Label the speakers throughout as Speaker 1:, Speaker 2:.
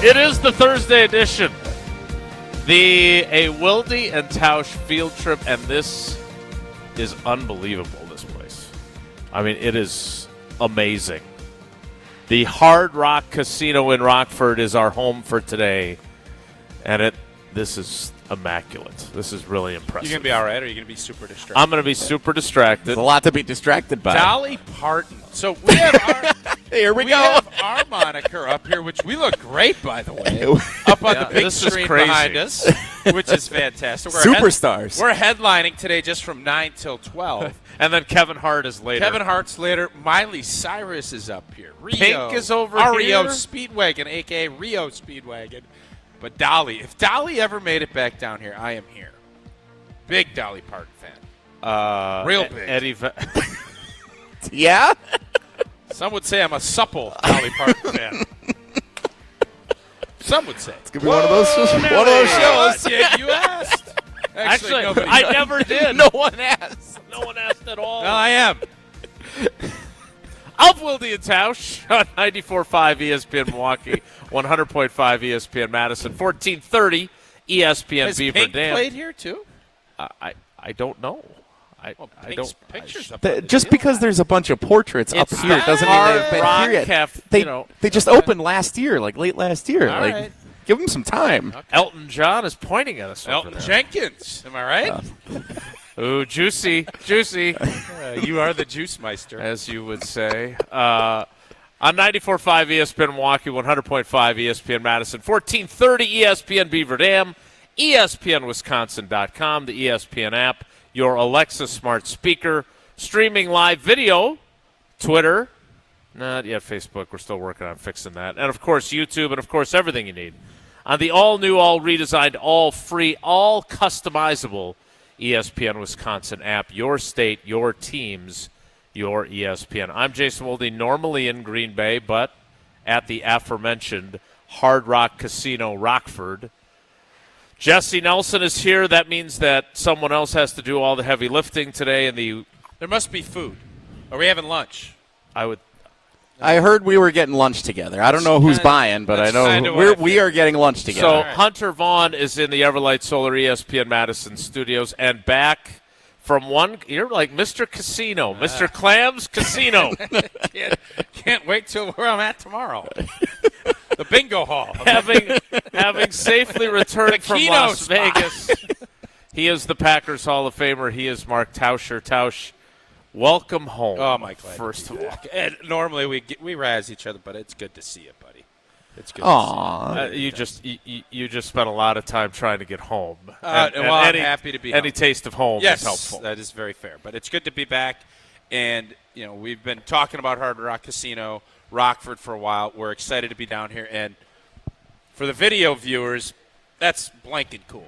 Speaker 1: It is the Thursday edition. A Wilde and Tausch field trip, and this is unbelievable, this place. I mean, it is amazing. The Hard Rock Casino in Rockford is our home for today, and this is immaculate. This is really impressive.
Speaker 2: You going to be all right, or are you going to be super distracted?
Speaker 1: I'm going to be super distracted.
Speaker 3: There's a lot to be distracted by.
Speaker 2: Dolly Parton. So we have our
Speaker 3: Here we go.
Speaker 2: have our moniker up here, which we look great, by the way, up on the big
Speaker 1: this is
Speaker 2: screen
Speaker 1: crazy.
Speaker 2: behind us, which is fantastic.
Speaker 3: Superstars.
Speaker 2: We're headlining today just from 9 till 12.
Speaker 1: And then Kevin Hart is later.
Speaker 2: Kevin Hart's later. Miley Cyrus is up here. Rio,
Speaker 1: Pink is over
Speaker 2: REO
Speaker 1: here.
Speaker 2: Speedwagon, a.k.a. Rio Speedwagon. But Dolly, if Dolly ever made it back down here, I am here. Big Dolly Parton fan. Real big.
Speaker 1: Eddie
Speaker 3: Yeah?
Speaker 2: Some would say I'm a supple Dolly Parton fan. Some would say.
Speaker 3: It's going to be one of those shows.
Speaker 2: Yeah, you asked.
Speaker 1: Actually,
Speaker 2: nobody
Speaker 1: I
Speaker 2: did.
Speaker 1: never did.
Speaker 3: No one asked.
Speaker 1: No one asked at all.
Speaker 2: No, I am.
Speaker 1: Of Wilde and Tausch on 94.5 ESPN Milwaukee, 100.5 ESPN Madison, 1430 ESPN
Speaker 2: Has
Speaker 1: Beaver
Speaker 2: Pink
Speaker 1: Dam.
Speaker 2: played here, too?
Speaker 1: I don't know. I
Speaker 2: Pink's
Speaker 1: don't.
Speaker 2: pictures up
Speaker 3: Just because there's a bunch of portraits up
Speaker 1: It's
Speaker 3: here doesn't mean
Speaker 1: Hard
Speaker 3: they've been
Speaker 1: Rock
Speaker 3: here yet.
Speaker 1: Caf-
Speaker 3: They just opened last year, like late last year.
Speaker 2: All
Speaker 3: like,
Speaker 2: right.
Speaker 3: give them some time.
Speaker 1: Elton John is pointing at us.
Speaker 2: Elton
Speaker 1: over there.
Speaker 2: Jenkins. Am I right?
Speaker 1: Ooh, juicy.
Speaker 2: You are the juice meister.
Speaker 1: As you would say. On 94.5 ESPN Milwaukee, 100.5 ESPN Madison, 1430 ESPN Beaver Dam, ESPNWisconsin.com, the ESPN app, your Alexa smart speaker, streaming live video, Twitter, not yet Facebook. We're still working on fixing that. And, of course, YouTube, and, of course, everything you need on the all-new, all-redesigned, all-free, all-customizable ESPN Wisconsin app, your state, your teams, your ESPN. I'm Jason Wilde, normally in Green Bay, but at the aforementioned Hard Rock Casino, Rockford. Jesse Nelson is here. That means that someone else has to do all the heavy lifting today.
Speaker 2: There must be food. Are we having lunch?
Speaker 3: I heard we were getting lunch together. I don't know who's buying, but I know we are getting lunch together.
Speaker 1: So Hunter Vaughn is in the Everlight Solar ESPN Madison studios and back from you're like Mr. Casino, Mr. Clams Casino.
Speaker 2: Can't wait till where I'm at tomorrow. The bingo hall.
Speaker 1: having safely returned from
Speaker 2: Keno
Speaker 1: Las
Speaker 2: spot.
Speaker 1: Vegas. He is the Packers Hall of Famer. He is Mark Tauscher. Tausch, welcome home.
Speaker 2: Oh, my God.
Speaker 1: First of all.
Speaker 2: And normally we razz each other, but it's good to see you, buddy. It's good
Speaker 3: Aww.
Speaker 2: to see you.
Speaker 1: You just spent a lot of time trying to get home.
Speaker 2: I'm happy to be
Speaker 1: any
Speaker 2: home.
Speaker 1: taste of home
Speaker 2: Yes,
Speaker 1: is helpful.
Speaker 2: that is very fair. But it's good to be back. And, we've been talking about Hard Rock Casino, Rockford for a while. We're excited to be down here. And for the video viewers, that's blanking cool.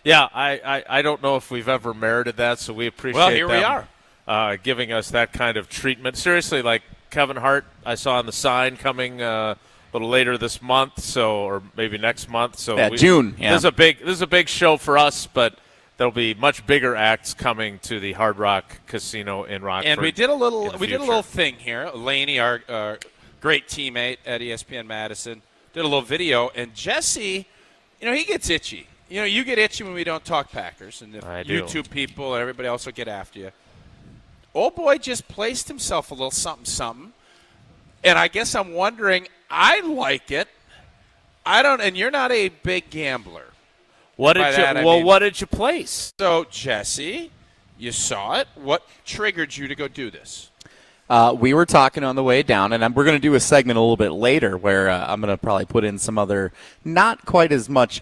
Speaker 1: Yeah, I don't know if we've ever merited that, so we appreciate
Speaker 2: Well, here we
Speaker 1: them, giving us that kind of treatment. Seriously, like Kevin Hart, I saw on the sign coming a little later this month, or maybe next month. So
Speaker 3: June. Yeah.
Speaker 1: This is a big show for us, but there'll be much bigger acts coming to the Hard Rock Casino in Rockford.
Speaker 2: And we did a little
Speaker 1: future.
Speaker 2: thing here. Laney, our great teammate at ESPN Madison, did a little video, and Jesse, he gets itchy. You get itchy when we don't talk Packers, and if YouTube people and everybody else will get after you. Old boy just placed himself a little something, and I guess I'm wondering, I like it. I don't, and you're not a big gambler.
Speaker 1: What did you place?
Speaker 2: So, Jesse, you saw it. What triggered you to go do this?
Speaker 3: We were talking on the way down, and we're going to do a segment a little bit later where I'm going to probably put in some other, not quite as much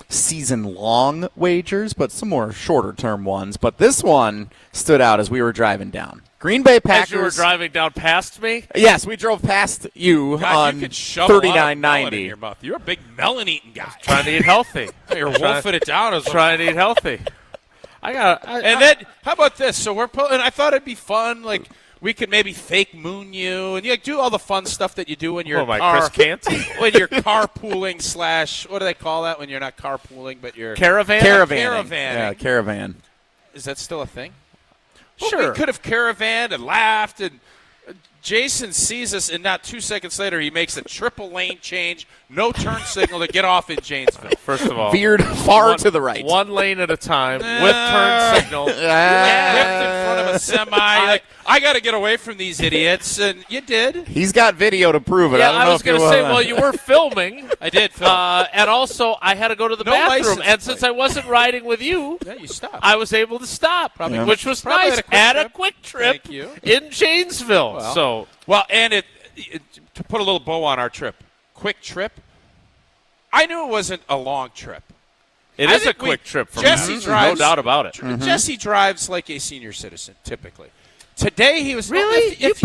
Speaker 3: season-long wagers, but some more shorter-term ones. But this one stood out as we were driving down. Green Bay Packers.
Speaker 1: As you were driving down past me?
Speaker 3: Yes, we drove past you on 3990.
Speaker 2: You're a big melon-eating guy.
Speaker 1: Trying to eat healthy.
Speaker 2: You're wolfing it down.
Speaker 1: Trying to eat healthy.
Speaker 2: Then, how about this? So we're pulling. I thought it'd be fun, like. We could maybe fake moon you and do all the fun stuff that you do when you're
Speaker 1: Chris Canty?
Speaker 2: When you're carpooling / what do they call that when you're not carpooling but you're
Speaker 3: Caravanning.
Speaker 2: Yeah,
Speaker 3: caravan.
Speaker 2: Is that still a thing?
Speaker 1: Sure.
Speaker 2: Well, we could have caravaned and laughed and Jason sees us, and not 2 seconds later, he makes a triple lane change, no turn signal to get off in Janesville.
Speaker 1: First of all,
Speaker 3: veered far to the right.
Speaker 1: One lane at a time with turn signal.
Speaker 2: Whipped in front of a semi. I got to get away from these idiots, and you did.
Speaker 3: He's got video to prove it.
Speaker 1: Yeah,
Speaker 3: I
Speaker 1: was going to say, well, you were filming.
Speaker 2: I did film.
Speaker 1: And also, I had to go to the bathroom. And since I wasn't riding with you,
Speaker 2: you stopped.
Speaker 1: I was able to stop, which was nice.
Speaker 2: At
Speaker 1: a quick trip
Speaker 2: Thank you.
Speaker 1: in Janesville.
Speaker 2: And to put a little bow on our trip, quick trip, I knew it wasn't a long trip.
Speaker 1: It is a quick trip for
Speaker 2: Jesse
Speaker 1: me.
Speaker 2: drives,
Speaker 1: no doubt about it.
Speaker 2: Jesse drives like a senior citizen, typically. Today he was
Speaker 1: really.
Speaker 2: If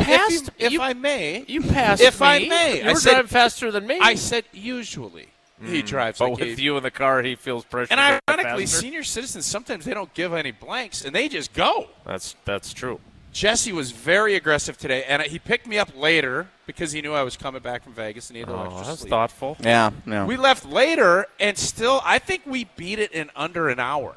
Speaker 2: I may,
Speaker 1: you passed.
Speaker 2: If
Speaker 1: me.
Speaker 2: I may,
Speaker 1: you were driving faster than me.
Speaker 2: I said usually he drives.
Speaker 1: But
Speaker 2: like
Speaker 1: with you in the car, he feels pressure.
Speaker 2: And ironically, senior citizens sometimes they don't give any blanks and they just go.
Speaker 1: That's true.
Speaker 2: Jesse was very aggressive today, and he picked me up later because he knew I was coming back from Vegas and he had extra
Speaker 1: that's
Speaker 2: sleep.
Speaker 1: thoughtful.
Speaker 3: Yeah.
Speaker 2: We left later, and still, I think we beat it in under an hour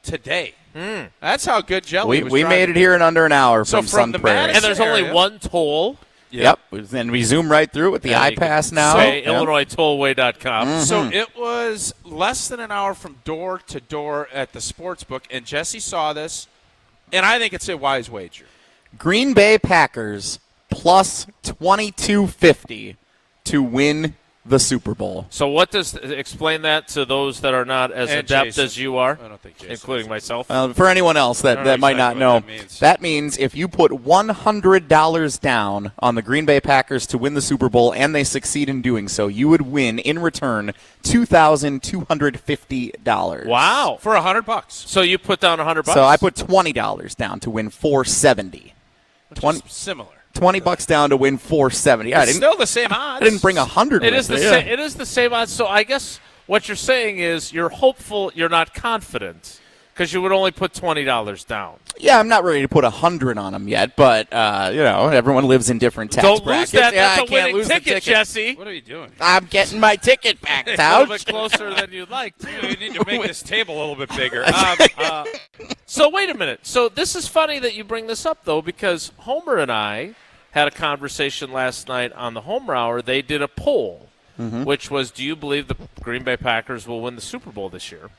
Speaker 2: today. That's how good Jelly was.
Speaker 3: We made it here in under an hour
Speaker 2: from
Speaker 3: Sun
Speaker 2: the
Speaker 3: Prairie.
Speaker 1: And there's only one toll.
Speaker 3: Yep. And we zoom right through it with the iPass now.
Speaker 1: IllinoisTollway.com.
Speaker 2: So it was less than an hour from door to door at the sports book, and Jesse saw this, and I think it's a wise wager.
Speaker 3: Green Bay Packers plus 2250 to win the Super Bowl.
Speaker 1: So what does explain that to those that are not as adept
Speaker 2: Jason.
Speaker 1: as you are,
Speaker 2: I don't think Jason
Speaker 1: including myself?
Speaker 3: For anyone else that might not know,
Speaker 2: that
Speaker 3: means if you put $100 down on the Green Bay Packers to win the Super Bowl and they succeed in doing so, you would win in return $2,250.
Speaker 1: Wow,
Speaker 2: for $100.
Speaker 1: So you put down $100.
Speaker 3: So I put $20 down to win $470.
Speaker 2: Similar.
Speaker 3: $20 down to win $470.
Speaker 2: It's still the same odds.
Speaker 3: I didn't bring 100.
Speaker 1: It is the same odds. So I guess what you're saying is you're hopeful, you're not confident, because you would only put $20 down.
Speaker 3: Yeah, I'm not ready to put 100 on them yet, but everyone lives in different tax
Speaker 1: Don't
Speaker 3: brackets.
Speaker 1: lose that. That's
Speaker 3: I
Speaker 1: a
Speaker 3: can't
Speaker 1: winning
Speaker 3: lose the
Speaker 1: ticket, Jesse.
Speaker 2: What are you doing?
Speaker 3: I'm getting my ticket back,
Speaker 1: A
Speaker 3: Tausch.
Speaker 1: little bit closer than you'd like.
Speaker 2: You need to make this table a little bit bigger.
Speaker 1: So wait a minute. So this is funny that you bring this up, though, because Homer and I had a conversation last night on the Homer Hour. They did a poll, which was, do you believe the Green Bay Packers will win the Super Bowl this year?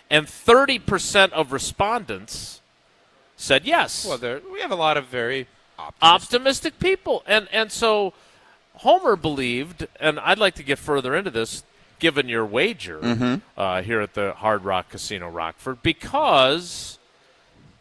Speaker 1: And 30% of respondents said yes.
Speaker 2: Well, we have a lot of very
Speaker 1: optimistic people. And so Homer believed, and I'd like to get further into this, given your wager here at the Hard Rock Casino Rockford, because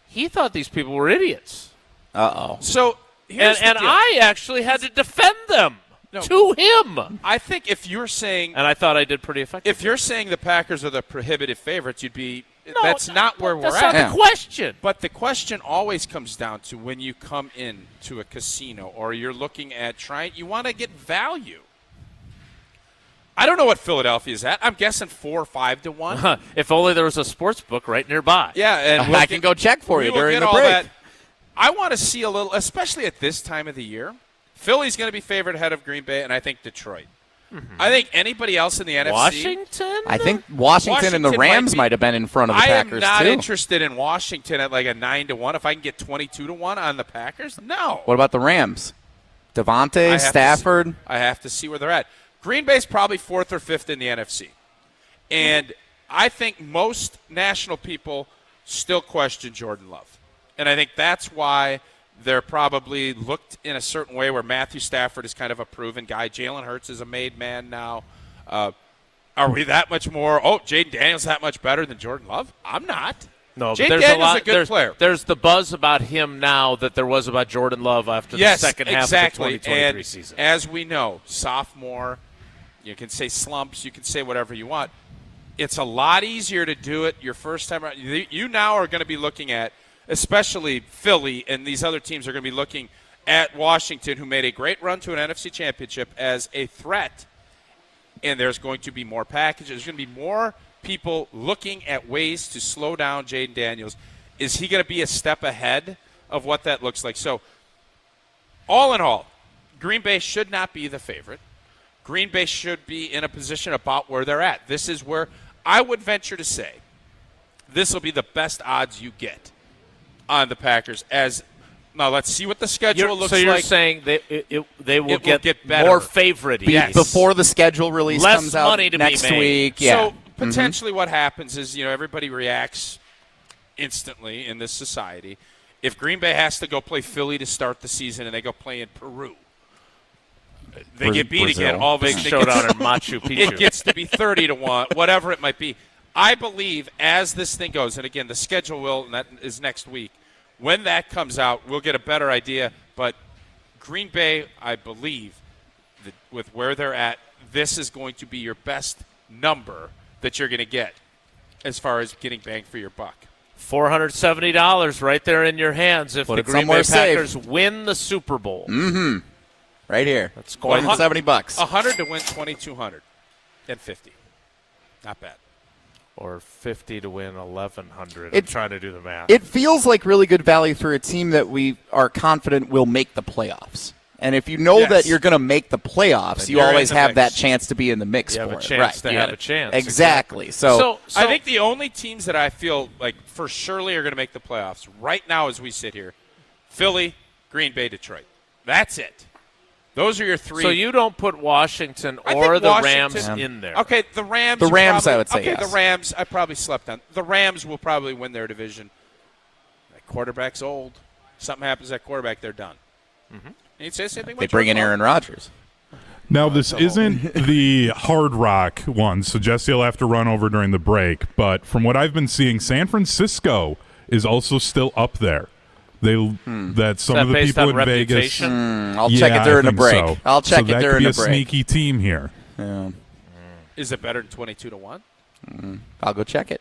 Speaker 1: he thought these people were idiots.
Speaker 3: Uh-oh.
Speaker 2: So
Speaker 1: and I actually had to defend them to him.
Speaker 2: I think if you're saying,
Speaker 1: and I thought I did pretty effectively.
Speaker 2: If you're saying the Packers are the prohibitive favorites, you'd be. That's not where we're at.
Speaker 1: That's not the question.
Speaker 2: But the question always comes down to when you come in to a casino or you're looking at you want to get value. I don't know what Philadelphia's at. I'm guessing 4 or 5 to 1.
Speaker 1: If only there was a sports book right nearby.
Speaker 2: Yeah, and
Speaker 3: I can go check for you during the break.
Speaker 2: That. I want to see a little, especially at this time of the year. Philly's going to be favored ahead of Green Bay, and I think Detroit. I think anybody else in the NFC.
Speaker 1: Washington?
Speaker 3: I think Washington and the Rams might have been in front of the Packers, too.
Speaker 2: I am not interested in Washington at like a 9 to 1. If I can get 22 to 1 on the Packers, no.
Speaker 3: What about the Rams? Devontae, Stafford?
Speaker 2: I have to see where they're at. Green Bay's probably 4th or 5th in the NFC. And I think most national people still question Jordan Love. And I think that's why they're probably looked in a certain way where Matthew Stafford is kind of a proven guy. Jalen Hurts is a made man now. Are we that much more? Oh, Jaden Daniels that much better than Jordan Love? I'm not.
Speaker 1: No,
Speaker 2: Jaden
Speaker 1: but
Speaker 2: Daniels is a good player.
Speaker 1: There's the buzz about him now that there was about Jordan Love after the second half of the 2023 season.
Speaker 2: As we know, sophomore, you can say slumps, you can say whatever you want. It's a lot easier to do it your first time around. You now are going to be looking at, especially Philly and these other teams are going to be looking at Washington, who made a great run to an NFC championship, as a threat. And there's going to be more packages. There's going to be more people looking at ways to slow down Jaden Daniels. Is he going to be a step ahead of what that looks like? So, all in all, Green Bay should not be the favorite. Green Bay should be in a position about where they're at. This is where I would venture to say this will be the best odds you get on the Packers, as Now let's see what the schedule looks
Speaker 1: like. So you're
Speaker 2: like.
Speaker 1: saying they will get
Speaker 2: better.
Speaker 1: more favorite
Speaker 3: before the schedule release
Speaker 1: Less
Speaker 3: comes out
Speaker 1: money to
Speaker 3: next
Speaker 1: be made.
Speaker 3: week. Yeah.
Speaker 2: So potentially what happens is, everybody reacts instantly in this society. If Green Bay has to go play Philly to start the season and they go play in Peru, they get beat
Speaker 3: Brazil.
Speaker 2: again. All
Speaker 1: big showdown in Machu Picchu.
Speaker 2: It gets to be 30-1, whatever it might be. I believe as this thing goes, and again, the schedule will, and that is next week, when that comes out, we'll get a better idea. But Green Bay, I believe, that with where they're at, this is going to be your best number that you're going to get as far as getting bang for your buck.
Speaker 1: $470 right there in your hands if the Green Bay Packers win the Super Bowl.
Speaker 3: Mm-hmm. Right here.
Speaker 1: That's quite
Speaker 3: $470.
Speaker 2: $100 to win $2,200 and $50. Not bad.
Speaker 1: Or $50 to win $1,100. I'm trying to do the math.
Speaker 3: It feels like really good value for a team that we are confident will make the playoffs. And if you know that you're going to make the playoffs, you always have that chance to be in the mix for it.
Speaker 1: You have a chance to have a chance.
Speaker 3: Exactly. So
Speaker 2: I think the only teams that I feel like for surely are going to make the playoffs right now as we sit here, Philly, Green Bay, Detroit. That's it. Those are your three.
Speaker 1: So you don't put Washington or the Rams in there.
Speaker 2: Okay, the Rams.
Speaker 3: The Rams,
Speaker 2: probably,
Speaker 3: I would say,
Speaker 2: okay,
Speaker 3: yes.
Speaker 2: the Rams, I probably slept on. The Rams will probably win their division. That quarterback's old. Something happens to that quarterback, they're done. Mm-hmm. You'd say the same thing about
Speaker 3: they bring in Aaron Rodgers.
Speaker 4: Now, this isn't the Hard Rock one, so Jesse will have to run over during the break. But from what I've been seeing, San Francisco is also still up there. That some of the people in Vegas.
Speaker 3: I'll check it during the break.
Speaker 4: So.
Speaker 3: I'll check it during the break.
Speaker 4: That could be a sneaky team here.
Speaker 3: Yeah.
Speaker 2: Is it better than 22-1?
Speaker 3: I'll go check it.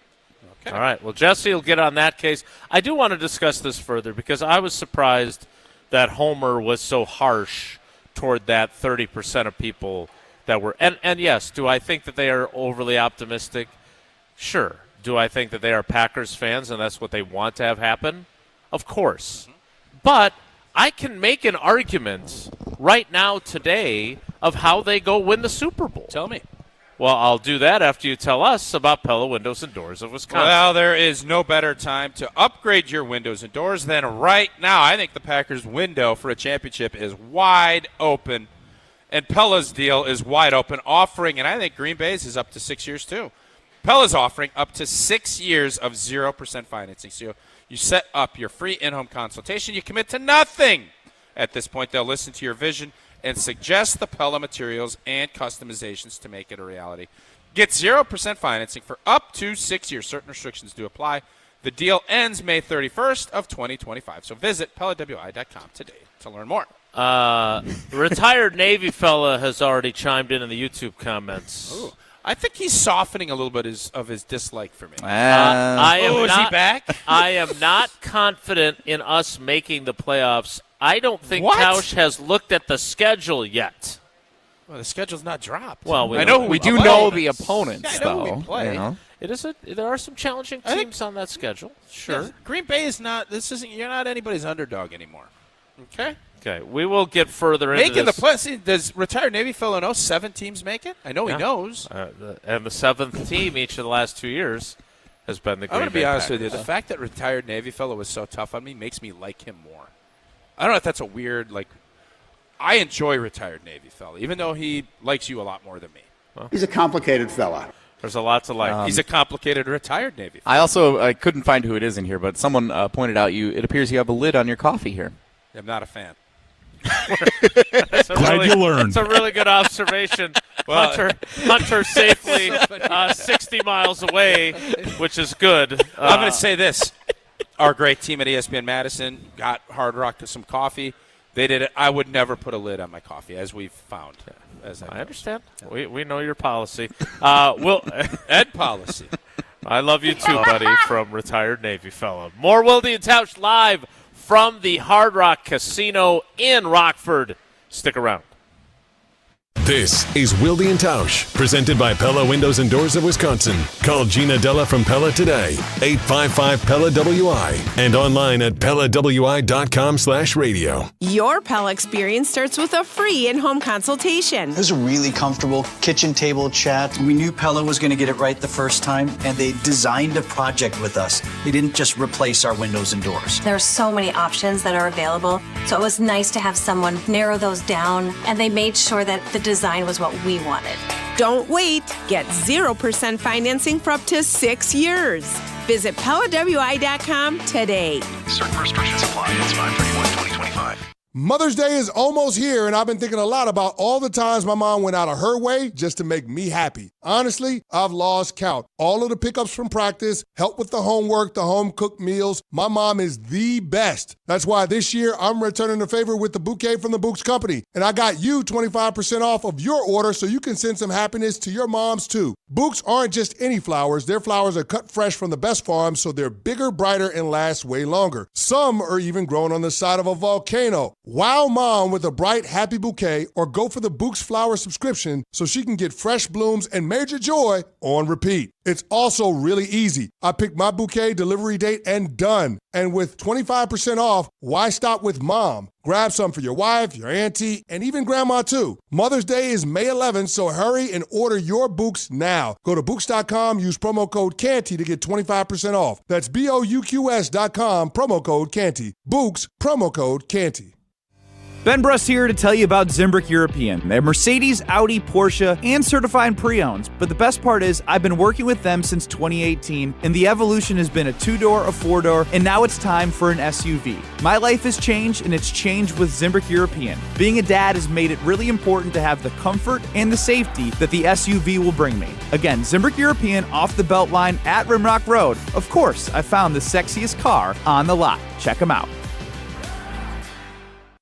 Speaker 1: Okay. All right. Well, Jesse will get on that case. I do want to discuss this further because I was surprised that Homer was so harsh toward that 30% of people that were. And yes, do I think that they are overly optimistic? Sure. Do I think that they are Packers fans and that's what they want to have happen? Of course. But I can make an argument right now today of how they go win the Super Bowl.
Speaker 2: Tell me.
Speaker 1: Well, I'll do that after you tell us about Pella Windows and Doors of Wisconsin.
Speaker 2: Well, there is no better time to upgrade your windows and doors than right now. I think the Packers' window for a championship is wide open, and Pella's deal is wide open, offering, and I think Green Bay's is up to 6 years too. Pella's offering up to 6 years of 0% financing. So you set up your free in-home consultation. You commit to nothing. At this point, they'll listen to your vision and suggest the Pella materials and customizations to make it a reality. Get 0% financing for up to 6 years. Certain restrictions do apply. The deal ends May 31st of 2025. So visit PellaWI.com today to learn more.
Speaker 1: Retired Navy fella has already chimed in the YouTube comments.
Speaker 2: Ooh. I think he's softening a little bit of his dislike for me.
Speaker 1: Is he
Speaker 2: back?
Speaker 1: I am not confident in us making the playoffs. I don't think Tausch has looked at the schedule yet.
Speaker 2: Well, the schedule's not dropped.
Speaker 1: Well,
Speaker 3: we do know the opponents,
Speaker 2: I know
Speaker 3: though.
Speaker 2: who we play.
Speaker 3: You know?
Speaker 1: There are some challenging teams on that schedule. Sure.
Speaker 2: Yes, Green Bay is not. You're not anybody's underdog anymore. Okay.
Speaker 1: Okay. We will get further into
Speaker 2: Making
Speaker 1: this.
Speaker 2: the playoffs. Does retired Navy fellow know 7 teams make it? I know he knows.
Speaker 1: And the 7th team each of the last 2 years has been the Green Bay
Speaker 2: I'm going to be honest
Speaker 1: Packers.
Speaker 2: with you. The fact that retired Navy fellow was so tough on me makes me like him more. I don't know if that's a weird, I enjoy retired Navy fella, even though he likes you a lot more than me.
Speaker 5: He's a complicated fella.
Speaker 1: There's a lot to like.
Speaker 2: He's a complicated retired Navy fella.
Speaker 3: I couldn't find who it is in here, but someone pointed out it appears you have a lid on your coffee here.
Speaker 2: I'm not a fan.
Speaker 4: Glad you learned.
Speaker 1: It's a really good observation. Hunter safely 60 miles away, which is good.
Speaker 2: I'm going to say this. Our great team at ESPN Madison got Hard Rock to some coffee. They did it. I would never put a lid on my coffee, as we've found.
Speaker 1: I understand. Yeah. We know your policy.
Speaker 2: Ed policy.
Speaker 1: I love you too, buddy, from retired Navy fellow. More Wilde and Tausch live from the Hard Rock Casino in Rockford. Stick around.
Speaker 6: This is Wilde and Tausch, presented by Pella Windows and Doors of Wisconsin. Call Gina Della from Pella today, 855-PELLA-WI, and online at PellaWI.com/radio.
Speaker 7: Your Pella experience starts with a free in-home consultation.
Speaker 8: It was a really comfortable kitchen table chat. We knew Pella was going to get it right the first time, and they designed a project with us. They didn't just replace our windows and doors.
Speaker 9: There are so many options that are available, so it was nice to have someone narrow those down, and they made sure that the design was what we wanted.
Speaker 7: Don't wait. Get 0% financing for up to 6 years. Visit PellaWI.com today.
Speaker 10: Certain restrictions apply. It's 5/31/2025.
Speaker 11: Mother's Day is almost here, and I've been thinking a lot about all the times my mom went out of her way just to make me happy. Honestly, I've lost count. All of the pickups from practice, help with the homework, the home-cooked meals. My mom is the best. That's why this year I'm returning the favor with the bouquet from the Books Company. And I got you 25% off of your order so you can send some happiness to your moms, too. Bouquets aren't just any flowers. Their flowers are cut fresh from the best farms, so they're bigger, brighter, and last way longer. Some are even grown on the side of a volcano. Wow mom with a bright, happy bouquet, or go for the Bouquets flower subscription so she can get fresh blooms and major joy on repeat. It's also really easy. I pick my bouquet, delivery date, and done. And with 25% off, why stop with mom? Grab some for your wife, your auntie, and even grandma too. Mother's Day is May 11th, so hurry and order your Bouquets now. Go to Bouquets.com, use promo code CANTY to get 25% off. That's BOUQS.com, promo code CANTY. Bouquets, promo code CANTY.
Speaker 12: Ben Bruss here to tell you about Zimbrick European. They're Mercedes, Audi, Porsche, and certified pre-owns. But the best part is I've been working with them since 2018, and the evolution has been a 2-door, a 4-door, and now it's time for an SUV. My life has changed, and it's changed with Zimbrick European. Being a dad has made it really important to have the comfort and the safety that the SUV will bring me. Again, Zimbrick European off the Beltline at Rimrock Road. Of course, I found the sexiest car on the lot. Check them out.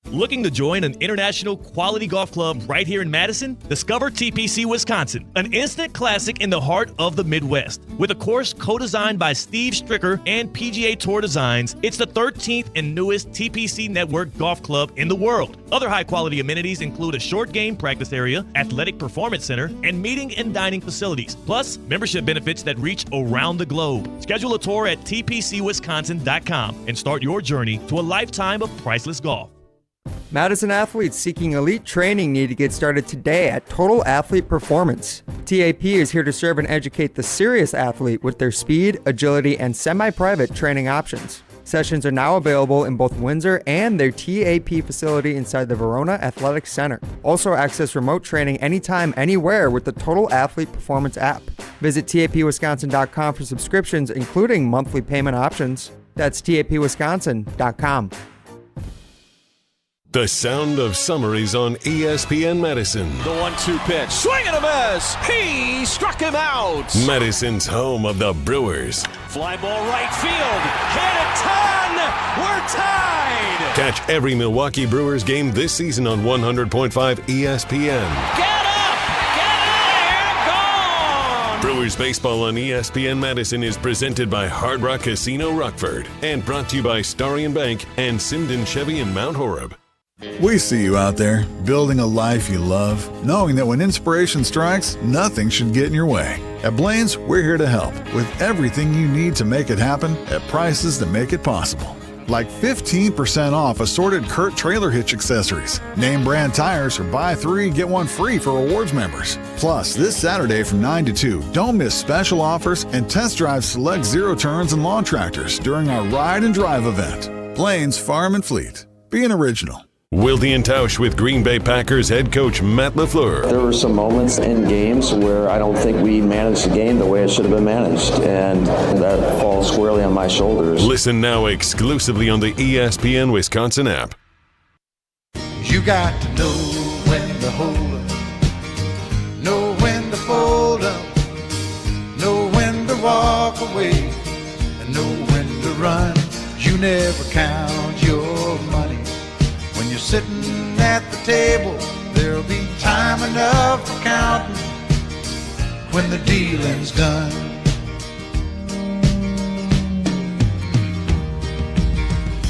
Speaker 13: Looking to join an international quality golf club right here in Madison? Discover TPC Wisconsin, an instant classic in the heart of the Midwest. With a course co-designed by Steve Stricker and PGA Tour Designs, it's the 13th and newest TPC Network golf club in the world. Other high-quality amenities include a short game practice area, athletic performance center, and meeting and dining facilities. Plus, membership benefits that reach around the globe. Schedule a tour at tpcwisconsin.com and start your journey to a lifetime of priceless golf.
Speaker 14: Madison athletes seeking elite training need to get started today at Total Athlete Performance. TAP is here to serve and educate the serious athlete with their speed, agility, and semi-private training options. Sessions are now available in both Windsor and their TAP facility inside the Verona Athletic Center. Also access remote training anytime, anywhere with the Total Athlete Performance app. Visit tapwisconsin.com for subscriptions, including monthly payment options. That's tapwisconsin.com.
Speaker 6: The sound of summer is on ESPN Madison.
Speaker 2: The 1-2 pitch. Swing and a miss. He struck him out.
Speaker 6: Madison's home of the Brewers.
Speaker 15: Fly ball right field. Hit a ton. We're tied.
Speaker 6: Catch every Milwaukee Brewers game this season on 100.5 ESPN.
Speaker 15: Get up. Get out of here. Gone.
Speaker 6: Brewers baseball on ESPN Madison is presented by Hard Rock Rockford and brought to you by Starion Bank and Simden Chevy in Mount Horeb.
Speaker 16: We see you out there, building a life you love, knowing that when inspiration strikes, nothing should get in your way. At Blaine's, we're here to help with everything you need to make it happen at prices that make it possible. Like 15% off assorted Kurt trailer hitch accessories, name brand tires, or buy 3, get 1 free for rewards members. Plus, this Saturday from 9 to 2, don't miss special offers and test drive select zero turns and lawn tractors during our Ride and Drive event. Blaine's Farm and Fleet. Be an original.
Speaker 6: Wilde and Tausch with Green Bay Packers head coach Matt LaFleur.
Speaker 17: There were some moments in games where I don't think we managed the game the way it should have been managed, and that falls squarely on my shoulders.
Speaker 6: Listen now exclusively on the ESPN Wisconsin app.
Speaker 18: You got to know when to hold up, know when to fold up, know when to walk away, and know when to run. You never count your money. When you're sitting at the table, there'll be time enough for counting when the dealing's done.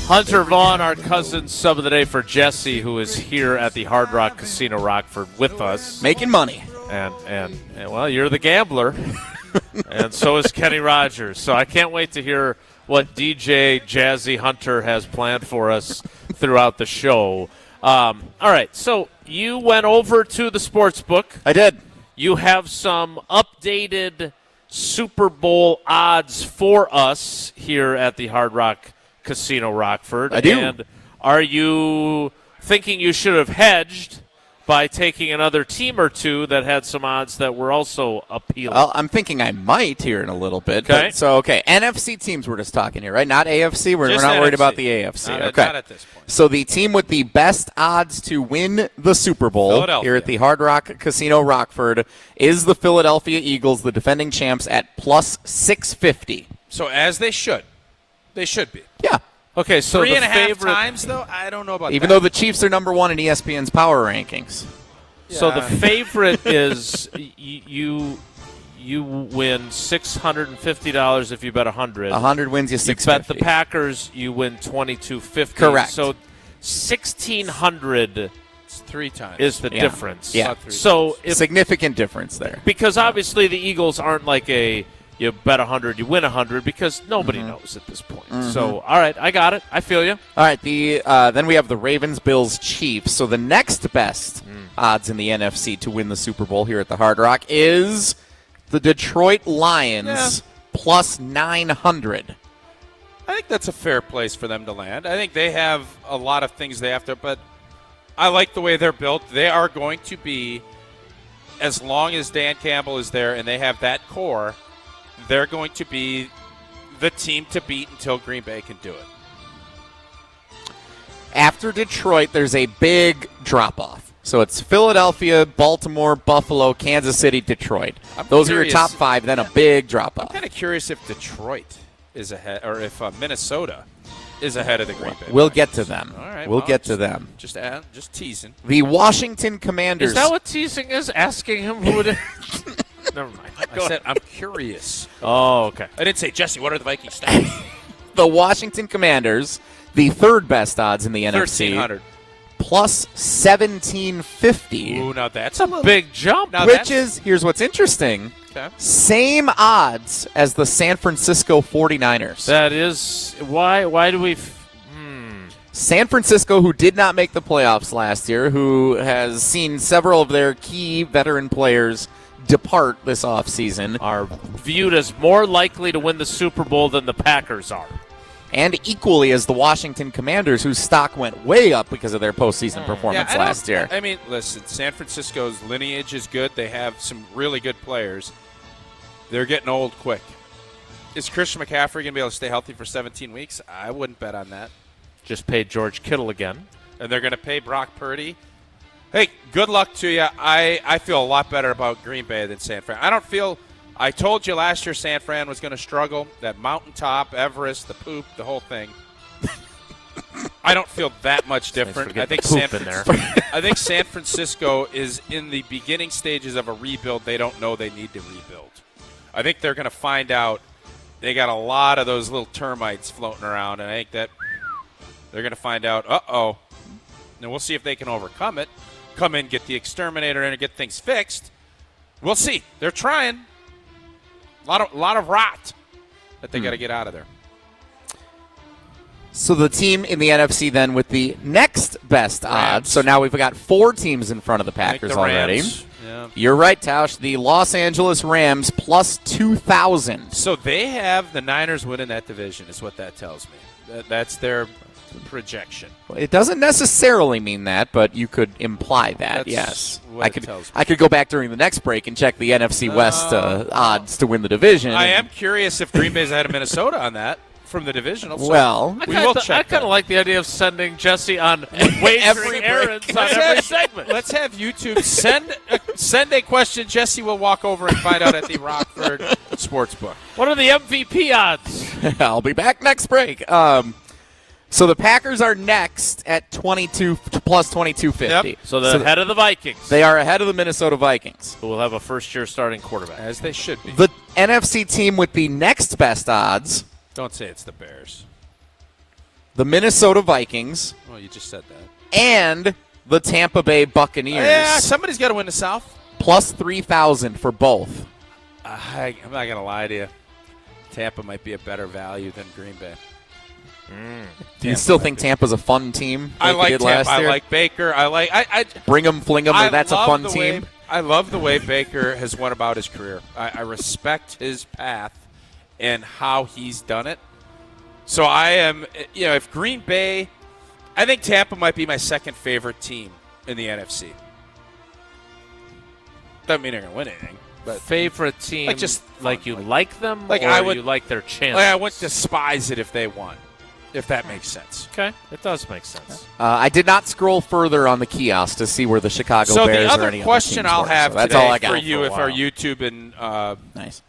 Speaker 1: Hunter Vaughn, our cousin sub of the day for Jesse, who is here at the Hard Rock Casino Rockford with us.
Speaker 3: Making money.
Speaker 1: And well, you're the gambler. And so is Kenny Rogers. So I can't wait to hear what DJ Jazzy Hunter has planned for us throughout the show. All right, so you went over to the sports book.
Speaker 3: I did.
Speaker 1: You have some updated Super Bowl odds for us here at the Hard Rock Casino Rockford.
Speaker 3: I do.
Speaker 1: And are you thinking you should have hedged by taking another team or two that had some odds that were also appealing?
Speaker 3: Well, I'm thinking I might here in a little bit.
Speaker 1: Okay.
Speaker 3: Okay. NFC teams we're just talking here, right? Not AFC? We're not
Speaker 2: NFC.
Speaker 3: worried about the AFC. Okay.
Speaker 2: Not at this point.
Speaker 3: So the team with the best odds to win the Super Bowl here at the Hard Rock Casino Rockford is the Philadelphia Eagles, the defending champs, at plus 650.
Speaker 2: So as they should. They should be.
Speaker 3: Yeah.
Speaker 1: Okay, so
Speaker 2: 3.5 times, though? I don't know about
Speaker 3: Even
Speaker 2: that.
Speaker 3: though the Chiefs are number one in ESPN's power rankings.
Speaker 1: So the favorite is you win $650 if you bet 100.
Speaker 3: 100 wins you $650.
Speaker 1: You bet the Packers, you win $22.50.
Speaker 3: Correct.
Speaker 1: So $1,600
Speaker 2: it's 3 times.
Speaker 1: is the difference.
Speaker 3: Yeah.
Speaker 1: So
Speaker 3: significant difference there.
Speaker 1: Because obviously the Eagles aren't like you bet 100, you win 100, because nobody knows at this point. So, all right, I got it. I feel you.
Speaker 3: All right, then we have the Ravens, Bills, Chiefs. So the next best odds in the NFC to win the Super Bowl here at the Hard Rock is the Detroit Lions plus 900.
Speaker 2: I think that's a fair place for them to land. I think they have a lot of things they have to, but I like the way they're built. They are going to be, as long as Dan Campbell is there and they have that core, they're going to be the team to beat until Green Bay can do it.
Speaker 3: After Detroit, there's a big drop-off. So it's Philadelphia, Baltimore, Buffalo, Kansas City, Detroit. Those are your top 5, then a big drop-off.
Speaker 2: I'm kind of curious if Detroit is ahead, or if Minnesota is ahead of the Green Bay.
Speaker 3: We'll get to them.
Speaker 2: All right,
Speaker 3: we'll get to them.
Speaker 2: Just teasing.
Speaker 3: The Washington Commanders.
Speaker 1: Is that what teasing is? Asking him who would... Never mind.
Speaker 2: I said I'm curious.
Speaker 1: Oh, okay.
Speaker 2: I didn't say, Jesse, what are the Vikings stats?
Speaker 3: The Washington Commanders, the third best odds in the NFC.
Speaker 2: 1,300.
Speaker 3: Plus 1,750.
Speaker 2: Ooh, now that's a
Speaker 1: big jump.
Speaker 3: Here's what's interesting.
Speaker 2: Okay.
Speaker 3: Same odds as the San Francisco 49ers.
Speaker 1: That is, why do we...
Speaker 3: San Francisco, who did not make the playoffs last year, who has seen several of their key veteran players depart this offseason,
Speaker 1: are viewed as more likely to win the Super Bowl than the Packers are.
Speaker 3: And equally as the Washington Commanders, whose stock went way up because of their postseason performance last year.
Speaker 2: I mean, listen, San Francisco's lineage is good. They have some really good players. They're getting old quick. Is Christian McCaffrey going to be able to stay healthy for 17 weeks? I wouldn't bet on that.
Speaker 1: Just paid George Kittle again.
Speaker 2: And they're going to pay Brock Purdy. Hey, good luck to you. I feel a lot better about Green Bay than San Fran. I told you last year San Fran was going to struggle. That mountaintop, Everest, the poop, the whole thing. I don't feel that much different. I think San Francisco is in the beginning stages of a rebuild. They don't know they need to rebuild. I think they're going to find out they got a lot of those little termites floating around, and I think that they're going to find out, and we'll see if they can overcome it. Come in, get the exterminator in, and get things fixed. We'll see. They're trying. A lot of rot that they got to get out of there.
Speaker 3: So the team in the NFC then with the next best odds. So now we've got 4 teams in front of the Packers already.
Speaker 2: Yeah.
Speaker 3: You're right, Tausch. The Los Angeles Rams plus 2,000.
Speaker 2: So they have the Niners winning that division is what that tells me. That's their projection.
Speaker 3: Well, it doesn't necessarily mean that, but you could imply that,
Speaker 2: That's
Speaker 3: yes.
Speaker 2: what it tells me.
Speaker 3: I could go back during the next break and check the NFC West odds to win the division.
Speaker 2: I am curious if Green Bay's ahead of Minnesota on that from the divisional.
Speaker 3: Well,
Speaker 1: I kind of like the idea of sending Jesse on wagering errands on every segment.
Speaker 2: Let's have YouTube send a question. Jesse will walk over and find out at the Rockford Sportsbook.
Speaker 1: What are the MVP odds?
Speaker 3: I'll be back next break. So the Packers are next at 22 plus 2250.
Speaker 1: Yep. So they're ahead of the Vikings.
Speaker 3: They are ahead of the Minnesota Vikings,
Speaker 1: who will have a first-year starting quarterback,
Speaker 2: as they should be.
Speaker 3: The NFC team with the next best odds.
Speaker 2: Don't say it's the Bears.
Speaker 3: the Minnesota Vikings.
Speaker 2: Well, you just said that.
Speaker 3: And the Tampa Bay Buccaneers.
Speaker 2: Yeah, somebody's got to win the South.
Speaker 3: Plus 3,000 for both.
Speaker 2: I'm not going to lie to you. Tampa might be a better value than Green Bay.
Speaker 3: Do you still think Tampa's a fun team?
Speaker 2: I like Tampa.
Speaker 3: Last year?
Speaker 2: I like Baker. I
Speaker 3: bring them, fling them. That's a fun team.
Speaker 2: I love the way Baker has went about his career. I respect his path and how he's done it. So I am, if Green Bay, I think Tampa might be my second favorite team in the NFC. Doesn't mean they're going to win anything. But
Speaker 1: favorite team, you like them,
Speaker 2: like
Speaker 1: or you like their chances?
Speaker 2: Like I wouldn't despise it if they won, if that makes sense.
Speaker 1: Okay, it does make sense.
Speaker 3: I did not scroll further on the kiosk to see where the Chicago
Speaker 2: so
Speaker 3: Bears
Speaker 2: the other
Speaker 3: or any
Speaker 2: question
Speaker 3: other teams
Speaker 2: I'll
Speaker 3: were.
Speaker 2: have
Speaker 3: So that's
Speaker 2: today
Speaker 3: all I got
Speaker 2: for you, if our YouTube and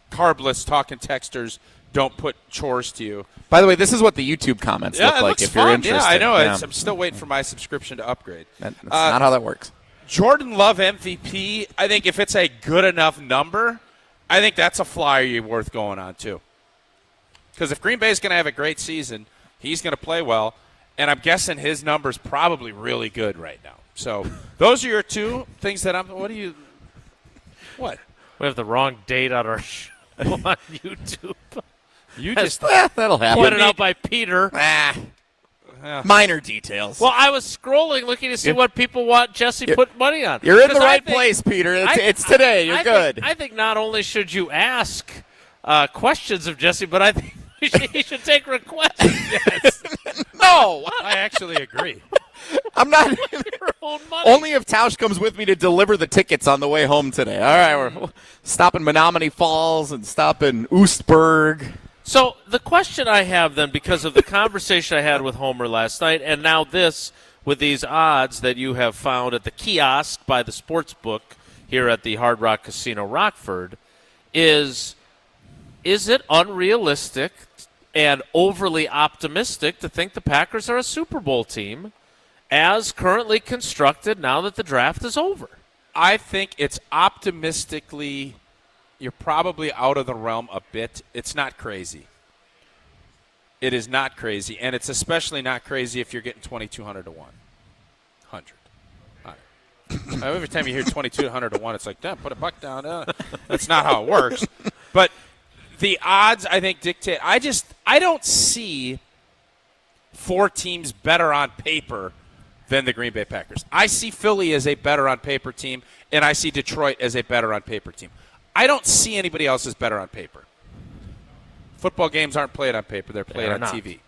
Speaker 2: carbless talking texters don't put chores to you.
Speaker 3: By the way, this is what the YouTube comments look like.
Speaker 2: Looks
Speaker 3: if
Speaker 2: fun.
Speaker 3: you're interested,
Speaker 2: Yeah, I know. I'm still waiting for my subscription to upgrade.
Speaker 3: That's not how that works.
Speaker 2: Jordan Love MVP. I think if it's a good enough number, I think that's a flyer you're worth going on too. Because if Green Bay's going to have a great season, he's going to play well, and I'm guessing his number's probably really good right now. So those are your two things that I'm. What do you? What?
Speaker 1: We have the wrong date on our show on YouTube.
Speaker 2: You just
Speaker 3: that'll happen.
Speaker 1: Pointed out by Peter.
Speaker 3: Minor details.
Speaker 1: Well, I was scrolling looking to see what people want Jesse put money on.
Speaker 3: You're in the right place, Peter. It's today. You're good.
Speaker 1: I think not only should you ask questions of Jesse, but I think he should take requests.
Speaker 2: Yes.
Speaker 3: No.
Speaker 2: I actually agree.
Speaker 3: I'm not.
Speaker 1: Your own money.
Speaker 3: Only if Tausch comes with me to deliver the tickets on the way home today. All right, we're stopping Menominee Falls and stopping Oostburg.
Speaker 1: So the question I have then, because of the conversation I had with Homer last night, and now this with these odds that you have found at the kiosk by the sports book here at the Hard Rock Casino Rockford, is it unrealistic and overly optimistic to think the Packers are a Super Bowl team as currently constructed now that the draft is over?
Speaker 2: I think it's optimistically, you're probably out of the realm a bit. It's not crazy. It is not crazy, and it's especially not crazy if you're getting 2,200 to 1. 100. Every time you hear 2,200 to 1, it's like, damn, put a buck down. That's not how it works. But the odds, I think, dictate. I don't see four teams better on paper than the Green Bay Packers. I see Philly as a better on paper team, and I see Detroit as a better on paper team. I don't see anybody else as better on paper. Football games aren't played on paper; they're played on TV.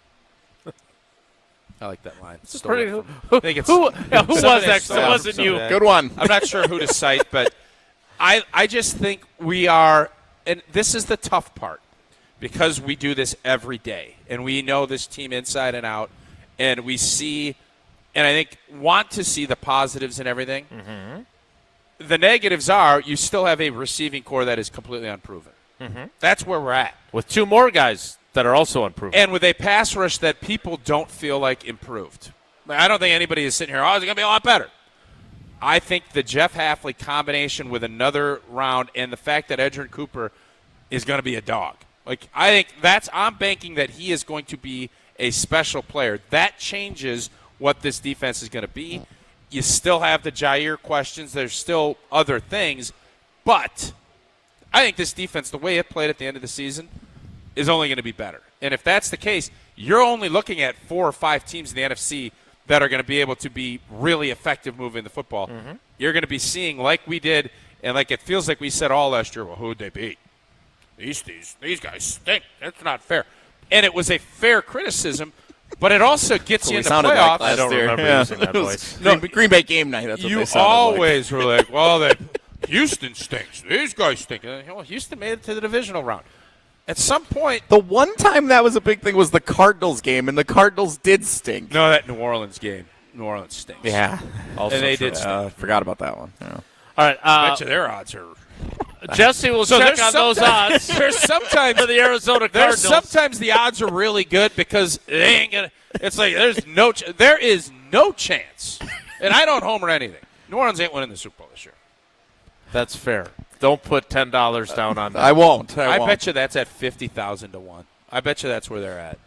Speaker 2: I like that line.
Speaker 1: It's pretty. Who
Speaker 2: was
Speaker 1: that? It wasn't you.
Speaker 3: Good one.
Speaker 2: I'm not sure who to cite, but I just think we are, and this is the tough part, because we do this every day, and we know this team inside and out, and we see, and I think want to see the positives and everything.
Speaker 1: Mm-hmm.
Speaker 2: The negatives are you still have a receiving core that is completely unproven.
Speaker 1: Mm-hmm.
Speaker 2: That's where we're at.
Speaker 1: With two more guys that are also unproven.
Speaker 2: And with a pass rush that people don't feel like improved. I don't think anybody is sitting here, it's going to be a lot better. I think the Jeff Hafley combination with another round and the fact that Edgerrin Cooper is going to be a dog. I think I'm banking that he is going to be a special player. That changes what this defense is going to be. You still have the Jaire questions. There's still other things. But I think this defense, the way it played at the end of the season, is only going to be better. And if that's the case, you're only looking at 4 or 5 teams in the NFC that are going to be able to be really effective moving the football. Mm-hmm. You're going to be seeing, like we did, and like it feels like we said all last year, well, who'd they beat? These guys stink. That's not fair. And it was a fair criticism, but it also gets you in the playoffs.
Speaker 1: I don't remember using that voice.
Speaker 3: No, Green Bay game night. That's what
Speaker 2: you
Speaker 3: they sounded
Speaker 2: always were like, well, Houston stinks. These guys stink. Well, Houston made it to the divisional round. At some point,
Speaker 3: the one time that was a big thing was the Cardinals game, and the Cardinals did stink.
Speaker 2: No, that New Orleans game. New Orleans stinks.
Speaker 3: Yeah.
Speaker 2: Also and they did stink.
Speaker 3: Forgot about that one. Yeah.
Speaker 1: All right.
Speaker 2: I bet you their odds are.
Speaker 1: Jesse will check on those odds.
Speaker 2: There's sometimes
Speaker 1: for the Arizona Cardinals.
Speaker 2: Sometimes the odds are really good because they ain't gonna. It's like there is no chance, and I don't homer anything. New Orleans ain't winning the Super Bowl this year.
Speaker 1: That's fair. Don't put $10 down on that.
Speaker 3: I won't.
Speaker 2: I bet you that's at 50,000 to 1. I bet you that's where they're at.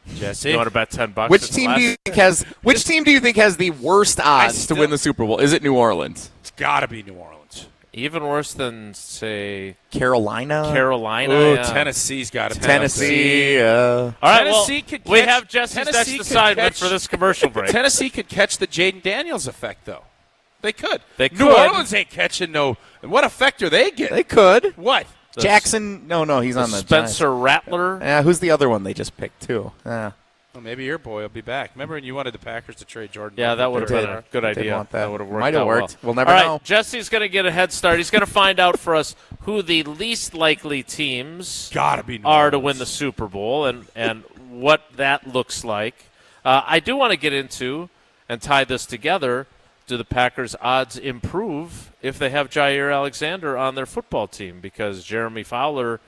Speaker 2: Jesse,
Speaker 1: you want to bet $10?
Speaker 3: Which team do you think has the worst odds to win the Super Bowl? Is it New Orleans?
Speaker 2: It's got to be New Orleans.
Speaker 1: Even worse than, say,
Speaker 3: Carolina.
Speaker 2: Ooh, yeah. Tennessee's got to be.
Speaker 3: Tennessee.
Speaker 1: All right, we have Jesse's next assignment for this commercial break.
Speaker 2: Tennessee could catch the Jaden Daniels effect, though. They could.
Speaker 1: New
Speaker 2: Orleans ain't catching no. What effect are they getting?
Speaker 3: They could.
Speaker 2: What?
Speaker 3: Jackson? No, he's on the
Speaker 1: Spencer
Speaker 3: Giants.
Speaker 1: Rattler.
Speaker 3: Who's the other one they just picked too?
Speaker 2: Well, maybe your boy will be back. Remember when you wanted the Packers to trade Jordan?
Speaker 1: Yeah, that would have been a good idea.
Speaker 3: That
Speaker 1: would have worked.
Speaker 3: Might have worked.
Speaker 1: Well.
Speaker 3: We'll never
Speaker 1: know.
Speaker 3: know.
Speaker 1: Jesse's going to get a head start. He's going to find out for us who the least likely teams are to win the Super Bowl and what that looks like. I do want to get into and tie this together. Do the Packers' odds improve if they have Jaire Alexander on their football team? Because Jeremy Fowler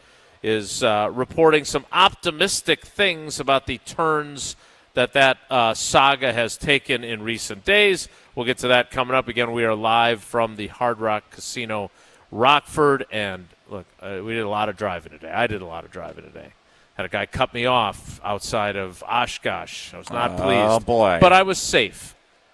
Speaker 1: is reporting some optimistic things about the turns that saga has taken in recent days. We'll get to that coming up. Again, we are live from the Hard Rock Casino Rockford. And, look, we did a lot of driving today. I did a lot of driving today. Had a guy cut me off outside of Oshkosh. I was not pleased.
Speaker 3: Oh, boy.
Speaker 1: But I was safe.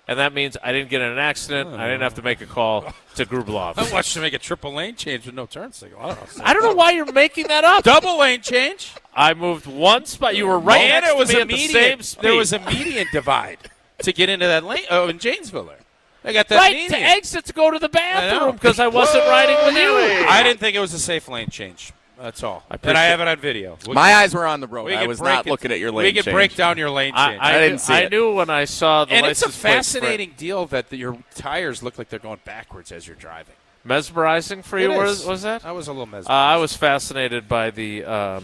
Speaker 1: And that means I didn't get in an accident. I didn't have to make a call to Grubelov.
Speaker 2: I watched you make a triple lane change with no turn signal.
Speaker 1: I don't know why you're making that up.
Speaker 2: Double lane change.
Speaker 1: I moved one spot. You were right next to me at the same speed.
Speaker 2: There was a median divide to get into that lane. Oh, in Janesville there. I got that
Speaker 1: right
Speaker 2: median.
Speaker 1: to exit to go to the bathroom because I wasn't riding with you.
Speaker 2: I didn't think it was a safe lane change. That's all. And I have it on video.
Speaker 3: My eyes were on the road. I was not looking at your lane change.
Speaker 2: We can break down your lane change.
Speaker 3: I didn't see it.
Speaker 1: I knew when I saw the license plate.
Speaker 2: And it's a fascinating deal that your tires look like they're going backwards as you're driving.
Speaker 1: Mesmerizing for you, was that?
Speaker 2: I was a little mesmerized.
Speaker 1: I was fascinated by the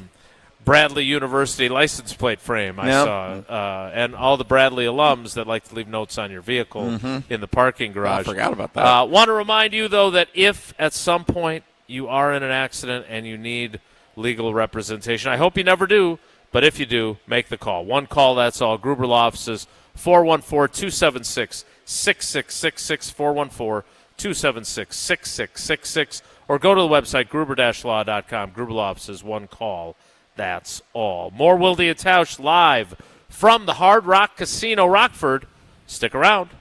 Speaker 1: Bradley University license plate frame I saw, and all the Bradley alums that like to leave notes on your vehicle in the parking garage.
Speaker 3: I forgot about that.
Speaker 1: Want to remind you, though, that if at some point you are in an accident and you need legal representation, I hope you never do, but if you do, make the call. One call, that's all. Gruber Law Offices, 414-276-6666, 414-276-6666, or go to the website, gruber-law.com. Gruber Law Offices, one call, that's all. More Wilde and Tausch live from the Hard Rock Casino Rockford. Stick around.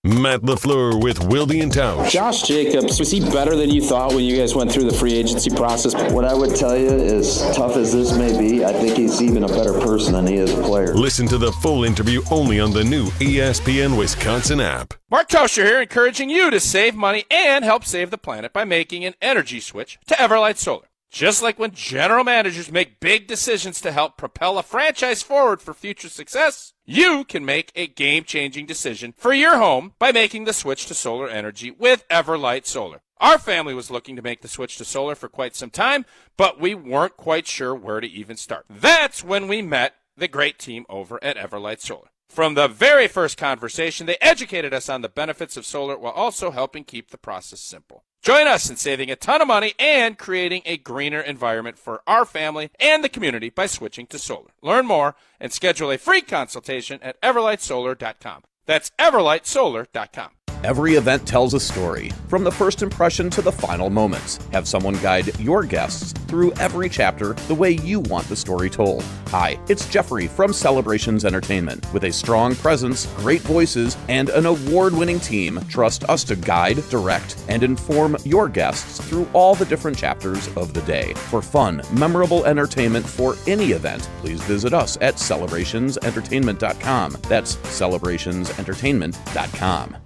Speaker 6: Matt LaFleur with Wilde and Tausch.
Speaker 17: Josh Jacobs, was he better than you thought when you guys went through the free agency process? What I would tell you is, tough as this may be, I think he's even a better person than he is a player.
Speaker 6: Listen to the full interview only on the new ESPN Wisconsin app.
Speaker 2: Mark Tauscher here, encouraging you to save money and help save the planet by making an energy switch to Everlight Solar. Just like when general managers make big decisions to help propel a franchise forward for future success, you can make a game-changing decision for your home by making the switch to solar energy with Everlight Solar. Our family was looking to make the switch to solar for quite some time, but we weren't quite sure where to even start. That's when we met the great team over at Everlight Solar. From the very first conversation, they educated us on the benefits of solar while also helping keep the process simple. Join us in saving a ton of money and creating a greener environment for our family and the community by switching to solar. Learn more and schedule a free consultation at everlightsolar.com. That's everlightsolar.com.
Speaker 19: Every event tells a story, from the first impression to the final moments. Have someone guide your guests through every chapter the way you want the story told. Hi, it's Jeffrey from Celebrations Entertainment. With a strong presence, great voices, and an award-winning team, trust us to guide, direct, and inform your guests through all the different chapters of the day. For fun, memorable entertainment for any event, please visit us at celebrationsentertainment.com. That's celebrationsentertainment.com.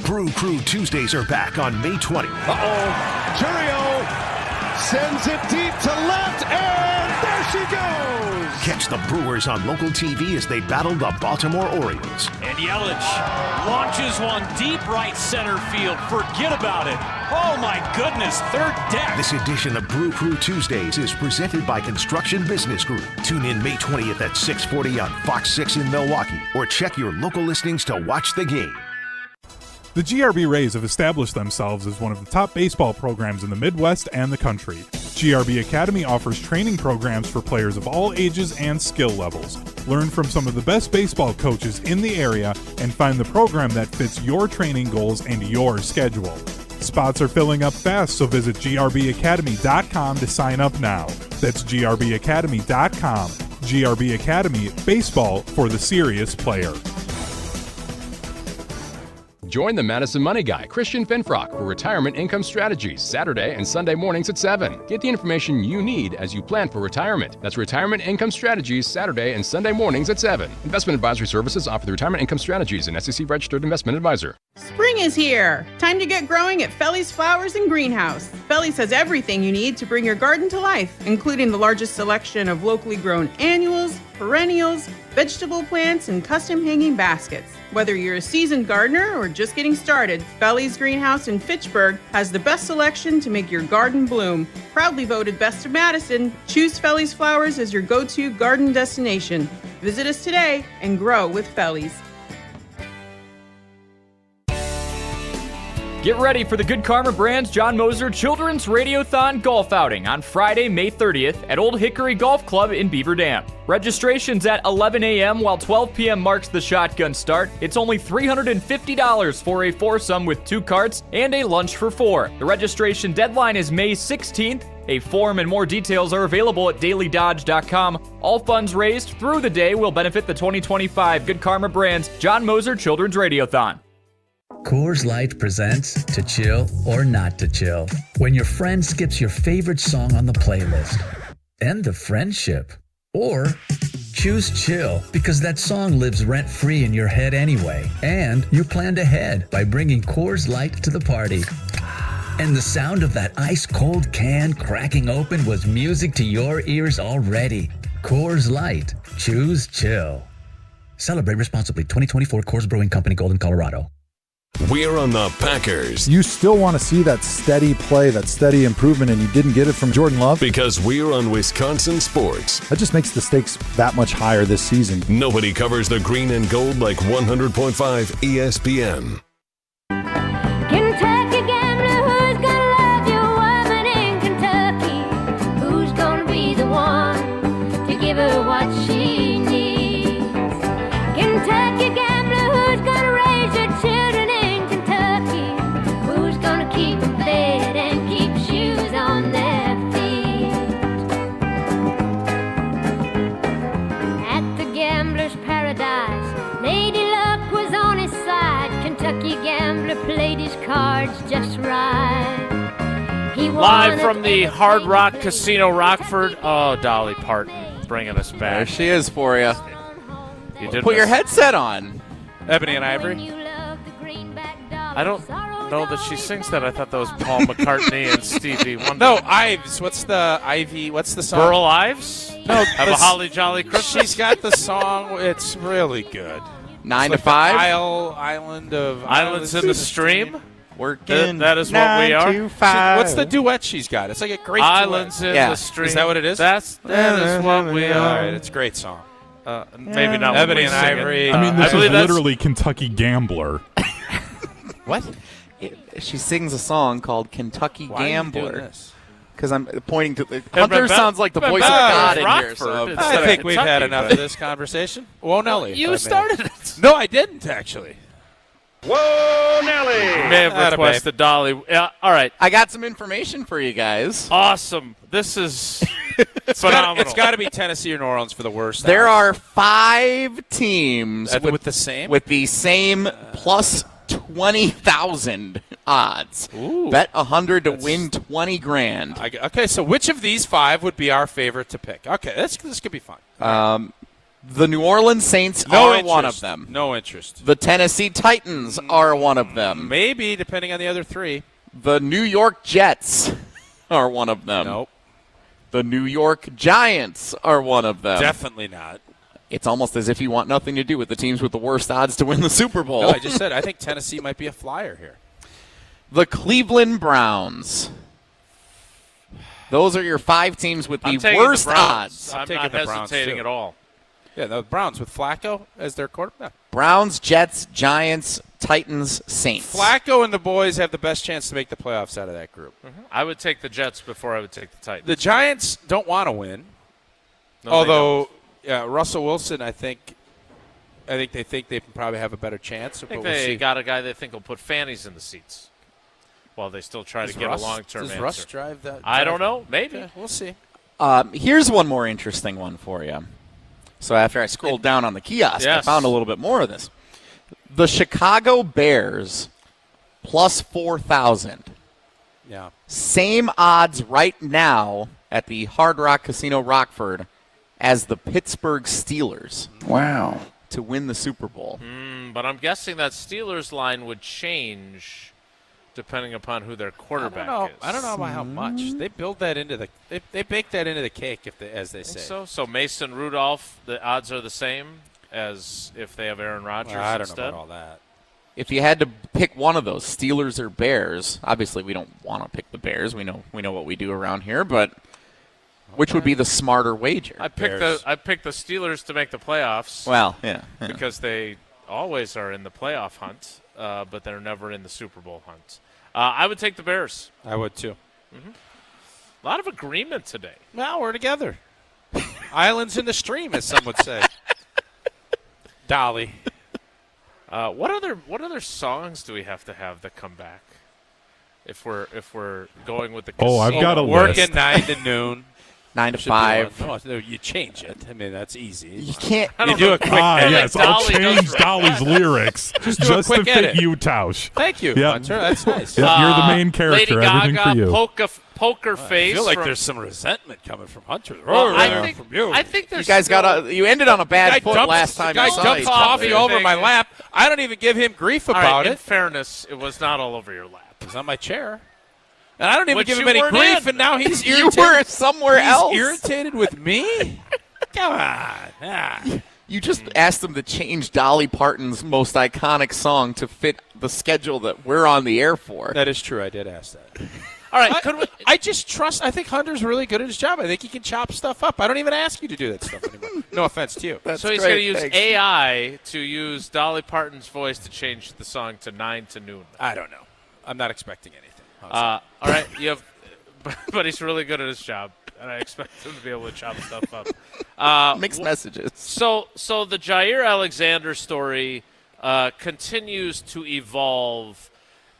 Speaker 10: Brew Crew Tuesdays are back on May 20th.
Speaker 15: Jaire sends it deep to left, and there she goes!
Speaker 10: Catch the Brewers on local TV as they battle the Baltimore Orioles.
Speaker 15: And Yelich launches one deep right center field. Forget about it. Oh my goodness, third deck.
Speaker 10: This edition of Brew Crew Tuesdays is presented by Construction Business Group. Tune in May 20th at 6:40 on Fox 6 in Milwaukee, or check your local listings to watch the game.
Speaker 4: The GRB Rays have established themselves as one of the top baseball programs in the Midwest and the country. GRB Academy offers training programs for players of all ages and skill levels. Learn from some of the best baseball coaches in the area and find the program that fits your training goals and your schedule. Spots are filling up fast, so visit grbacademy.com to sign up now. That's grbacademy.com. GRB Academy, baseball for the serious player.
Speaker 20: Join the Madison Money Guy, Christian Finfrock, for Retirement Income Strategies, Saturday and Sunday mornings at 7. Get the information you need as you plan for retirement. That's Retirement Income Strategies, Saturday and Sunday mornings at 7. Investment advisory services offered through Retirement Income Strategies, an SEC-registered investment advisor.
Speaker 21: Spring is here. Time to get growing at Felly's Flowers and Greenhouse. Felly's has everything you need to bring your garden to life, including the largest selection of locally grown annuals, perennials, vegetable plants, and custom hanging baskets. Whether you're a seasoned gardener or just getting started, Felly's Greenhouse in Fitchburg has the best selection to make your garden bloom. Proudly voted Best of Madison, choose Felly's Flowers as your go-to garden destination. Visit us today and grow with Felly's.
Speaker 22: Get ready for the Good Karma Brands John Moser Children's Radiothon Golf Outing on Friday, May 30th at Old Hickory Golf Club in Beaver Dam. Registration's at 11 a.m. while 12 p.m. marks the shotgun start. It's only $350 for a foursome with 2 carts and a lunch for 4. The registration deadline is May 16th. A form and more details are available at dailydodge.com. All funds raised through the day will benefit the 2025 Good Karma Brands John Moser Children's Radiothon.
Speaker 23: Coors Light presents To Chill or Not to Chill. When your friend skips your favorite song on the playlist. End the friendship. Or choose chill because that song lives rent-free in your head anyway. And you planned ahead by bringing Coors Light to the party. And the sound of that ice-cold can cracking open was music to your ears already. Coors Light. Choose chill. Celebrate responsibly. 2024 Coors Brewing Company, Golden, Colorado.
Speaker 6: We're on the Packers.
Speaker 24: You still want to see that steady play, that steady improvement, and you didn't get it from Jordan Love?
Speaker 6: Because we're on Wisconsin sports.
Speaker 24: That just makes the stakes that much higher this season.
Speaker 6: Nobody covers the green and gold like 100.5 ESPN.
Speaker 25: Kentucky gambler, who's gonna love your woman in Kentucky? Who's gonna be the one to give her what she needs? Kentucky gambler, who's gonna raise your children in Kentucky? Who's gonna keep them fed and keep shoes on their feet? At the gambler's paradise, Lady Luck was on his side. Kentucky gambler played his cards just right. He
Speaker 1: Live from the Hard Rock Casino Rockford. Oh, Dolly Parton bringing us back.
Speaker 3: There she is for you.
Speaker 1: You did
Speaker 3: Put your headset on.
Speaker 2: Ebony and Ivory.
Speaker 1: I don't know that she sings that. I thought that was Paul McCartney and Stevie Wonder.
Speaker 2: No, Ives. What's the Ivy? What's the song?
Speaker 1: Burl Ives?
Speaker 2: No,
Speaker 1: Have a holly jolly Christmas.
Speaker 2: She's got the song. It's really good.
Speaker 3: 9
Speaker 2: it's
Speaker 3: to 5.
Speaker 1: Islands in the Stream.
Speaker 3: Working.
Speaker 1: That is what we are.
Speaker 2: What's the duet she's got? It's like a great
Speaker 1: Islands
Speaker 2: duet.
Speaker 1: in the Stream.
Speaker 2: Is that what it is?
Speaker 1: That is what we are.
Speaker 2: All right, it's a great song.
Speaker 1: Maybe not.
Speaker 2: Ebony and Ivory.
Speaker 4: I mean, this is literally Kentucky Gambler.
Speaker 3: What? She sings a song called Kentucky
Speaker 2: Why
Speaker 3: Gambler.
Speaker 2: Are you doing this?
Speaker 3: Because I'm pointing to the Hunter sounds like the voice of God in here. So
Speaker 2: I think we've had enough of this conversation. Whoa, Nelly.
Speaker 1: You started it.
Speaker 2: No, I didn't actually.
Speaker 1: Whoa, Nelly. You may have requested Dolly. Yeah, all right.
Speaker 3: I got some information for you guys.
Speaker 1: Awesome. This is phenomenal.
Speaker 2: It's got to be Tennessee or New Orleans for the worst.
Speaker 3: There are 5 teams
Speaker 2: with the same
Speaker 3: plus 20,000 odds.
Speaker 2: Ooh,
Speaker 3: Bet 100 to win 20 grand.
Speaker 2: Okay, so which of these 5 would be our favorite to pick? Okay, this could be fun.
Speaker 3: The New Orleans Saints are one of them.
Speaker 2: No interest.
Speaker 3: The Tennessee Titans are one of them.
Speaker 2: Maybe, depending on the other 3.
Speaker 3: The New York Jets are one of them.
Speaker 2: Nope.
Speaker 3: The New York Giants are one of them.
Speaker 2: Definitely not.
Speaker 3: It's almost as if you want nothing to do with the teams with the worst odds to win the Super Bowl.
Speaker 2: No, I just said I think Tennessee might be a flyer here.
Speaker 3: The Cleveland Browns. Those are your 5 teams with the worst odds.
Speaker 1: I'm not hesitating at all.
Speaker 2: Yeah, the Browns with Flacco as their quarterback.
Speaker 3: Browns, Jets, Giants, Titans, Saints.
Speaker 2: Flacco and the boys have the best chance to make the playoffs out of that group.
Speaker 1: Mm-hmm. I would take the Jets before I would take the Titans.
Speaker 2: The Giants don't want to win.
Speaker 1: No,
Speaker 2: although Russell Wilson, I think they think they can probably have a better chance.
Speaker 1: I think they got a guy they think will put fannies in the seats while they still try to get a long-term answer.
Speaker 2: Does Russ drive that?
Speaker 1: I don't know. Maybe.
Speaker 2: Yeah, we'll see.
Speaker 3: Here's one more interesting one for you. So after I scrolled down on the kiosk, I
Speaker 1: Yes.
Speaker 3: found a little bit more of this. The Chicago Bears plus 4,000.
Speaker 2: Yeah.
Speaker 3: Same odds right now at the Hard Rock Casino Rockford as the Pittsburgh Steelers.
Speaker 24: Wow.
Speaker 3: To win the Super Bowl.
Speaker 1: But I'm guessing that Steelers line would change depending upon who their quarterback is.
Speaker 2: I don't know about how much they build that into the. They bake that into the cake, as they say.
Speaker 1: So Mason Rudolph, the odds are the same as if they have Aaron Rodgers
Speaker 2: I don't
Speaker 1: instead?
Speaker 2: know about all that.
Speaker 3: If you had to pick one of those, Steelers or Bears, obviously we don't want to pick the Bears. We know what we do around here, but which would be the smarter wager?
Speaker 1: I picked the Steelers to make the playoffs.
Speaker 3: Well, yeah.
Speaker 1: Because they always are in the playoff hunt, but they're never in the Super Bowl hunt. I would take the Bears.
Speaker 2: I would too.
Speaker 1: A lot of agreement today.
Speaker 2: Well, we're together. Islands in the stream, as some would say. Dolly.
Speaker 1: What other songs do we have to have that come back? If we're going with the
Speaker 4: I've got a
Speaker 2: working
Speaker 4: list.
Speaker 2: 9 to noon.
Speaker 3: 9 to
Speaker 2: Should be
Speaker 3: 5.
Speaker 2: one. No, you change it. I mean, that's easy.
Speaker 3: You can't.
Speaker 2: You do a quick edit.
Speaker 4: Yes, I'll change Dolly's lyrics
Speaker 2: Just do a
Speaker 4: just to
Speaker 2: quick
Speaker 4: fit
Speaker 2: edit.
Speaker 4: you, Tausch.
Speaker 2: Thank you,
Speaker 4: Yep.
Speaker 2: Hunter. That's nice.
Speaker 4: Yep, you're the main character.
Speaker 1: Lady
Speaker 4: Everything
Speaker 1: Gaga,
Speaker 4: for you.
Speaker 1: poker face.
Speaker 2: I feel like
Speaker 1: from-
Speaker 2: there's some resentment coming from Hunter.
Speaker 1: Well,
Speaker 2: from you.
Speaker 1: I think there's
Speaker 3: You guys you ended on a bad foot
Speaker 2: dumps,
Speaker 3: last time
Speaker 2: guy
Speaker 3: you saw
Speaker 2: dumps
Speaker 3: each
Speaker 2: coffee
Speaker 3: other.
Speaker 2: over my lap. I don't even give him grief
Speaker 1: All right,
Speaker 2: about
Speaker 1: in
Speaker 2: it.
Speaker 1: fairness, it was not all over your lap.
Speaker 2: It was on my chair. And I don't even
Speaker 1: Which
Speaker 2: give him
Speaker 1: you
Speaker 2: any
Speaker 1: weren't
Speaker 2: grief,
Speaker 1: in.
Speaker 2: and now he's
Speaker 3: You
Speaker 2: irritated.
Speaker 3: were somewhere else.
Speaker 2: He's irritated with me? Come on.
Speaker 3: You just asked them to change Dolly Parton's most iconic song to fit the schedule that we're on the air for.
Speaker 2: That is true. I did ask that.
Speaker 1: All right,
Speaker 2: I just trust. I think Hunter's really good at his job. I think he can chop stuff up. I don't even ask you to do that stuff anymore. No offense to you.
Speaker 3: That's
Speaker 1: so he's
Speaker 3: great,
Speaker 1: going to use
Speaker 3: thanks.
Speaker 1: AI to use Dolly Parton's voice to change the song to 9 to noon.
Speaker 2: I don't know. I'm not expecting anything.
Speaker 1: All right, you have, but he's really good at his job, and I expect him to be able to chop stuff up.
Speaker 3: Mixed messages.
Speaker 1: So the Jaire Alexander story continues to evolve.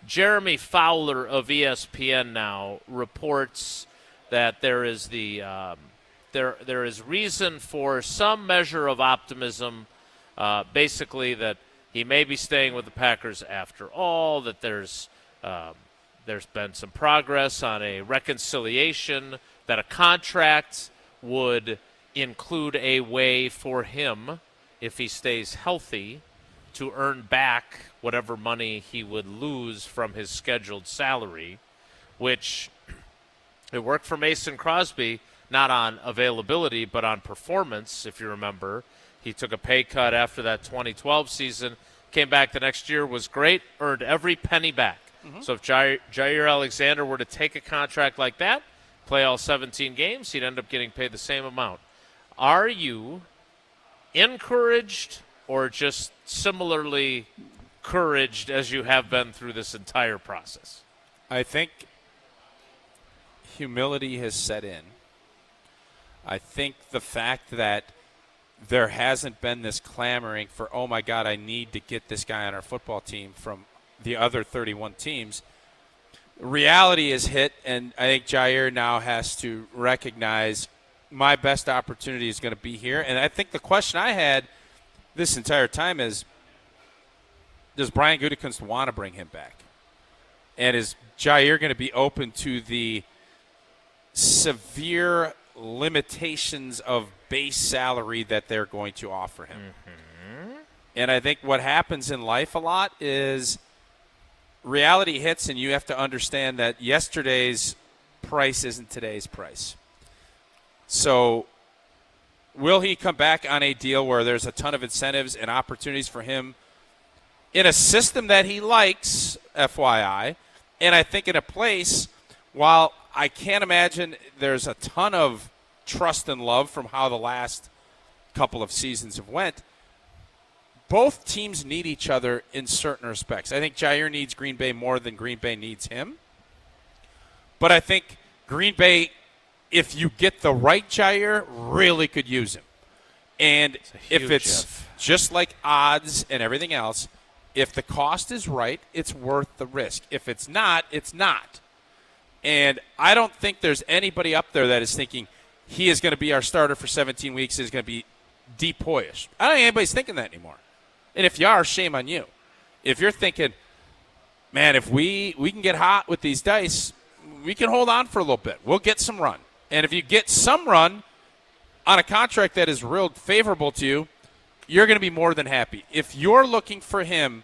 Speaker 1: Jeremy Fowler of ESPN now reports that there is there is reason for some measure of optimism, basically that he may be staying with the Packers after all, that there's been some progress on a reconciliation, that a contract would include a way for him, if he stays healthy, to earn back whatever money he would lose from his scheduled salary, which it worked for Mason Crosby, not on availability, but on performance, if you remember. He took a pay cut after that 2012 season, came back the next year, was great, earned every penny back. So if Jaire Alexander were to take a contract like that, play all 17 games, he'd end up getting paid the same amount. Are you encouraged or just similarly encouraged as you have been through this entire process?
Speaker 2: I think humility has set in. I think the fact that there hasn't been this clamoring for, oh, my God, I need to get this guy on our football team from the other 31 teams. Reality is hit, and I think Jaire now has to recognize my best opportunity is going to be here. And I think the question I had this entire time is, does Brian Gutekunst want to bring him back? And is Jaire going to be open to the severe limitations of base salary that they're going to offer him? And I think what happens in life a lot is reality hits, and you have to understand that yesterday's price isn't today's price. So will he come back on a deal where there's a ton of incentives and opportunities for him in a system that he likes, FYI, and I think in a place, while I can't imagine there's a ton of trust and love from how the last couple of seasons have went, both teams need each other in certain respects. I think Jaire needs Green Bay more than Green Bay needs him. But I think Green Bay, if you get the right Jaire, really could use him. And if it's just like odds and everything else, if the cost is right, it's worth the risk. If it's not, it's not. And I don't think there's anybody up there that is thinking he is going to be our starter for 17 weeks, is going to be depoyish. I don't think anybody's thinking that anymore. And if you are, shame on you. If you're thinking, man, if we can get hot with these dice, we can hold on for a little bit. We'll get some run. And if you get some run on a contract that is real favorable to you, you're going to be more than happy. If you're looking for him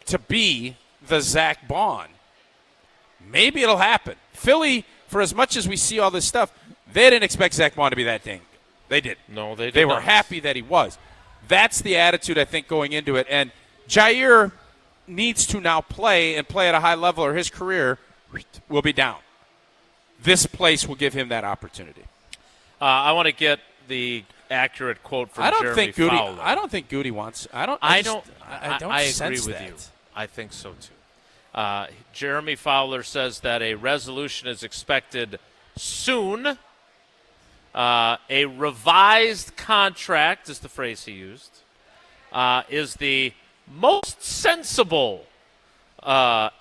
Speaker 2: to be the Zach Bond, maybe it'll happen. Philly, for as much as we see all this stuff, they didn't expect Zach Bond to be that dang good. They did.
Speaker 1: No, they did
Speaker 2: They were
Speaker 1: not.
Speaker 2: happy that he was. That's the attitude, I think, going into it. And Jaire needs to now play and play at a high level, or his career will be down. This place will give him that opportunity.
Speaker 1: I want to get the accurate quote from Jeremy Fowler.
Speaker 2: I don't think Goody wants. I don't
Speaker 1: I agree
Speaker 2: sense
Speaker 1: with
Speaker 2: that.
Speaker 1: you. I think so too. Jeremy Fowler says that a resolution is expected soon. A revised contract is the phrase he used. Is the most sensible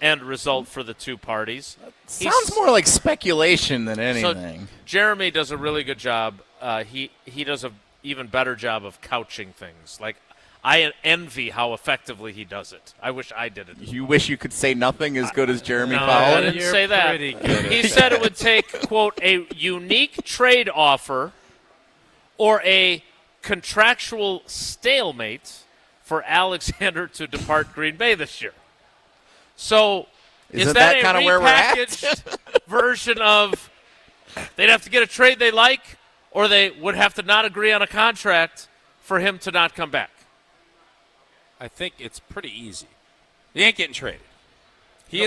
Speaker 1: end result for the two parties.
Speaker 3: Sounds more like speculation than anything.
Speaker 1: So Jeremy does a really good job. He does an even better job of couching things. Like, I envy how effectively he does it. I wish I did it.
Speaker 3: You wish you could say nothing as good as Jeremy
Speaker 1: No,
Speaker 3: Fowler?
Speaker 1: I didn't say that. He said it would take, quote, a unique trade offer or a contractual stalemate for Alexander to depart Green Bay this year. So is that a
Speaker 3: kind of where we're at?
Speaker 1: repackaged version of they'd have to get a trade they like, or they would have to not agree on a contract for him to not come back?
Speaker 2: I think it's pretty easy. He ain't getting traded.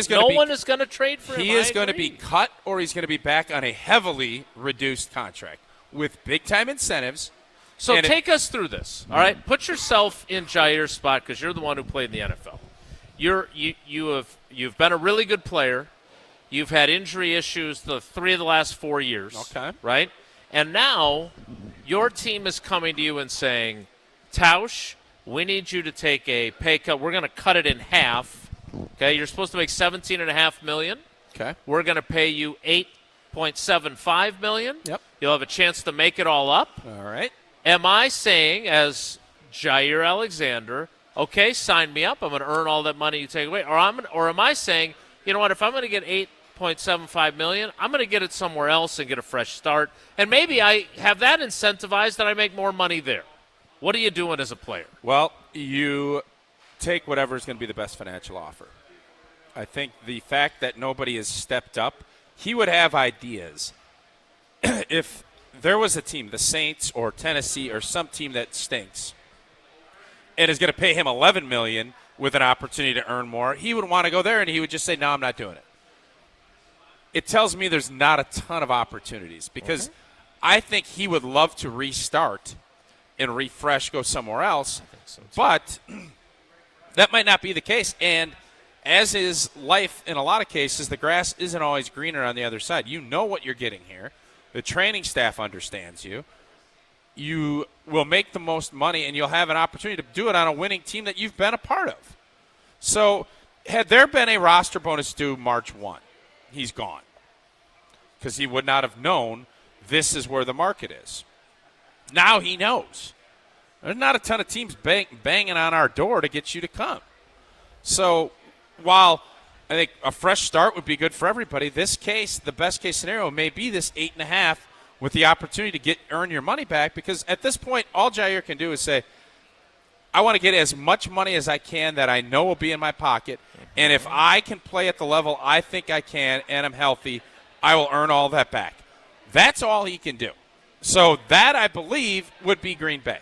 Speaker 1: No one is going to trade for him.
Speaker 2: He is going to be cut, or he's going to be back on a heavily reduced contract with big-time incentives.
Speaker 1: So take us through this, all right? Put yourself in Jaire's spot because you're the one who played in the NFL. You've been a really good player. You've had injury issues 3 of the last 4 years.
Speaker 2: Okay.
Speaker 1: Right? And now your team is coming to you and saying, Tausch, we need you to take a pay cut. We're going to cut it in half. Okay, you're supposed to make $17.5 million.
Speaker 2: Okay.
Speaker 1: We're going to pay you $8.75 million.
Speaker 2: Yep.
Speaker 1: You'll have a chance to make it all up.
Speaker 2: All right.
Speaker 1: Am I saying, as Jaire Alexander, okay, sign me up. I'm going to earn all that money you take away. Or am I saying, you know what, if I'm going to get $8.75 million, I'm going to get it somewhere else and get a fresh start. And maybe I have that incentivized that I make more money there. What are you doing as a player?
Speaker 2: Well, you take whatever is going to be the best financial offer. I think the fact that nobody has stepped up, he would have ideas. If there was a team, the Saints or Tennessee or some team that stinks, and is going to pay him $11 million with an opportunity to earn more, he would want to go there, and he would just say, no, I'm not doing it. It tells me there's not a ton of opportunities because I think he would love to restart and refresh, go somewhere else. But that might not be the case. And as is life in a lot of cases, the grass isn't always greener on the other side. You know what you're getting here. The training staff understands you. You will make the most money, and you'll have an opportunity to do it on a winning team that you've been a part of. So had there been a roster bonus due March 1, he's gone because he would not have known this is where the market is. Now he knows. There's not a ton of teams banging on our door to get you to come. So while I think a fresh start would be good for everybody, this case, the best case scenario may be this 8.5 with the opportunity to earn your money back, because at this point, all Jaire can do is say, I want to get as much money as I can that I know will be in my pocket, and if I can play at the level I think I can and I'm healthy, I will earn all that back. That's all he can do. So that, I believe, would be Green Bay.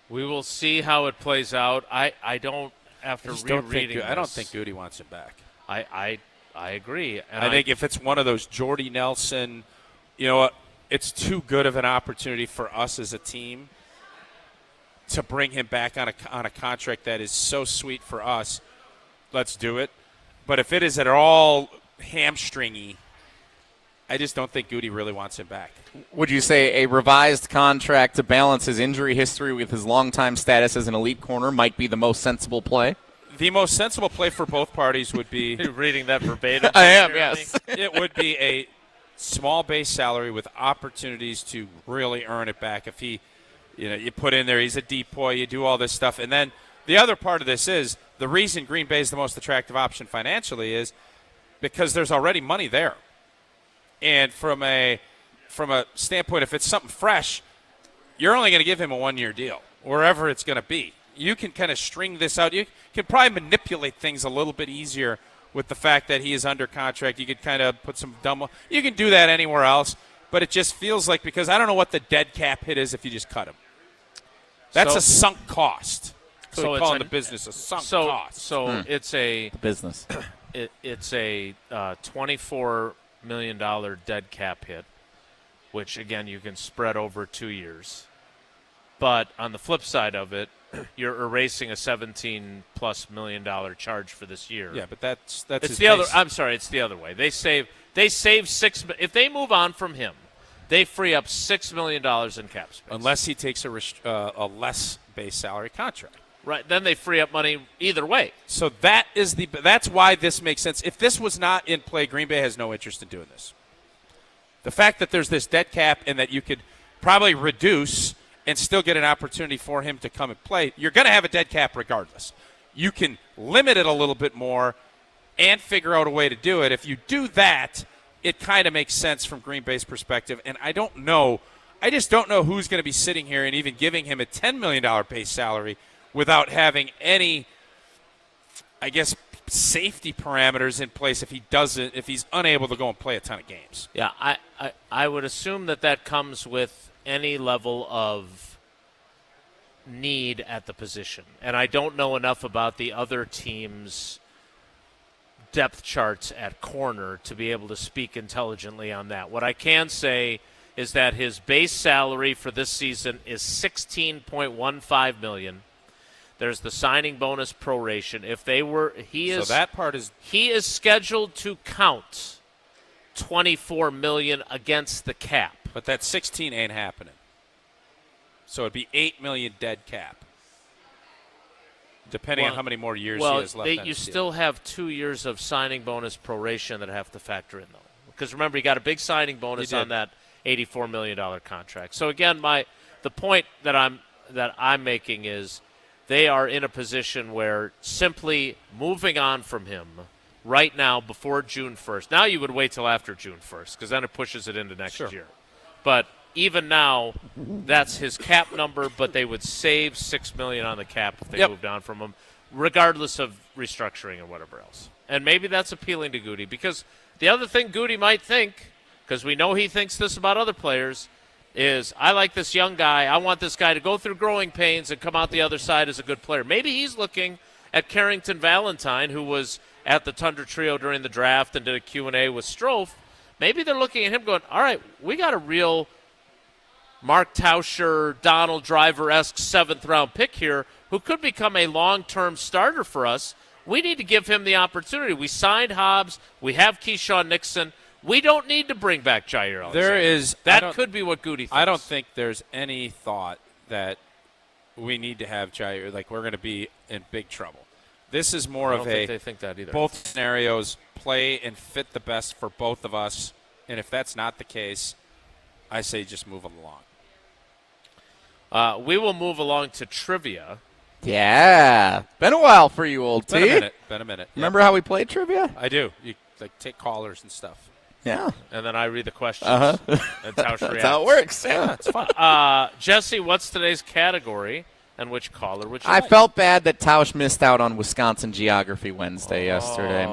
Speaker 1: We will see how it plays out. I don't, after rereading this,
Speaker 2: I don't think Goody wants him back.
Speaker 1: I agree. And
Speaker 2: I think if it's one of those Jordy Nelson, you know what, it's too good of an opportunity for us as a team to bring him back on a contract that is so sweet for us. Let's do it. But if it is at all hamstringy, I just don't think Goody really wants him back.
Speaker 3: Would you say a revised contract to balance his injury history with his longtime status as an elite corner might be the most sensible play?
Speaker 2: The most sensible play for both parties would be...
Speaker 1: You're reading that verbatim.
Speaker 3: I am, yes.
Speaker 2: It would be a small base salary with opportunities to really earn it back. If he You put in there he's a decoy, you do all this stuff. And then the other part of this is the reason Green Bay is the most attractive option financially is because there's already money there. And from a standpoint, if it's something fresh, you're only going to give him a 1-year deal, wherever it's going to be. You can kind of string this out. You can probably manipulate things a little bit easier with the fact that he is under contract. You could kind of put some you can do that anywhere else, but it just feels like, because I don't know what the dead cap hit is if you just cut him. That's a sunk cost. So we call in the business a sunk cost.
Speaker 1: So it's a
Speaker 3: business.
Speaker 1: It's a $24 million dead cap hit, which, again, you can spread over 2 years. But on the flip side of it, you're erasing a $17+ million charge for this year.
Speaker 2: Yeah, but that's
Speaker 1: it's the other. I'm sorry, it's the other way. They save $6. If they move on from him, they free up $6 million in cap space.
Speaker 2: Unless he takes a less base salary contract.
Speaker 1: Right, then they free up money either way.
Speaker 2: So that's why this makes sense. If this was not in play, Green Bay has no interest in doing this. The fact that there's this dead cap and that you could probably reduce and still get an opportunity for him to come and play, you're going to have a dead cap regardless. You can limit it a little bit more and figure out a way to do it. If you do that, it kind of makes sense from Green Bay's perspective. And I just don't know who's going to be sitting here and even giving him a $10 million base salary without having any, I guess, safety parameters in place if he's unable to go and play a ton of games.
Speaker 1: Yeah, I would assume that comes with any level of need at the position. And I don't know enough about the other team's depth charts at corner to be able to speak intelligently on that. What I can say is that his base salary for this season is $16.15 million. There's the signing bonus proration. He is scheduled to count $24 million against the cap.
Speaker 2: But that 16 ain't happening. So it'd be $8 million dead cap, depending on how many more years he has left.
Speaker 1: You still have 2 years of signing bonus proration that have to factor in, though. Because remember, you got a big signing bonus on that $84 million contract. So again, the point that I'm making is they are in a position where simply moving on from him right now before June 1st. Now you would wait till after June 1st because then it pushes it into next year. But even now, that's his cap number, but they would save $6 million on the cap if they moved on from him, regardless of restructuring or whatever else. And maybe that's appealing to Goody, because the other thing Goody might think, because we know he thinks this about other players, is I like this young guy. I want this guy to go through growing pains and come out the other side as a good player. Maybe he's looking at Carrington Valentine, who was at the Tundra Trio during the draft and did a Q&A with Strofe. Maybe they're looking at him going, all right, we got a real Mark Tauscher, Donald Driver-esque seventh-round pick here who could become a long-term starter for us. We need to give him the opportunity. We signed Hobbs. We have Keyshawn Nixon. We don't need to bring back Jaire Alexander. That could be what Goody thinks.
Speaker 2: I don't think there's any thought that we need to have Jaire. Like, we're going to be in big trouble. This is more of
Speaker 1: they think that either.
Speaker 2: Both scenarios play and fit the best for both of us. And if that's not the case, I say just move them
Speaker 1: along. We will move along to trivia.
Speaker 3: Yeah. Been a while for you, old T.
Speaker 2: Been a minute.
Speaker 3: Remember how we played trivia?
Speaker 2: I do. You take callers and stuff.
Speaker 3: Yeah.
Speaker 1: And then I read the questions.
Speaker 3: Uh-huh.
Speaker 1: And Tausch reacts.
Speaker 3: That's how it works.
Speaker 1: Yeah, it's fun. Jesse, what's today's category? And which caller would you like?
Speaker 3: felt bad that Tausch missed out on Wisconsin Geography Wednesday yesterday.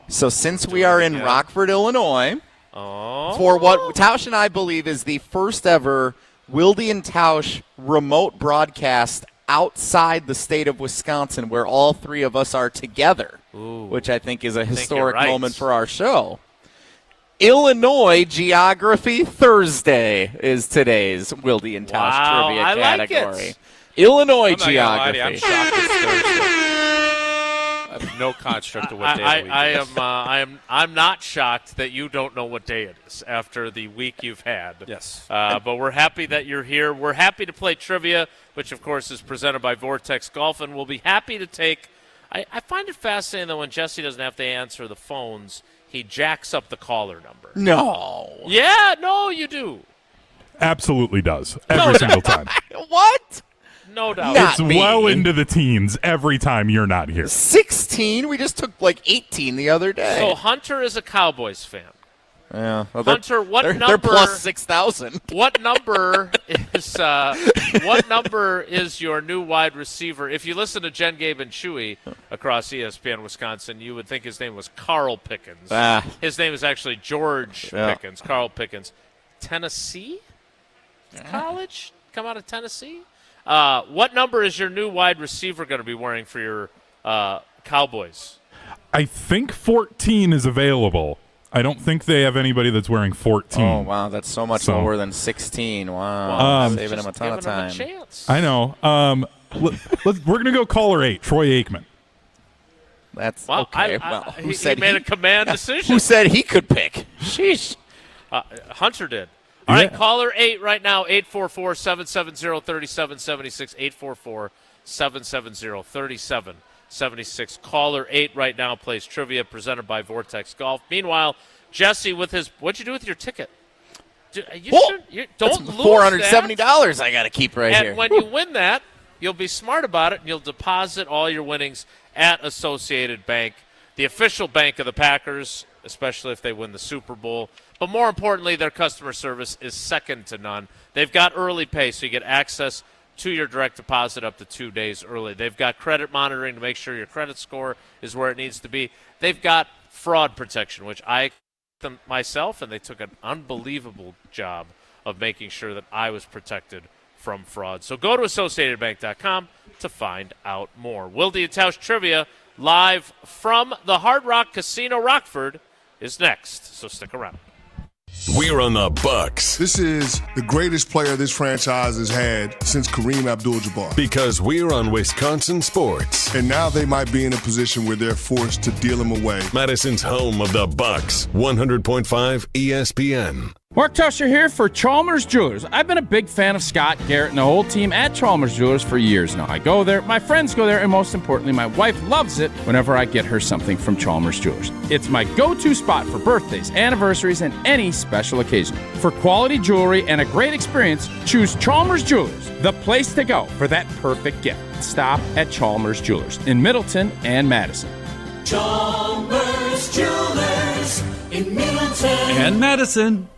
Speaker 3: So since we are in Rockford, Illinois, for what Tausch and I believe is the first ever Wilde and Tausch remote broadcast outside the state of Wisconsin where all three of us are together, which I think is a historic moment for our show. Illinois Geography Thursday is today's Wilde and Tausch trivia category.
Speaker 1: Like it.
Speaker 3: Illinois Geography.
Speaker 2: I'm shocked it's Thursday. I have no construct of what day of the week
Speaker 1: I'm not shocked that you don't know what day it is after the week you've had.
Speaker 2: Yes.
Speaker 1: But we're happy that you're here. We're happy to play trivia, which, of course, is presented by Vortex Golf, and we'll be happy to take – I find it fascinating that when Jesse doesn't have to answer the phones, he jacks up the caller number.
Speaker 3: No.
Speaker 1: Yeah, no, you do.
Speaker 4: absolutely does. Every single time.
Speaker 3: What?
Speaker 1: No doubt.
Speaker 3: Not
Speaker 4: It's
Speaker 3: me.
Speaker 4: well into the teens every time you're not here.
Speaker 3: 16? We just took like 18 the other day.
Speaker 1: So Hunter is a Cowboys fan.
Speaker 3: Yeah. Well,
Speaker 1: Hunter, what
Speaker 3: they're
Speaker 1: number?
Speaker 3: plus 6,000.
Speaker 1: What number is your new wide receiver? If you listen to Jen, Gabe, and Chewy across ESPN Wisconsin, you would think his name was Carl Pickens. His name is actually George Pickens. Carl Pickens. Tennessee? College? Come out of Tennessee? What number is your new wide receiver going to be wearing for your Cowboys?
Speaker 4: I think 14 is available. I don't think they have ananybody that's wearing 14.
Speaker 3: Oh, wow. That's so much lower than 16. Wow. Saving him a ton of time.
Speaker 4: I know. We're going to go caller 8, Troy Aikman.
Speaker 3: That's
Speaker 1: wow,
Speaker 3: okay.
Speaker 1: He made a command decision.
Speaker 3: Who said he could pick? Sheesh.
Speaker 1: Hunter did. All right, caller 8 right now, 844-770-3776, 844-770-3776. Caller 8 right now plays trivia presented by Vortex Golf. Meanwhile, Jesse with his – what'd you do with your ticket? Don't lose
Speaker 3: $470 I got to keep right here.
Speaker 1: And when you win that, you'll be smart about it, and you'll deposit all your winnings at Associated Bank, the official bank of the Packers, especially if they win the Super Bowl. But more importantly, their customer service is second to none. They've got early pay, so you get access to your direct deposit up to 2 days early. They've got credit monitoring to make sure your credit score is where it needs to be. They've got fraud protection, which I them myself, and they took an unbelievable job of making sure that I was protected from fraud. So go to AssociatedBank.com to find out more. Wilde and Tausch Trivia live from the Hard Rock Casino Rockford is next, so stick around.
Speaker 6: We're on the Bucks.
Speaker 5: This is the greatest player this franchise has had since Kareem Abdul-Jabbar.
Speaker 6: Because we're on Wisconsin sports.
Speaker 5: And now they might be in a position where they're forced to deal him away.
Speaker 6: Madison's home of the Bucks, 100.5 ESPN.
Speaker 7: Mark Tusher here for Chalmers Jewelers. I've been a big fan of Scott Garrett and the whole team at Chalmers Jewelers for years now. I go there, my friends go there, and most importantly, my wife loves it whenever I get her something from Chalmers Jewelers. It's my go-to spot for birthdays, anniversaries, and any special occasion. For quality jewelry and a great experience, choose Chalmers Jewelers, the place to go for that perfect gift. Stop at Chalmers Jewelers in Middleton and Madison.
Speaker 8: Chalmers Jewelers in Middleton
Speaker 7: and Madison.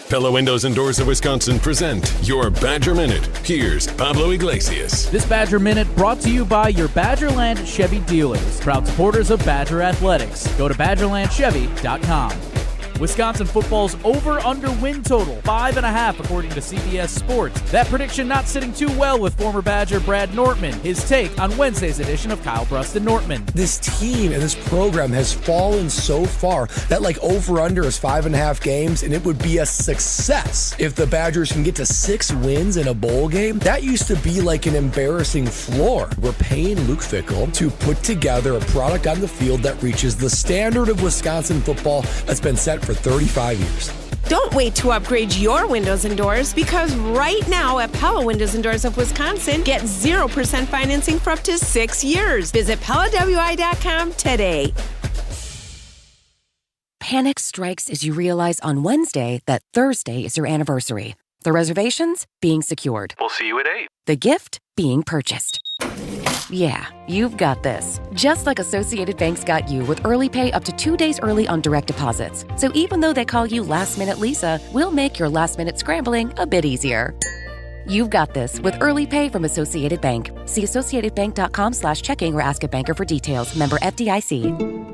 Speaker 6: Pella Windows and Doors of Wisconsin present your Badger Minute. Here's Pablo Iglesias.
Speaker 9: This Badger Minute brought to you by your Badgerland Chevy dealers, proud supporters of Badger Athletics. Go to BadgerlandChevy.com. Wisconsin football's over-under win total, 5.5 according to CBS Sports. That prediction not sitting too well with former Badger Brad Nortman. His take on Wednesday's edition of Kyle Brust and Nortman.
Speaker 11: This team and this program has fallen so far that over-under is 5.5 games, and it would be a success if the Badgers can get to 6 wins in a bowl game. That used to be like an embarrassing floor. We're paying Luke Fickell to put together a product on the field that reaches the standard of Wisconsin football that's been set for 35 years.
Speaker 26: Don't wait to upgrade your windows and doors, because right now at Pella Windows and Doors of Wisconsin, get 0% financing for up to 6 years. Visit PellaWI.com today.
Speaker 27: Panic strikes as you realize on Wednesday that Thursday is your anniversary. The reservations being secured.
Speaker 28: We'll see you at 8.
Speaker 27: The gift being purchased. Yeah, you've got this. Just like Associated Bank's got you with early pay up to 2 days early on direct deposits. So even though they call you Last Minute Lisa, we'll make your last minute scrambling a bit easier. You've got this with early pay from Associated Bank. See AssociatedBank.com/checking or ask a banker for details. Member FDIC.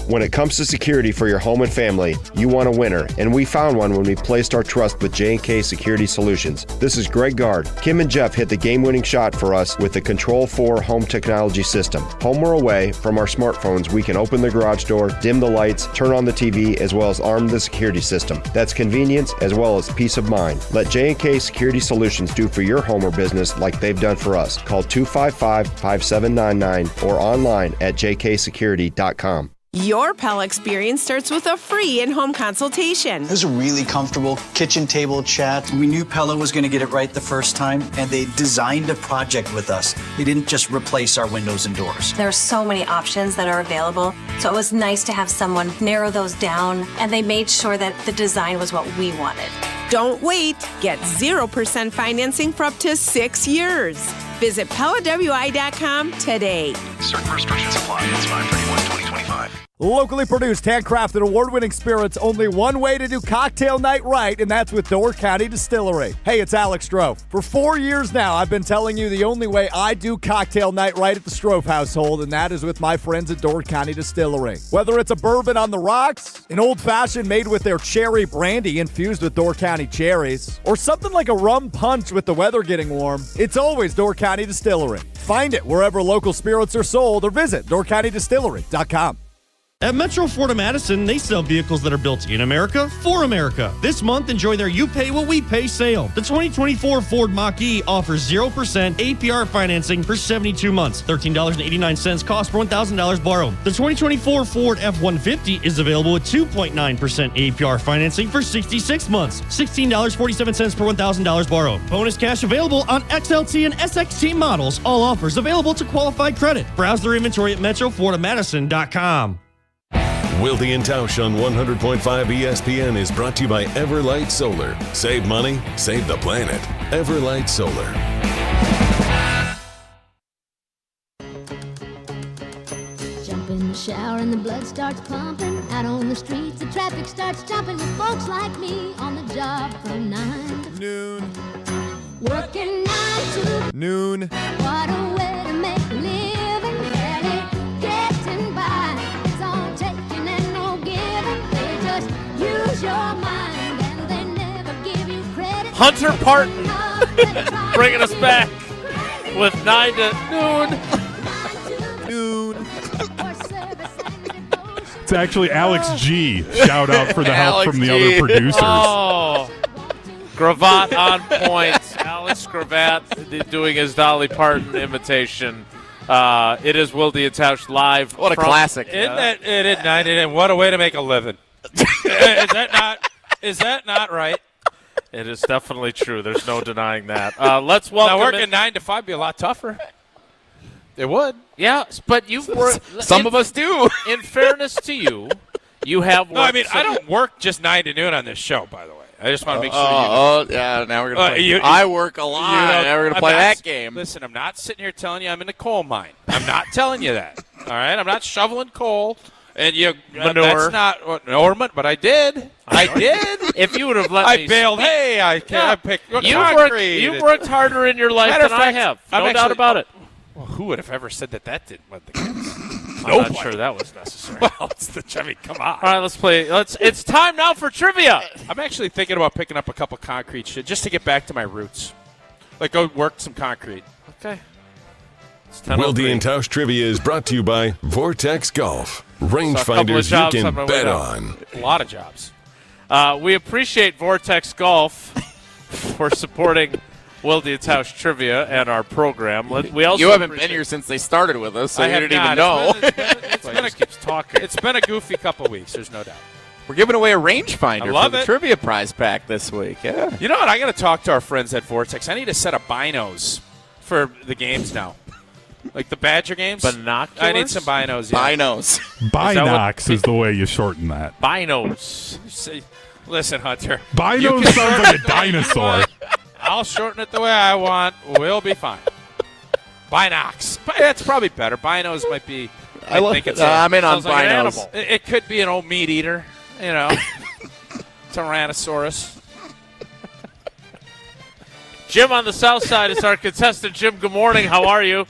Speaker 29: When it comes to security for your home and family, you want a winner, and we found one when we placed our trust with J&K Security Solutions. This is Greg Gard. Kim and Jeff hit the game-winning shot for us with the Control 4 home technology system. Home or away, from our smartphones, we can open the garage door, dim the lights, turn on the TV, as well as arm the security system. That's convenience as well as peace of mind. Let J&K Security Solutions do for your home or business like they've done for us. Call 255-5799 or online at jksecurity.com.
Speaker 26: Your Pella experience starts with a free in-home consultation.
Speaker 12: It was a really comfortable kitchen table chat. We knew Pella was going to get it right the first time, and they designed a project with us. They didn't just replace our windows and doors.
Speaker 13: There are so many options that are available, so it was nice to have someone narrow those down, and they made sure that the design was what we wanted.
Speaker 26: Don't wait. Get 0% financing for up to 6 years. Visit PellaWI.com today.
Speaker 10: Certain restrictions apply. It's 5/31/2025.
Speaker 14: Locally produced, handcrafted, award-winning spirits. Only one way to do cocktail night right, and that's with Door County Distillery. Hey, it's Alex Strofe. For 4 years now, I've been telling you the only way I do cocktail night right at the Strofe household, and that is with my friends at Door County Distillery. Whether it's a bourbon on the rocks, an old-fashioned made with their cherry brandy infused with Door County cherries, or something like a rum punch with the weather getting warm, it's always Door County Distillery. Find it wherever local spirits are sold or visit DoorCountyDistillery.com.
Speaker 15: At Metro Ford of Madison, they sell vehicles that are built in America for America. This month, enjoy their You Pay What We Pay sale. The 2024 Ford Mach-E offers 0% APR financing for 72 months. $13.89 cost per $1,000 borrowed. The 2024 Ford F-150 is available with 2.9% APR financing for 66 months. $16.47 per $1,000 borrowed. Bonus cash available on XLT and SXT models. All offers available to qualified credit. Browse their inventory at MetroFordofMadison.com.
Speaker 6: Wilde and Tausch on 100.5 ESPN is brought to you by Everlight Solar. Save money, save the planet. Everlight Solar.
Speaker 25: Jump in the shower and the blood starts pumping. Out on the streets, the traffic starts jumping with folks like me on the job from 9 to
Speaker 14: noon.
Speaker 25: Working 9 to
Speaker 14: noon.
Speaker 25: What a way to make a living. Barely getting by. It's all taking and no giving. They just use your mind and they never give you credit.
Speaker 1: Hunter Parton bringing us back with 9 to noon.
Speaker 4: It's actually Alex G. Shout out for the help from the other producers.
Speaker 1: Oh, Gravatt on point. Alex Gravatt doing his Dolly Parton imitation. It is Wilde and Tausch live.
Speaker 3: What a classic.
Speaker 2: Isn't that it at 9 and what a way to make a living. Is that not right?
Speaker 1: It is definitely true. There's no denying that. Let's welcome.
Speaker 2: Now working 9 to 5 would be a lot tougher. It would.
Speaker 1: Yeah, but you've worked.
Speaker 3: Some of us do.
Speaker 1: In fairness to you, you have worked.
Speaker 2: No, I mean, I don't work just 9 to noon on this show, by the way. I just want to make sure you know.
Speaker 3: Oh, yeah, now we're going to play. I work a lot. Now we're going to play that game.
Speaker 2: Listen, I'm not sitting here telling you I'm in a coal mine. I'm not telling you that. All right? I'm not shoveling coal. And
Speaker 1: manure.
Speaker 2: That's not ornament, but I did. I did.
Speaker 1: If you would have let me
Speaker 2: I bailed.
Speaker 1: speak.
Speaker 2: Hey, I picked
Speaker 1: concrete. You've worked harder in your life than I have. No doubt about it.
Speaker 2: Well, who would have ever said that didn't win the games?
Speaker 1: I'm not sure that was necessary.
Speaker 2: Well, come on.
Speaker 1: All right, let's play. It's time now for trivia.
Speaker 2: I'm actually thinking about picking up a couple concrete shit just to get back to my roots. Like go work some concrete.
Speaker 1: Okay.
Speaker 6: Wilde and Tausch Trivia is brought to you by Vortex Golf. Rangefinders you can bet on.
Speaker 2: A lot of jobs.
Speaker 1: We appreciate Vortex Golf for supporting Wilde and Tausch Trivia and our program.
Speaker 3: You haven't been here since they started with us, so you didn't even know.
Speaker 2: It's been a goofy couple weeks, there's no doubt.
Speaker 3: We're giving away a rangefinder for the trivia prize pack this week. Yeah.
Speaker 2: You know what? I got to talk to our friends at Vortex. I need a set of binos for the games now. Like the Badger games?
Speaker 1: Binoculars?
Speaker 2: I need some binos. Yeah.
Speaker 3: Binos.
Speaker 4: Binocs is the way you shorten that.
Speaker 1: Binos.
Speaker 2: Listen, Hunter.
Speaker 4: Binos sounds like a dinosaur.
Speaker 2: I'll shorten it the way I want. We'll be fine. Binocs. That's probably better. Binos might be.
Speaker 3: I'm in on binos.
Speaker 2: Like it could be an old meat eater. You know. Tyrannosaurus.
Speaker 1: Jim on the south side is our contestant. Jim, good morning. How are you?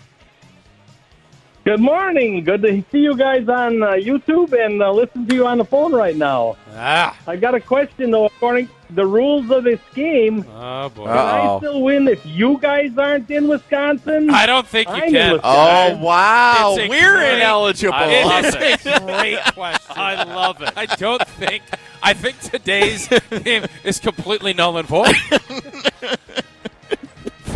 Speaker 16: Good morning. Good to see you guys on YouTube and listen to you on the phone right now. I got a question, though. According to the rules of this game,
Speaker 2: oh, boy.
Speaker 16: Can I still win if you guys aren't in Wisconsin?
Speaker 2: I don't think you can.
Speaker 3: Oh, wow. We're ineligible.
Speaker 2: It's a great question. I love it. I think today's game is completely null and void.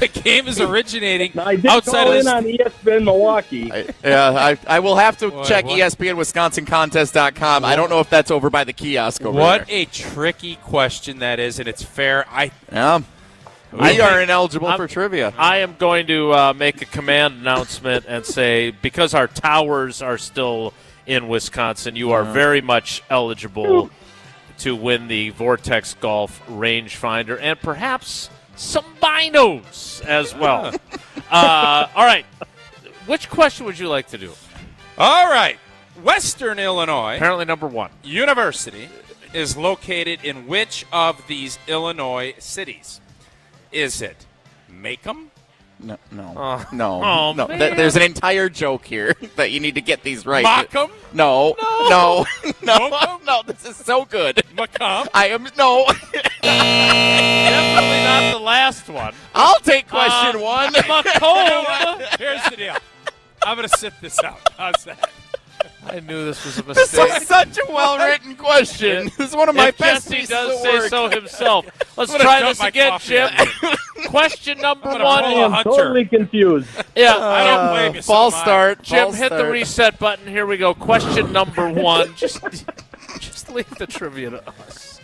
Speaker 2: the game is originating
Speaker 16: Now, I did
Speaker 2: outside
Speaker 16: call
Speaker 2: of
Speaker 16: in
Speaker 2: this.
Speaker 16: on ESPN Milwaukee.
Speaker 3: I will have to check
Speaker 2: what?
Speaker 3: ESPNWisconsinContest.com. I don't know if that's over by the kiosk over
Speaker 2: What
Speaker 3: there.
Speaker 2: a tricky question that is, and it's fair.
Speaker 3: We are ineligible for trivia.
Speaker 1: I am going to make a command announcement and say, because our towers are still in Wisconsin, you are very much eligible to win the Vortex Golf rangefinder and perhaps some binos as well. All right. Which question would you like to do?
Speaker 2: All right. Western Illinois.
Speaker 1: Apparently number 1.
Speaker 2: University is located in which of these Illinois cities? Is it Macomb?
Speaker 3: No.
Speaker 1: Oh, man.
Speaker 3: There's an entire joke here that you need to get these right.
Speaker 2: Macomb?
Speaker 3: No. No. This is so good.
Speaker 2: Macomb?
Speaker 3: I am no.
Speaker 1: Definitely not the last one.
Speaker 3: I'll take question 1.
Speaker 1: Macomb.
Speaker 2: Here's the deal. I'm going to sit this out. How's that?
Speaker 1: I knew this was a
Speaker 3: This
Speaker 1: mistake.
Speaker 3: is such a well-written question. This is one of my best
Speaker 1: Jesse
Speaker 3: pieces
Speaker 1: does
Speaker 3: of
Speaker 1: say
Speaker 3: work.
Speaker 1: so himself. Let's
Speaker 2: I'm gonna
Speaker 1: try
Speaker 2: dump
Speaker 1: this
Speaker 2: my
Speaker 1: again,
Speaker 2: coffee
Speaker 1: Jim.
Speaker 2: on
Speaker 1: Question number
Speaker 2: I'm gonna
Speaker 1: 1.
Speaker 2: pull
Speaker 16: I
Speaker 2: a
Speaker 16: am
Speaker 2: hunter.
Speaker 16: totally confused.
Speaker 1: Yeah,
Speaker 2: I don't blame you.
Speaker 3: False
Speaker 2: so am I.
Speaker 3: start.
Speaker 1: Jim,
Speaker 3: false
Speaker 1: hit the
Speaker 3: start.
Speaker 1: reset button. Here we go. Question number 1. Just leave the trivia to us.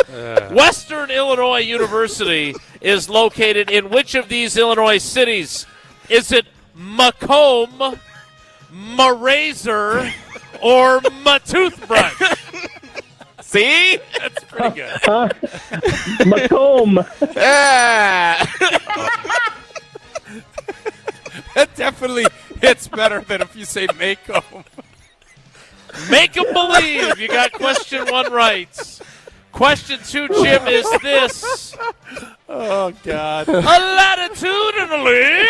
Speaker 1: Western Illinois University is located in which of these Illinois cities? Is it Macomb, Razor, or toothbrush?
Speaker 3: See?
Speaker 2: That's pretty good.
Speaker 16: Macomb.
Speaker 3: Yeah.
Speaker 2: That definitely hits better than if you say Macomb.
Speaker 1: Make them believe. You got question 1 right. Question 2, Jim, is this.
Speaker 3: Oh, God.
Speaker 1: Latitudinally,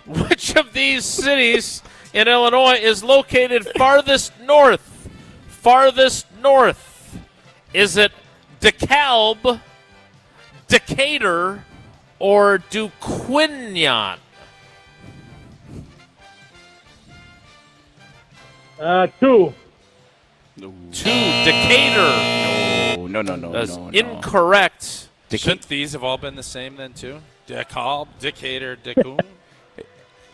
Speaker 1: which of these cities in Illinois is located farthest north? Farthest north. Is it DeKalb, Decatur, or Duquesne?
Speaker 16: 2.
Speaker 1: 2, Decatur.
Speaker 3: No.
Speaker 1: That's incorrect.
Speaker 2: Shouldn't these have all been the same then, too? DeKalb, Decatur, Decoon?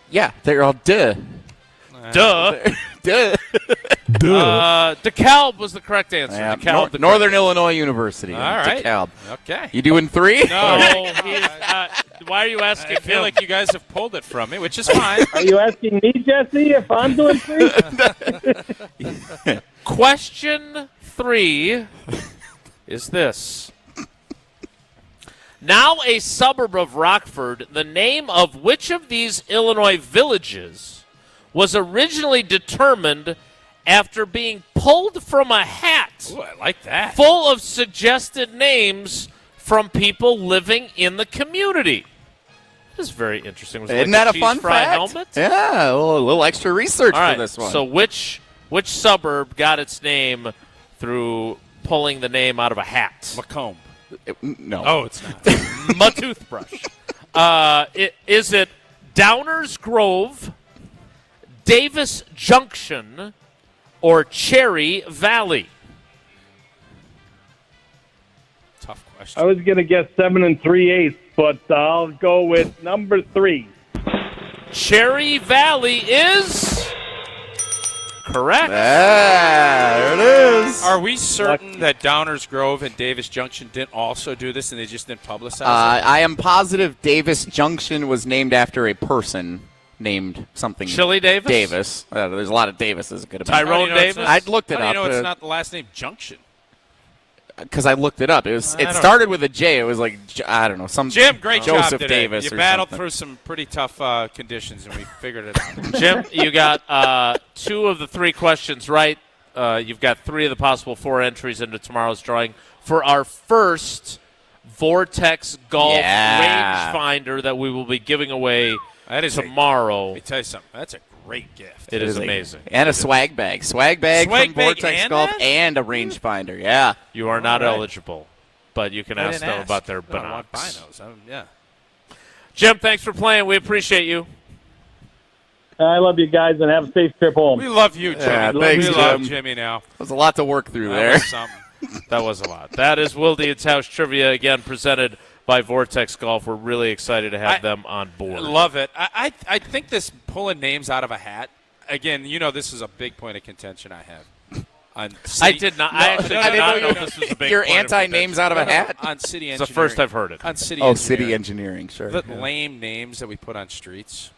Speaker 3: Yeah, they're all duh.
Speaker 1: Duh.
Speaker 3: Duh.
Speaker 1: DeKalb was the correct answer.
Speaker 3: Yeah,
Speaker 1: DeKalb,
Speaker 3: Northern Illinois University.
Speaker 2: All right.
Speaker 3: DeKalb.
Speaker 2: Okay.
Speaker 3: You doing 3?
Speaker 1: No, why are you asking
Speaker 2: I feel
Speaker 1: him?
Speaker 2: like you guys have pulled it from me, which is fine.
Speaker 16: Are you asking me, Jesse, if I'm doing 3?
Speaker 1: Question 3 is this. Now a suburb of Rockford, the name of which of these Illinois villages was originally determined after being pulled from a hat
Speaker 2: Ooh, I like that.
Speaker 1: full of suggested names from people living in the community? This is very interesting. Was it
Speaker 3: Isn't
Speaker 1: like
Speaker 3: that a
Speaker 1: cheese
Speaker 3: fun
Speaker 1: fry
Speaker 3: fact?
Speaker 1: helmet?
Speaker 3: Yeah, a little extra research
Speaker 1: All right,
Speaker 3: for this one.
Speaker 1: so which suburb got its name through pulling the name out of a hat?
Speaker 2: Macomb.
Speaker 3: No.
Speaker 2: Oh, it's not.
Speaker 1: My toothbrush. Is it Downers Grove, Davis Junction, or Cherry Valley?
Speaker 2: Tough question.
Speaker 16: I was going to guess 7 3/8, but I'll go with number 3.
Speaker 1: Cherry Valley is correct.
Speaker 3: There it is.
Speaker 2: Are we certain that Downers Grove and Davis Junction didn't also do this and they just didn't publicize it?
Speaker 3: I am positive Davis Junction was named after a person named something.
Speaker 1: Chili Davis?
Speaker 3: Davis. There's a lot of Davises.
Speaker 1: Tyrone Davis?
Speaker 3: I looked it
Speaker 2: How
Speaker 3: up.
Speaker 2: do you know it's not the last name Junction?
Speaker 3: Because I looked it up. It started with a J. It was like, I don't know, some
Speaker 2: Jim, great
Speaker 3: Joseph
Speaker 2: job today.
Speaker 3: Davis
Speaker 2: You
Speaker 3: or
Speaker 2: battled
Speaker 3: something.
Speaker 2: through some pretty tough conditions, and we figured it out.
Speaker 1: Jim, you got 2 of the 3 questions right. You've got 3 of the possible 4 entries into tomorrow's drawing for our first Vortex Golf rangefinder that we will be giving away tomorrow.
Speaker 2: Let me tell you something. That's a great gift.
Speaker 1: It is amazing.
Speaker 3: And a swag bag. Swag bag
Speaker 2: Swag
Speaker 3: from
Speaker 2: bag
Speaker 3: Vortex
Speaker 2: and
Speaker 3: Golf
Speaker 2: that?
Speaker 3: and a rangefinder. Yeah.
Speaker 1: You are not
Speaker 2: All right.
Speaker 1: eligible, but you can
Speaker 2: I
Speaker 1: ask
Speaker 2: didn't
Speaker 1: them
Speaker 2: ask.
Speaker 1: about their
Speaker 2: No, I want
Speaker 1: binocs.
Speaker 2: binos. Yeah.
Speaker 1: Jim, thanks for playing. We appreciate you.
Speaker 16: I love you guys, and have a safe trip home.
Speaker 2: We love you, Jimmy.
Speaker 3: Yeah, thanks,
Speaker 2: we love
Speaker 3: Jim.
Speaker 2: Jimmy now.
Speaker 3: There's a lot to work through
Speaker 2: That
Speaker 3: there.
Speaker 2: was something.
Speaker 1: That was a lot. That is Wilde and Tausch Trivia, again presented by Vortex Golf. We're really excited to have them on board.
Speaker 2: Love it. I think this pulling names out of a hat, again, this is a big point of contention I have.
Speaker 1: I did not. I did not know this was a big
Speaker 3: You're
Speaker 1: point
Speaker 3: anti-names out of a hat?
Speaker 2: On city engineering.
Speaker 1: It's the first I've heard it.
Speaker 2: On city
Speaker 3: engineering.
Speaker 2: City
Speaker 3: engineering, sure.
Speaker 2: The lame names that we put on streets,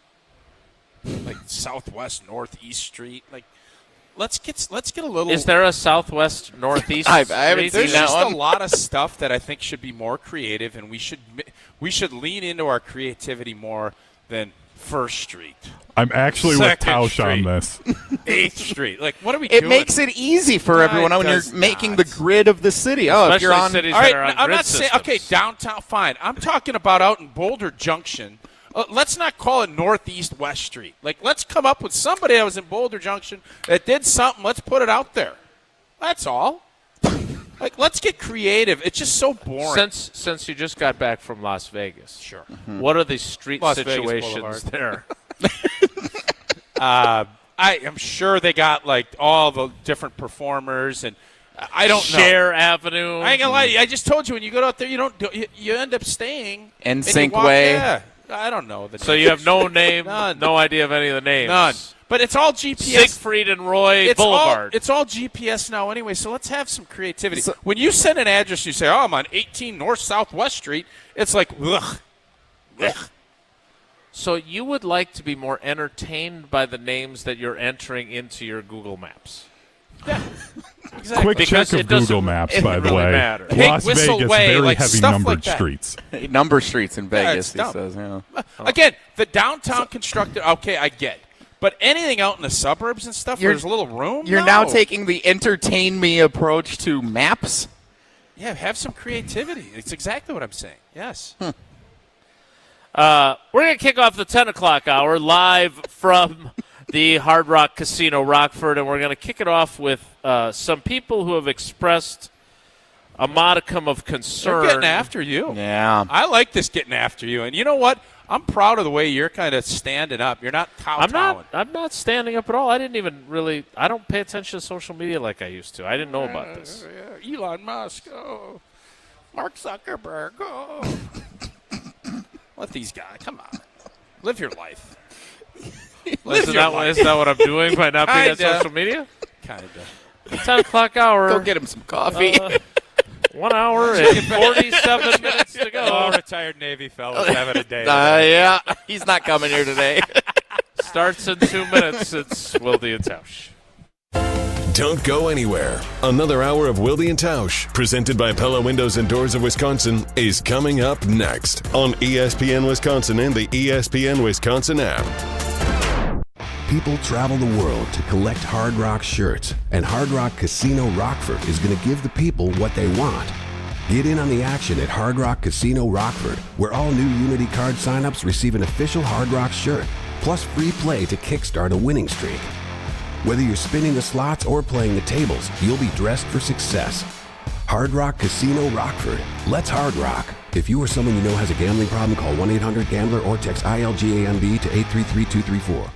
Speaker 2: like Southwest Northeast Street. Like, let's get a little.
Speaker 1: Is there a Southwest Northeast?
Speaker 3: I haven't seen
Speaker 2: There's
Speaker 3: that
Speaker 2: just
Speaker 3: one.
Speaker 2: a lot of stuff that I think should be more creative, and we should lean into our creativity more than First Street.
Speaker 4: I'm actually with Tausch
Speaker 2: Street.
Speaker 4: on this.
Speaker 2: 8th Street. Like, what are we
Speaker 3: It
Speaker 2: doing?
Speaker 3: makes it easy for everyone when you're making the grid of the city. Oh, if you're on.
Speaker 1: cities
Speaker 2: All right,
Speaker 1: that are on
Speaker 2: I'm
Speaker 1: grid
Speaker 2: not saying,
Speaker 1: systems.
Speaker 2: okay, downtown, fine. I'm talking about out in Boulder Junction. Let's not call it Northeast West Street. Like, let's come up with somebody that was in Boulder Junction that did something. Let's put it out there. That's all. Like, let's get creative. It's just so boring.
Speaker 1: Since you just got back from Las Vegas,
Speaker 2: Sure.
Speaker 1: What are the street
Speaker 2: Las Vegas
Speaker 1: situations
Speaker 2: Boulevard.
Speaker 1: there?
Speaker 2: I am sure they got, like, all the different performers, and I don't know.
Speaker 1: Share Avenue.
Speaker 2: I ain't gonna lie. I just told you, when you go out there, you end up staying.
Speaker 3: NSYNC Way.
Speaker 2: Yeah. I don't know.
Speaker 1: So you have no name,
Speaker 2: None.
Speaker 1: no idea of any of the names.
Speaker 2: None. But it's all GPS.
Speaker 1: Siegfried and Roy Boulevard.
Speaker 2: It's all GPS now anyway, so let's have some creativity. When you send an address, you say, oh, I'm on 18 North Southwest Street, it's like, ugh. Ugh.
Speaker 1: So you would like to be more entertained by the names that you're entering into your Google Maps.
Speaker 2: Yeah, exactly.
Speaker 4: Quick
Speaker 1: Because
Speaker 4: check
Speaker 1: it
Speaker 4: of
Speaker 1: doesn't
Speaker 4: Google Maps, by the
Speaker 1: really
Speaker 4: way.
Speaker 1: matter.
Speaker 4: Las
Speaker 2: Whistle
Speaker 4: Vegas,
Speaker 2: Way,
Speaker 4: very
Speaker 2: like
Speaker 4: heavy
Speaker 2: stuff
Speaker 4: numbered
Speaker 2: like that.
Speaker 4: streets.
Speaker 3: Number streets in
Speaker 2: Yeah,
Speaker 3: Vegas,
Speaker 2: it's
Speaker 3: he
Speaker 2: dumb.
Speaker 3: says. Yeah.
Speaker 2: Again, the downtown constructed, okay, I get. But anything out in the suburbs and stuff where there's a little room?
Speaker 3: You're
Speaker 2: No.
Speaker 3: now taking the entertain me approach to maps?
Speaker 2: Yeah, have some creativity. It's exactly what I'm saying. Yes.
Speaker 1: We're going to kick off the 10 o'clock hour live from the Hard Rock Casino Rockford, and we're going to kick it off with some people who have expressed a modicum of concern.
Speaker 2: They're getting after you.
Speaker 3: Yeah.
Speaker 2: I like this getting after you. And you know what? I'm proud of the way you're kind of standing up. You're not kowtowing.
Speaker 1: I'm not standing up at all. I didn't even really – I don't pay attention to social media like I used to. I didn't know about this.
Speaker 2: Elon Musk. Oh. Mark Zuckerberg. Oh. Let these guys. Come on. Live your life.
Speaker 1: Isn't that what I'm doing by not being on social media?
Speaker 2: Kind of.
Speaker 1: 10 o'clock hour.
Speaker 3: Go get him some coffee.
Speaker 1: 1 hour and 47 minutes to go.
Speaker 2: Oh, retired Navy fellas having a day.
Speaker 3: Yeah, he's not coming here today.
Speaker 1: Starts in 2 minutes. It's Wilde and Tausch.
Speaker 6: Don't go anywhere. Another hour of Wilde and Tausch, presented by Pella Windows and Doors of Wisconsin, is coming up next on ESPN Wisconsin and the ESPN Wisconsin app.
Speaker 17: People travel the world to collect Hard Rock shirts, and Hard Rock Casino Rockford is going to give the people what they want. Get in on the action at Hard Rock Casino Rockford, where all new Unity card signups receive an official Hard Rock shirt, plus free play to kickstart a winning streak. Whether you're spinning the slots or playing the tables, you'll be dressed for success. Hard Rock Casino Rockford. Let's Hard Rock. If you or someone you know has a gambling problem, call 1-800-GAMBLER or text ILGAMB to 833-234.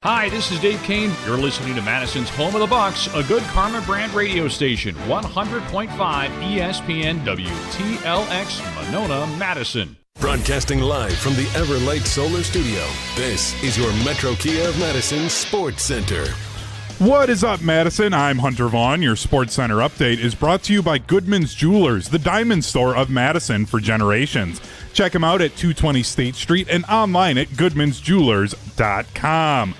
Speaker 18: Hi, this is Dave Kane. You're listening to Madison's Home of the Bucks, a good Karma brand radio station, 100.5 ESPN WTLX, Monona, Madison.
Speaker 6: Broadcasting live from the Everlight Solar Studio, this is your Metro Kia of Madison Sports Center.
Speaker 4: What is up, Madison? I'm Hunter Vaughn. Your Sports Center update is brought to you by Goodman's Jewelers, the diamond store of Madison for generations. Check them out at 220 State Street and online at goodmansjewelers.com.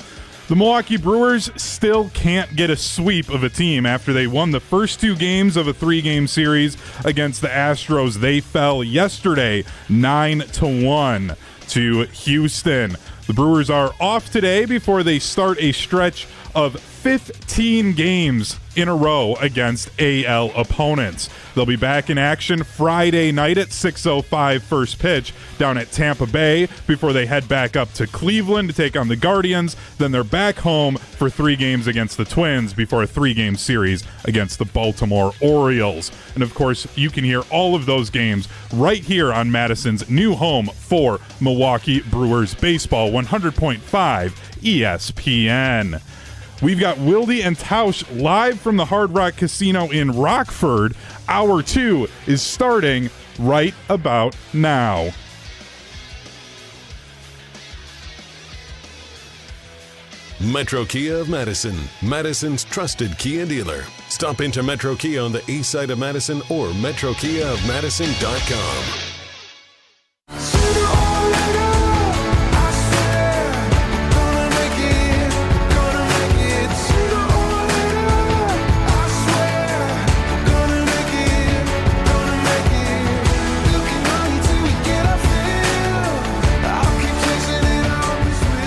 Speaker 4: The Milwaukee Brewers still can't get a sweep of a team after they won the first 2 games of a 3-game series against the Astros. They fell yesterday 9-1 to Houston. The Brewers are off today before they start a stretch of 15 games in a row against AL opponents. They'll be back in action Friday night at 6:05 first pitch down at Tampa Bay before they head back up to Cleveland to take on the Guardians. Then they're back home for 3 games against the Twins before a 3-game series against the Baltimore Orioles. And of course, you can hear all of those games right here on Madison's new home for Milwaukee Brewers baseball, 100.5 ESPN. We've got Wilde and Tausch live from the Hard Rock Casino in Rockford. Hour 2 is starting right about now.
Speaker 6: Metro Kia of Madison, Madison's trusted Kia dealer. Stop into Metro Kia on the east side of Madison or metrokiaofmadison.com.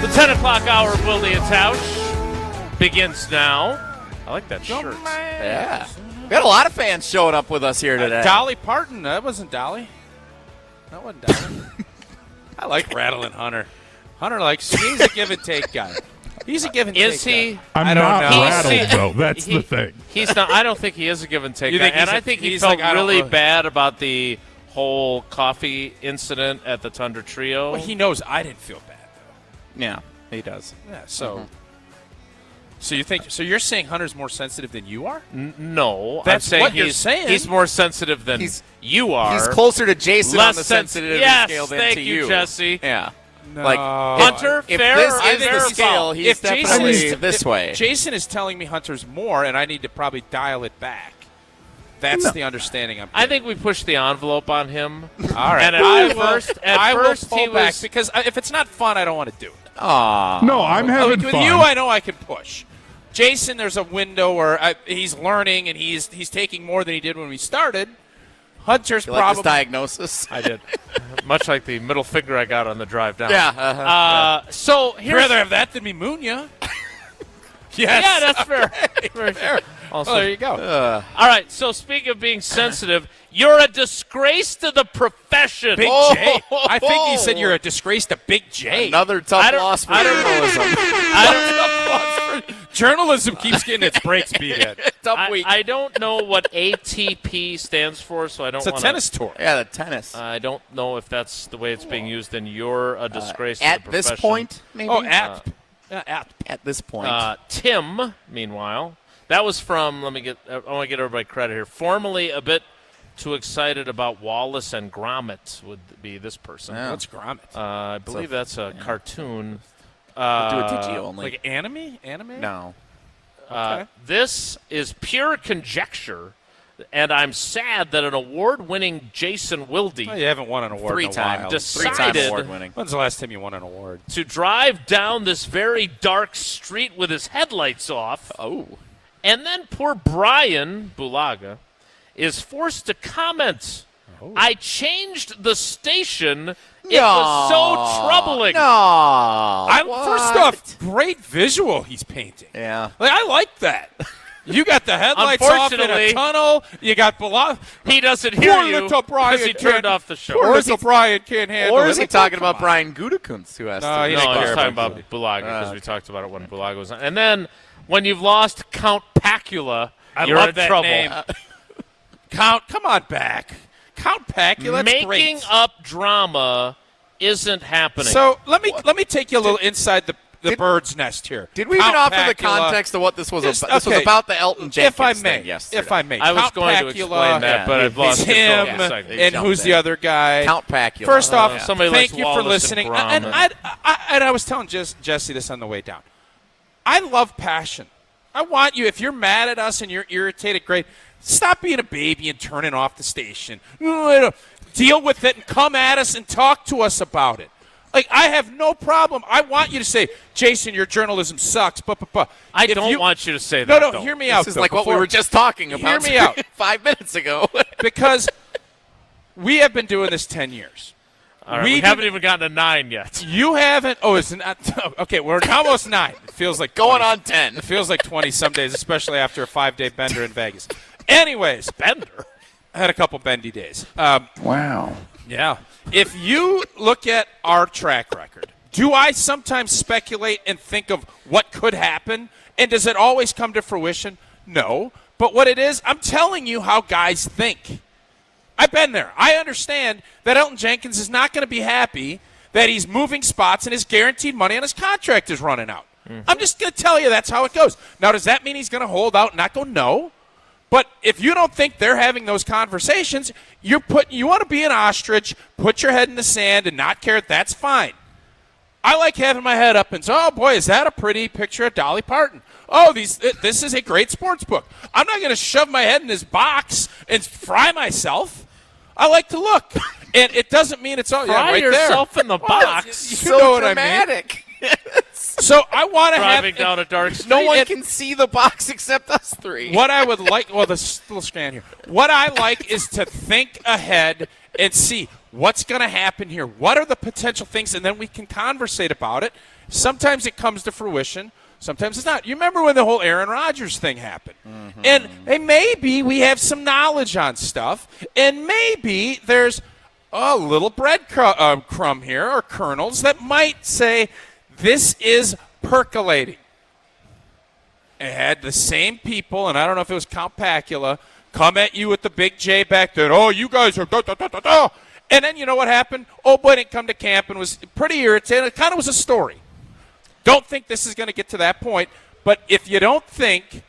Speaker 1: The 10 o'clock hour of Wilde and Tausch begins now. I like that shirt.
Speaker 3: Yeah. We got a lot of fans showing up with us here today.
Speaker 2: Dolly Parton. That wasn't Dolly. That wasn't Dolly. I like Rattling Hunter. Hunter likes, he's a give and take guy. He's a give and take guy.
Speaker 1: Is he?
Speaker 4: I'm not rattled, though. That's the thing.
Speaker 1: He's not. I don't think he is a give and take
Speaker 2: You
Speaker 1: guy.
Speaker 2: think he's
Speaker 1: And
Speaker 2: a-
Speaker 1: I think he
Speaker 2: he's
Speaker 1: felt
Speaker 2: like, I don't
Speaker 1: really
Speaker 2: know.
Speaker 1: bad about the whole coffee incident at the Tundra Trio.
Speaker 2: Well, he knows I didn't feel bad.
Speaker 3: Yeah, he does.
Speaker 2: Yeah, so so you think you're saying Hunter's more sensitive than you are?
Speaker 1: No,
Speaker 2: That's
Speaker 1: I'm saying
Speaker 2: what you're saying.
Speaker 1: He's more sensitive than you are.
Speaker 3: He's closer to Jason
Speaker 1: Less
Speaker 3: on the sensitivity
Speaker 1: yes,
Speaker 3: scale than
Speaker 1: thank
Speaker 3: to
Speaker 1: you, Jesse.
Speaker 3: Yeah.
Speaker 2: No.
Speaker 3: Like
Speaker 1: Hunter,
Speaker 3: if
Speaker 1: fair
Speaker 3: this
Speaker 1: or
Speaker 3: is the
Speaker 1: unfair
Speaker 3: scale,
Speaker 1: foul?
Speaker 3: he's
Speaker 2: If
Speaker 3: definitely
Speaker 2: Jason
Speaker 3: this way.
Speaker 2: Jason is telling me Hunter's more, and I need to probably dial it back. That's the understanding I'm
Speaker 1: I think we pushed the envelope on him.
Speaker 2: All right.
Speaker 1: And
Speaker 2: I
Speaker 1: first
Speaker 2: will
Speaker 1: he
Speaker 2: pull back
Speaker 1: was
Speaker 2: because if it's not fun, I don't want to do it.
Speaker 3: Aw.
Speaker 4: No, I'm having
Speaker 2: With
Speaker 4: fun.
Speaker 2: you, I know I can push. Jason, there's a window where he's learning and he's taking more than he did when we started. Hunter's
Speaker 3: You like
Speaker 2: probably
Speaker 3: this diagnosis?
Speaker 1: I did. Much like the middle finger I got on the drive down.
Speaker 3: Yeah.
Speaker 1: So
Speaker 2: I'd
Speaker 1: here's
Speaker 2: rather have that than Munya.
Speaker 1: Yes. Yeah, that's fair. Very fair. Also,
Speaker 2: Well, there you go.
Speaker 1: all right. So speaking of being sensitive, you're a disgrace to the profession.
Speaker 2: Big J. I think he said you're a disgrace to Big J.
Speaker 3: Another tough loss for journalism.
Speaker 2: Journalism keeps getting its brakes beat in.
Speaker 3: Tough week.
Speaker 1: I don't know what ATP stands for, so I don't.
Speaker 2: It's a
Speaker 1: wanna,
Speaker 2: tennis tour.
Speaker 3: Yeah, the tennis.
Speaker 1: I don't know if that's the way it's being used. And you're a disgrace to
Speaker 3: At
Speaker 1: the
Speaker 3: this
Speaker 1: profession.
Speaker 3: point, maybe?
Speaker 2: Oh, at
Speaker 3: this point.
Speaker 1: Tim, meanwhile, that was from. I want to get everybody credit here. Formerly a bit too excited about Wallace and Gromit would be this person.
Speaker 3: Yeah.
Speaker 2: What's Gromit?
Speaker 1: I believe that's a cartoon.
Speaker 3: We'll do a DG only.
Speaker 2: Like anime?
Speaker 3: No.
Speaker 2: Okay.
Speaker 1: This is pure conjecture, and I'm sad that an award-winning Jason Wilde
Speaker 2: Well, you haven't won an award
Speaker 3: Three-time.
Speaker 2: in a while.
Speaker 3: Three-time
Speaker 1: decided
Speaker 3: award-winning.
Speaker 2: When's the last time you won an award?
Speaker 1: to drive down this very dark street with his headlights off.
Speaker 3: Oh.
Speaker 1: And then poor Brian Bulaga is forced to comment. I changed the station. It was so troubling.
Speaker 3: No.
Speaker 2: First off, great visual he's painting.
Speaker 3: Yeah.
Speaker 2: Like, I like that. You got the headlights off in a
Speaker 1: Unfortunately-
Speaker 2: tunnel. You got Bulaga.
Speaker 1: He doesn't hear
Speaker 2: Poor
Speaker 1: you
Speaker 2: little Brian
Speaker 1: because he turned
Speaker 2: can't-
Speaker 1: off the show.
Speaker 2: Poor little Brian can't handle it.
Speaker 3: Or is he
Speaker 2: Like,
Speaker 3: talking
Speaker 2: come
Speaker 3: about
Speaker 2: on.
Speaker 3: Brian Gutekunst, who has
Speaker 2: No,
Speaker 3: to?
Speaker 2: he
Speaker 1: No,
Speaker 2: didn't
Speaker 1: I was
Speaker 2: care
Speaker 1: talking
Speaker 2: about
Speaker 1: about Bulaga because we
Speaker 3: okay.
Speaker 1: talked about it when Bulaga was on. And then when you've lost Count Pacula,
Speaker 2: I
Speaker 1: you're
Speaker 2: love
Speaker 1: in
Speaker 2: that
Speaker 1: trouble.
Speaker 2: name. Count, come on back. Count Pacula, that's
Speaker 1: Making
Speaker 2: great.
Speaker 1: up drama isn't happening.
Speaker 2: So let me take you a little inside the bird's nest here.
Speaker 3: Did we even
Speaker 2: Count
Speaker 3: offer the
Speaker 2: Pacula-
Speaker 3: context of what this was
Speaker 2: Just-
Speaker 3: about? This was
Speaker 2: okay.
Speaker 3: about the Elton Jenkins
Speaker 2: If I may,
Speaker 3: thing yesterday.
Speaker 2: if I may,
Speaker 1: I was
Speaker 2: Count
Speaker 1: going to
Speaker 2: Pacula,
Speaker 1: explain that, but I've lost
Speaker 2: him,
Speaker 1: control in a second.
Speaker 2: and who's the other guy?
Speaker 3: Count Pacula.
Speaker 2: First off,
Speaker 1: somebody
Speaker 2: thank
Speaker 1: likes
Speaker 2: you for
Speaker 1: Wallace and
Speaker 2: listening. And
Speaker 1: Gromit.
Speaker 2: I was telling Jesse this on the way down. I love passion. I want you, if you're mad at us and you're irritated, great. Stop being a baby and turning off the station. Deal with it and come at us and talk to us about it. Like, I have no problem. I want you to say, Jason, your journalism sucks.
Speaker 1: I don't want you to say
Speaker 2: No,
Speaker 1: that.
Speaker 2: no, hear me out.
Speaker 3: This is
Speaker 2: though,
Speaker 3: like what we
Speaker 2: before-
Speaker 3: were just talking about.
Speaker 2: Hear me out.
Speaker 3: 5 minutes ago.
Speaker 2: Because we have been doing this 10 years.
Speaker 1: All right, we haven't even gotten to 9 yet.
Speaker 2: You haven't. Oh, it's not. Okay, we're almost 9. It feels like
Speaker 3: Going
Speaker 2: 20.
Speaker 3: on 10.
Speaker 2: It feels like 20 some days, especially after a 5-day bender in Vegas. Anyways,
Speaker 1: Bender.
Speaker 2: I had a couple bendy days.
Speaker 3: Wow.
Speaker 2: Yeah. If you look at our track record, do I sometimes speculate and think of what could happen? And does it always come to fruition? No. But what it is, I'm telling you how guys think. I've been there. I understand that Elton Jenkins is not going to be happy that he's moving spots and his guaranteed money on his contract is running out. I'm just going to tell you that's how it goes. Now, does that mean he's going to hold out and not go? No. But if you don't think they're having those conversations, you want to be an ostrich, put your head in the sand and not care. That's fine. I like having my head up and say, oh, boy, is that a pretty picture of Dolly Parton? Oh, this is a great sports book. I'm not going to shove my head in this box and fry myself. I like to look. And it doesn't mean it's all
Speaker 1: fry
Speaker 2: right
Speaker 1: yourself
Speaker 2: there.
Speaker 1: in the box.
Speaker 2: You know what
Speaker 3: dramatic.
Speaker 2: I mean. So I want to have
Speaker 1: driving down a dark street.
Speaker 3: No one can see the box except us three.
Speaker 2: What I would like, well, this little strand here. What I like is to think ahead and see what's going to happen here. What are the potential things, and then we can conversate about it. Sometimes it comes to fruition. Sometimes it's not. You remember when the whole Aaron Rodgers thing happened? Mm-hmm. And maybe we have some knowledge on stuff, and maybe there's a little breadcrumb here or kernels that might say this is percolating. It had the same people, and I don't know if it was Count Pacula, come at you with the big J back there. Oh, you guys are da-da-da-da-da. And then you know what happened? Oh, boy didn't come to camp and was pretty irritated. It kind of was a story. Don't think this is going to get to that point. But if you don't think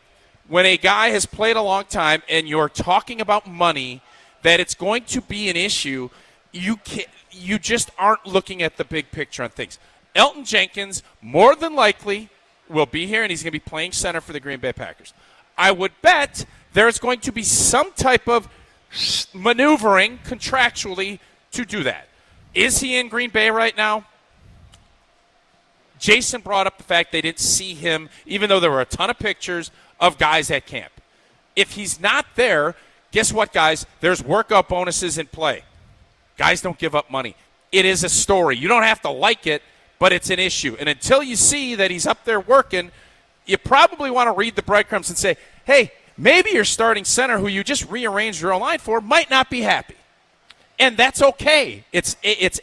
Speaker 2: when a guy has played a long time and you're talking about money that it's going to be an issue, you just aren't looking at the big picture on things. Elton Jenkins more than likely will be here, and he's going to be playing center for the Green Bay Packers. I would bet there's going to be some type of maneuvering contractually to do that. Is he in Green Bay right now? Jason brought up the fact they didn't see him, even though there were a ton of pictures of guys at camp. If he's not there, guess what, guys? There's workout bonuses in play. Guys don't give up money. It is a story. You don't have to like it, but it's an issue. And until you see that he's up there working, you probably want to read the breadcrumbs and say, hey, maybe your starting center, who you just rearranged your line for, might not be happy. And that's okay. It's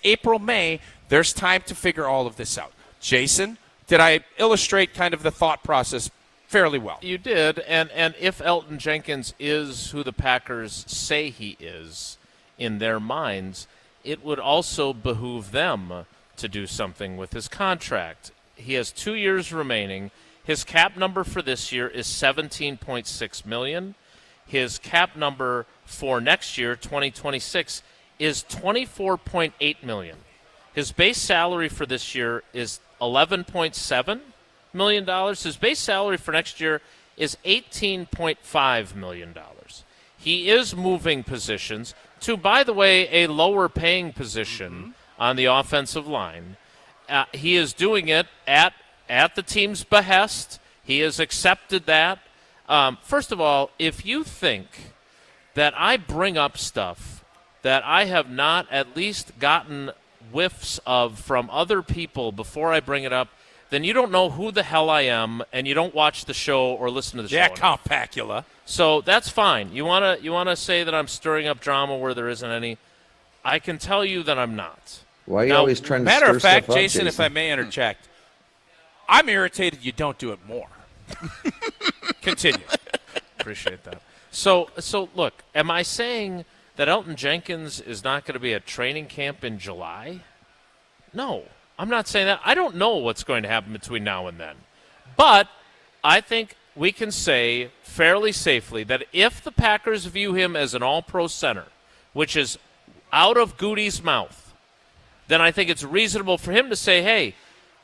Speaker 2: April, May. There's time to figure all of this out. Jason, did I illustrate kind of the thought process fairly well?
Speaker 1: You did. And if Elton Jenkins is who the Packers say he is in their minds, it would also behoove them to do something with his contract. He has 2 years remaining. His cap number for this year is $17.6 million. His cap number for next year, 2026, is $24.8 million. His base salary for this year is $11.7 million. His base salary for next year is $18.5 million. He is moving positions to, by the way, a lower paying position on the offensive line. He is doing it at the team's behest. He has accepted that. First of all, if you think that I bring up stuff that I have not at least gotten whiffs of from other people before I bring it up, then you don't know who the hell I am, and you don't watch the show or listen to the show.
Speaker 2: Yeah, Count Pacula.
Speaker 1: So that's fine. You wanna say that I'm stirring up drama where there isn't any? I can tell you that I'm not.
Speaker 5: Why are you always trying to
Speaker 2: matter
Speaker 5: stir
Speaker 2: of fact,
Speaker 5: stuff up,
Speaker 2: Jason, if I may interject, I'm irritated you don't do it more. Continue.
Speaker 1: Appreciate that. So look, am I saying that Elton Jenkins is not going to be at training camp in July? No, I'm not saying that. I don't know what's going to happen between now and then. But I think we can say fairly safely that if the Packers view him as an all-pro center, which is out of Goody's mouth, then I think it's reasonable for him to say, hey,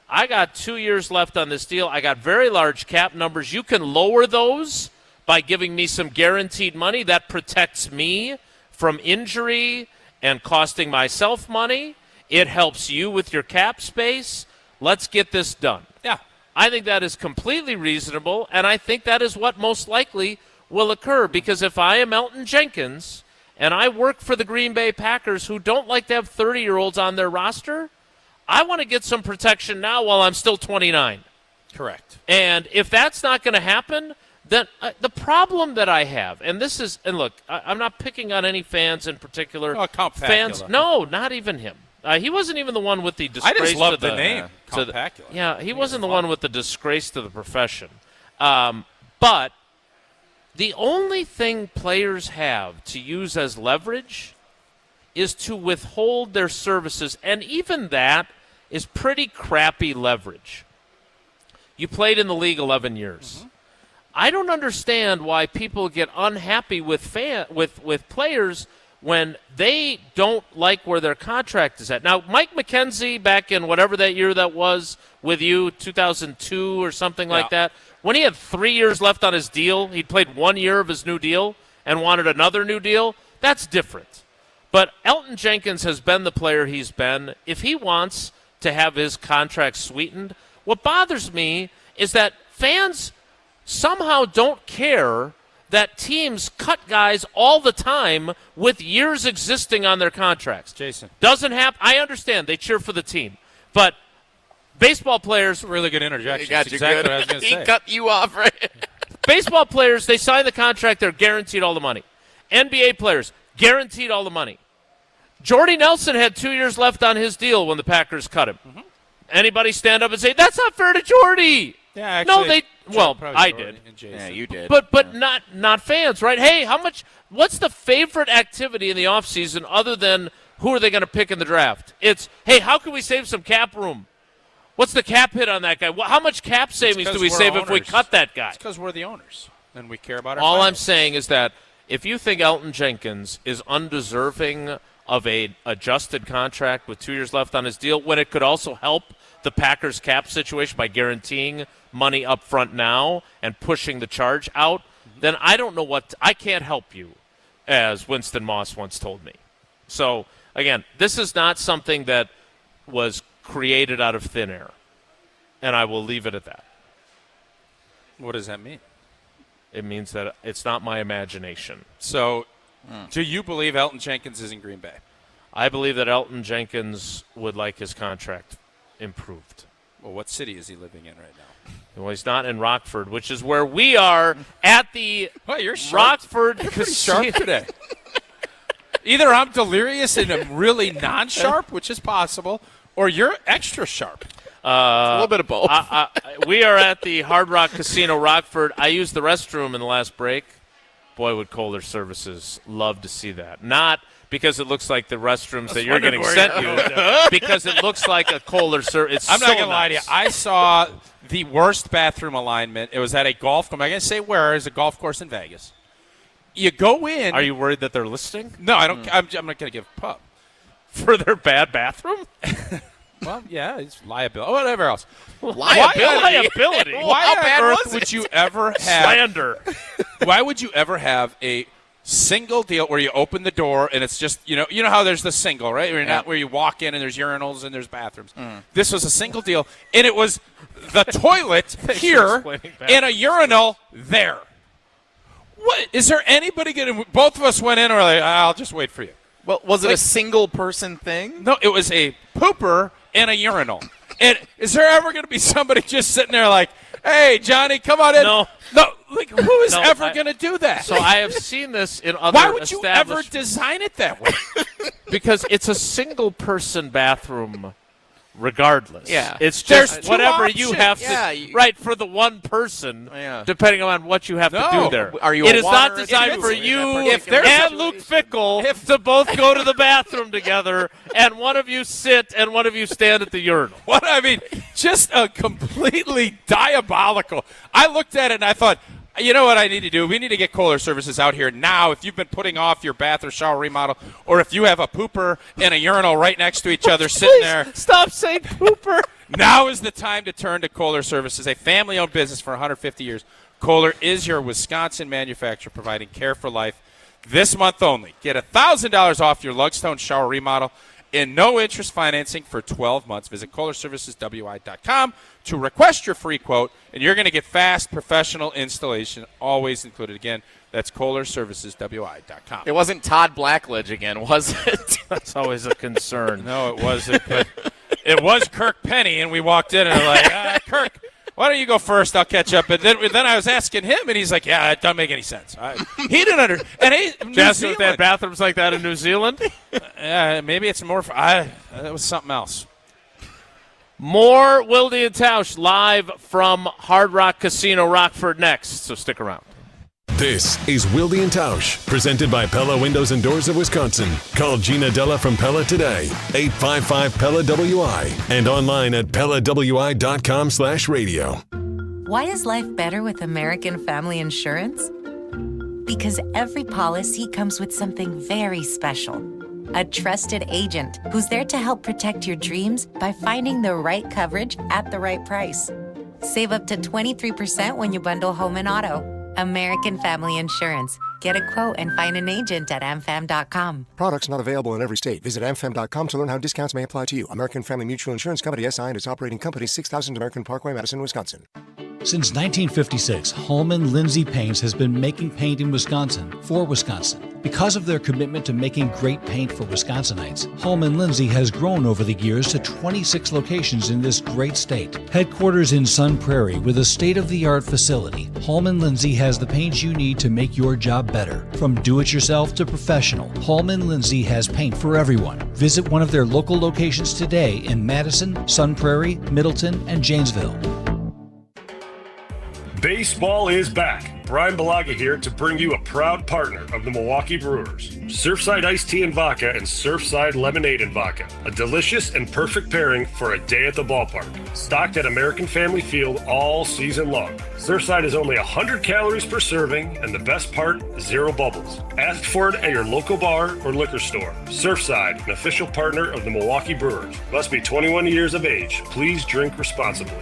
Speaker 1: I got 2 years left on this deal. I got very large cap numbers. You can lower those by giving me some guaranteed money. That protects me from injury and costing myself money. It helps you with your cap space. Let's get this done.
Speaker 2: Yeah.
Speaker 1: I think that is completely reasonable, and I think that is what most likely will occur, because if I am Elton Jenkins and I work for the Green Bay Packers, who don't like to have 30-year-olds on their roster, I want to get some protection now while I'm still 29.
Speaker 2: Correct.
Speaker 1: And if that's not going to happen, then the problem that I have, and look, I'm not picking on any fans in particular.
Speaker 2: Oh, Count
Speaker 1: fans,
Speaker 2: Pacula.
Speaker 1: No, not even him. He wasn't even the one with the disgrace.
Speaker 2: I just love
Speaker 1: to
Speaker 2: the name, Count Pacula.
Speaker 1: Yeah, he wasn't the one with the disgrace to the profession. But the only thing players have to use as leverage is to withhold their services, and even that is pretty crappy leverage. You played in the league 11 years. I don't understand why people get unhappy with players when they don't like where their contract is at. Now, Mike McKenzie, back in whatever that year that was with you, 2002 or something like that, when he had 3 years left on his deal, he'd played 1 year of his new deal and wanted another new deal, that's different. But Elgton Jenkins has been the player he's been. If he wants to have his contract sweetened, what bothers me is that fans somehow don't care that teams cut guys all the time with years existing on their contracts.
Speaker 2: Jason.
Speaker 1: Doesn't happen. I understand. They cheer for the team. But baseball players.
Speaker 2: Really good interjection.
Speaker 3: Got
Speaker 2: That's
Speaker 3: you
Speaker 2: exactly
Speaker 3: good.
Speaker 2: what I was going to say.
Speaker 3: He cut you off, right?
Speaker 1: Baseball players, they sign the contract, they're guaranteed all the money. NBA players, guaranteed all the money. Jordy Nelson had 2 years left on his deal when the Packers cut him. Mm-hmm. Anybody stand up and say, that's not fair to Jordy?
Speaker 2: Yeah, actually,
Speaker 1: I did.
Speaker 3: Yeah, you did.
Speaker 1: But not fans, right? Hey, what's the favorite activity in the offseason other than who are they going to pick in the draft? It's, hey, how can we save some cap room? What's the cap hit on that guy? How much cap savings do we save if we cut that guy?
Speaker 2: It's because we're the owners, and we care about our
Speaker 1: All I'm
Speaker 2: finances.
Speaker 1: saying is that if you think Elgton Jenkins is undeserving of a adjusted contract with 2 years left on his deal, when it could also help the Packers cap situation by guaranteeing money up front now and pushing the charge out, then I don't know I can't help you, as Winston Moss once told me. So, again, this is not something that was created out of thin air, and I will leave it at that.
Speaker 2: What does that mean?
Speaker 1: It means that it's not my imagination.
Speaker 2: So, do you believe Elgton Jenkins is in Green Bay?
Speaker 1: I believe that Elgton Jenkins would like his contract improved.
Speaker 2: Well, what city is he living in right now?
Speaker 1: Well, he's not in Rockford, which is where we are at the
Speaker 2: you're sharp.
Speaker 1: Rockford
Speaker 2: You're pretty sharp today. Either I'm delirious and I'm really non-sharp, which is possible, or you're extra sharp.
Speaker 3: A little bit of both.
Speaker 1: We are at the Hard Rock Casino Rockford. I used the restroom in the last break. Boy, would Kohler Services love to see that. Not because it looks like the restrooms that you're getting sent you, because it looks like a Kohler service.
Speaker 2: I'm not going to lie to you. I saw the worst bathroom alignment. It was at a golf course. I'm not going to say where. It's a golf course in Vegas. You go in.
Speaker 1: Are you worried that they're listening?
Speaker 2: No, I don't. I'm not going to give a pub.
Speaker 1: For their bad bathroom?
Speaker 2: Well, yeah, it's liability. Whatever else.
Speaker 1: Liability.
Speaker 2: Why on earth would you ever have
Speaker 1: slander?
Speaker 2: Why would you ever have a single deal where you open the door and it's just you know how there's the single, right? Where you walk in and there's urinals and there's bathrooms. This was a single deal, and it was the toilet here and a urinal there. What is there anybody going to? Both of us went in and were like, I'll just wait for you.
Speaker 3: Well, was it a single person thing?
Speaker 2: No, it was a pooper and a urinal. And is there ever going to be somebody just sitting there like, hey, Johnny, come on in?
Speaker 1: No.
Speaker 2: Like, who is ever going to do that?
Speaker 1: So I have seen this in other
Speaker 2: Why would you ever
Speaker 1: establishments.
Speaker 2: design it that way?
Speaker 1: Because it's a single-person bathroom regardless.
Speaker 3: Yeah.
Speaker 1: It's
Speaker 2: There's
Speaker 1: just
Speaker 2: two
Speaker 1: whatever
Speaker 2: options.
Speaker 1: you have to
Speaker 3: Yeah,
Speaker 1: right for the one person, depending on what you have to do there.
Speaker 3: Are you
Speaker 1: it
Speaker 3: a
Speaker 1: is not
Speaker 3: water
Speaker 1: designed for
Speaker 3: attendant?
Speaker 1: you
Speaker 2: If there's
Speaker 1: and Luke Fickle to both go to the bathroom together, and one of you sit and one of you stand at the urinal.
Speaker 2: What I mean, just a completely diabolical. I looked at it and I thought, you know what I need to do? We need to get Kohler Services out here now. If you've been putting off your bath or shower remodel, or if you have a pooper and a urinal right next to each other sitting there.
Speaker 1: Stop saying pooper.
Speaker 2: Now is the time to turn to Kohler Services, a family-owned business for 150 years. Kohler is your Wisconsin manufacturer providing care for life this month only. Get $1,000 off your Lugstone shower remodel and no-interest financing for 12 months. Visit KohlerServicesWI.com to request your free quote, and you're going to get fast, professional installation, always included. Again, that's KohlerServicesWI.com.
Speaker 3: It wasn't Todd Blackledge again, was it?
Speaker 1: That's always a concern.
Speaker 2: No, it wasn't. But it was Kirk Penny, and we walked in and we're like, Kirk, why don't you go first? I'll catch up. And then I was asking him, and he's like, yeah, it doesn't make any sense. He didn't understand. And
Speaker 1: Jesse, with that bathrooms like that in New Zealand?
Speaker 2: Maybe it's more it was something else.
Speaker 1: More Wilde and Tausch live from Hard Rock Casino Rockford next, so stick around.
Speaker 6: This is Wilde and Tausch, presented by Pella Windows and Doors of Wisconsin. Call Gina Della from Pella today, 855-PELLA-WI, and online at PellaWI.com/radio.
Speaker 27: Why is life better with American Family Insurance? Because every policy comes with something very special. A trusted agent who's there to help protect your dreams by finding the right coverage at the right price. Save up to 23% when you bundle home and auto. American Family Insurance. Get a quote and find an agent at amfam.com.
Speaker 5: Products not available in every state. Visit amfam.com to learn how discounts may apply to you. American Family Mutual Insurance Company, SI, and its operating company, 6000 American Parkway, Madison, Wisconsin.
Speaker 8: Since 1956, Holman Lindsay Paints has been making paint in Wisconsin for Wisconsin. Because of their commitment to making great paint for Wisconsinites, Holman Lindsay has grown over the years to 26 locations in this great state. Headquarters in Sun Prairie with a state-of-the-art facility, Holman Lindsay has the paint you need to make your job better. From do-it-yourself to professional, Holman Lindsay has paint for everyone. Visit one of their local locations today in Madison, Sun Prairie, Middleton, and Janesville.
Speaker 19: Baseball is back. Brian Balaga here to bring you a proud partner of the Milwaukee Brewers. Surfside Iced Tea and Vodka and Surfside Lemonade and Vodka. A delicious and perfect pairing for a day at the ballpark. Stocked at American Family Field all season long. Surfside is only 100 calories per serving, and the best part, 0 bubbles. Ask for it at your local bar or liquor store. Surfside, an official partner of the Milwaukee Brewers. Must be 21 years of age. Please drink responsibly.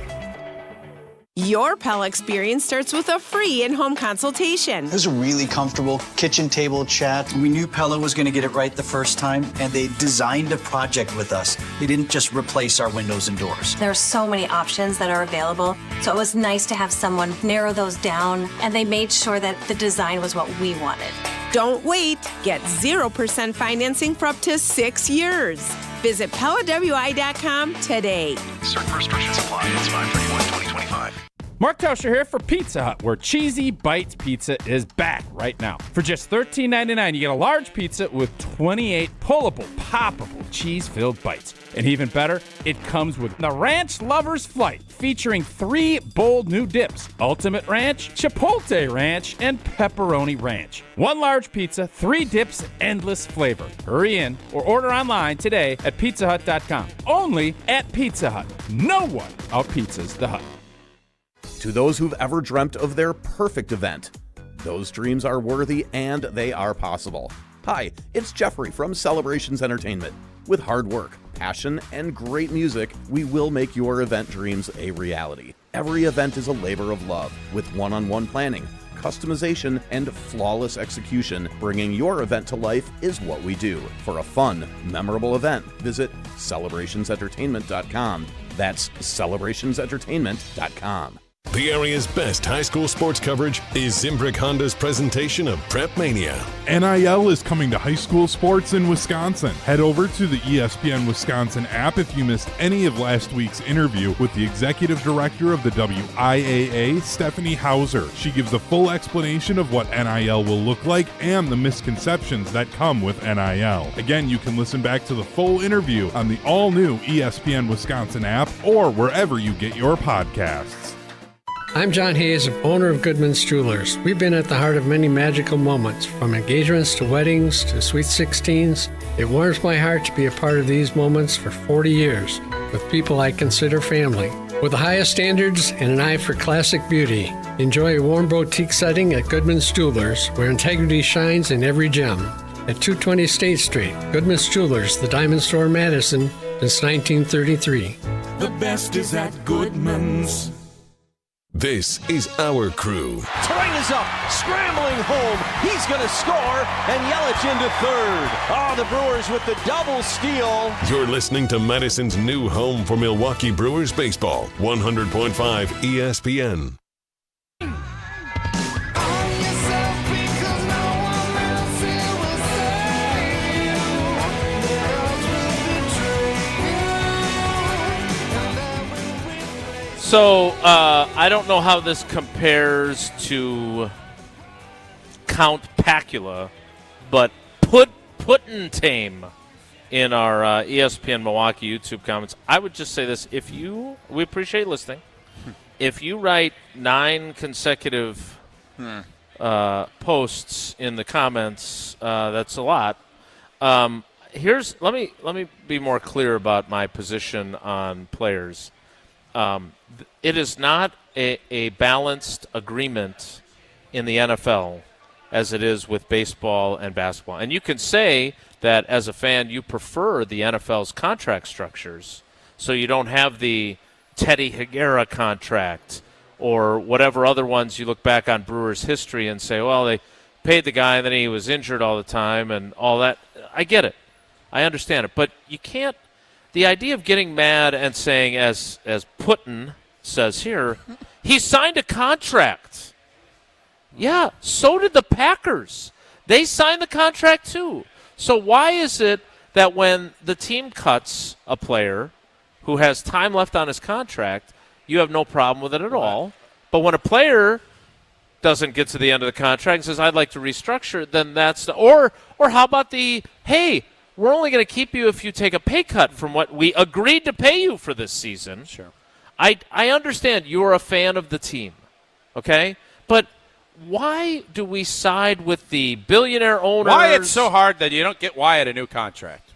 Speaker 26: Your Pella experience starts with a free in-home consultation.
Speaker 12: It was a really comfortable kitchen table chat. We knew Pella was going to get it right the first time, and they designed a project with us. They didn't just replace our windows and doors.
Speaker 13: There are so many options that are available, so it was nice to have someone narrow those down, and they made sure that the design was what we wanted.
Speaker 26: Don't wait. Get 0% financing for up to 6 years. Visit PellaWI.com today.
Speaker 10: Certain restrictions apply. It's 5/31/2025.
Speaker 7: Mark Tauscher here for Pizza Hut, where Cheesy Bites Pizza is back right now. For just $13.99, you get a large pizza with 28 pullable, poppable, cheese-filled bites. And even better, it comes with the Ranch Lover's Flight, featuring 3 bold new dips: Ultimate Ranch, Chipotle Ranch, and Pepperoni Ranch. 1 large pizza, 3 dips, endless flavor. Hurry in or order online today at pizzahut.com. Only at Pizza Hut. No one out-pizzas the Hut.
Speaker 20: To those who've ever dreamt of their perfect event, those dreams are worthy and they are possible. Hi, it's Jeffrey from Celebrations Entertainment. With hard work, passion, and great music, we will make your event dreams a reality. Every event is a labor of love, with one-on-one planning, customization, and flawless execution. Bringing your event to life is what we do. For a fun, memorable event, visit celebrationsentertainment.com. That's celebrationsentertainment.com.
Speaker 6: The area's best high school sports coverage is Zimbrick Honda's presentation of Prep Mania.
Speaker 4: NIL is coming to high school sports in Wisconsin. Head over to the ESPN Wisconsin app if you missed any of last week's interview with the executive director of the WIAA, Stephanie Hauser. She gives a full explanation of what NIL will look like and the misconceptions that come with NIL. Again, you can listen back to the full interview on the all-new ESPN Wisconsin app or wherever you get your podcasts.
Speaker 21: I'm John Hayes, owner of Goodman's Jewelers. We've been at the heart of many magical moments, from engagements to weddings to sweet 16s. It warms my heart to be a part of these moments for 40 years with people I consider family. With the highest standards and an eye for classic beauty, enjoy a warm boutique setting at Goodman's Jewelers, where integrity shines in every gem. At 220 State Street, Goodman's Jewelers, the Diamond Store, Madison, since 1933.
Speaker 22: The best is at Goodman's.
Speaker 6: This is our crew.
Speaker 23: Terrain is up, scrambling home. He's going to score, and Yelich into third. Oh, the Brewers with the double steal.
Speaker 6: You're listening to Madison's new home for Milwaukee Brewers baseball, 100.5 ESPN.
Speaker 1: So, I don't know how this compares to Count Pacula, but Puttentame in our ESPN Milwaukee YouTube comments. I would just say this. We appreciate listening. If you write 9 consecutive posts in the comments, that's a lot. Let me be more clear about my position on players. it is not a balanced agreement in the NFL as it is with baseball and basketball. And you can say that as a fan you prefer the NFL's contract structures, so you don't have the Teddy Higuera contract or whatever other ones you look back on Brewers history and say, well, they paid the guy and then he was injured all the time and all that. I get it. I understand it. But you can't – the idea of getting mad and saying, as Putin says here, he signed a contract. Yeah, so did the Packers. They signed the contract too. So why is it that when the team cuts a player who has time left on his contract, you have no problem with it at all? But when a player doesn't get to the end of the contract and says, I'd like to restructure, then that's the – or how about the, hey, we're only going to keep you if you take a pay cut from what we agreed to pay you for this season.
Speaker 2: Sure.
Speaker 1: I understand you're a fan of the team, okay? But why do we side with the billionaire owners?
Speaker 2: Why it's so hard that you don't get Wyatt a new contract?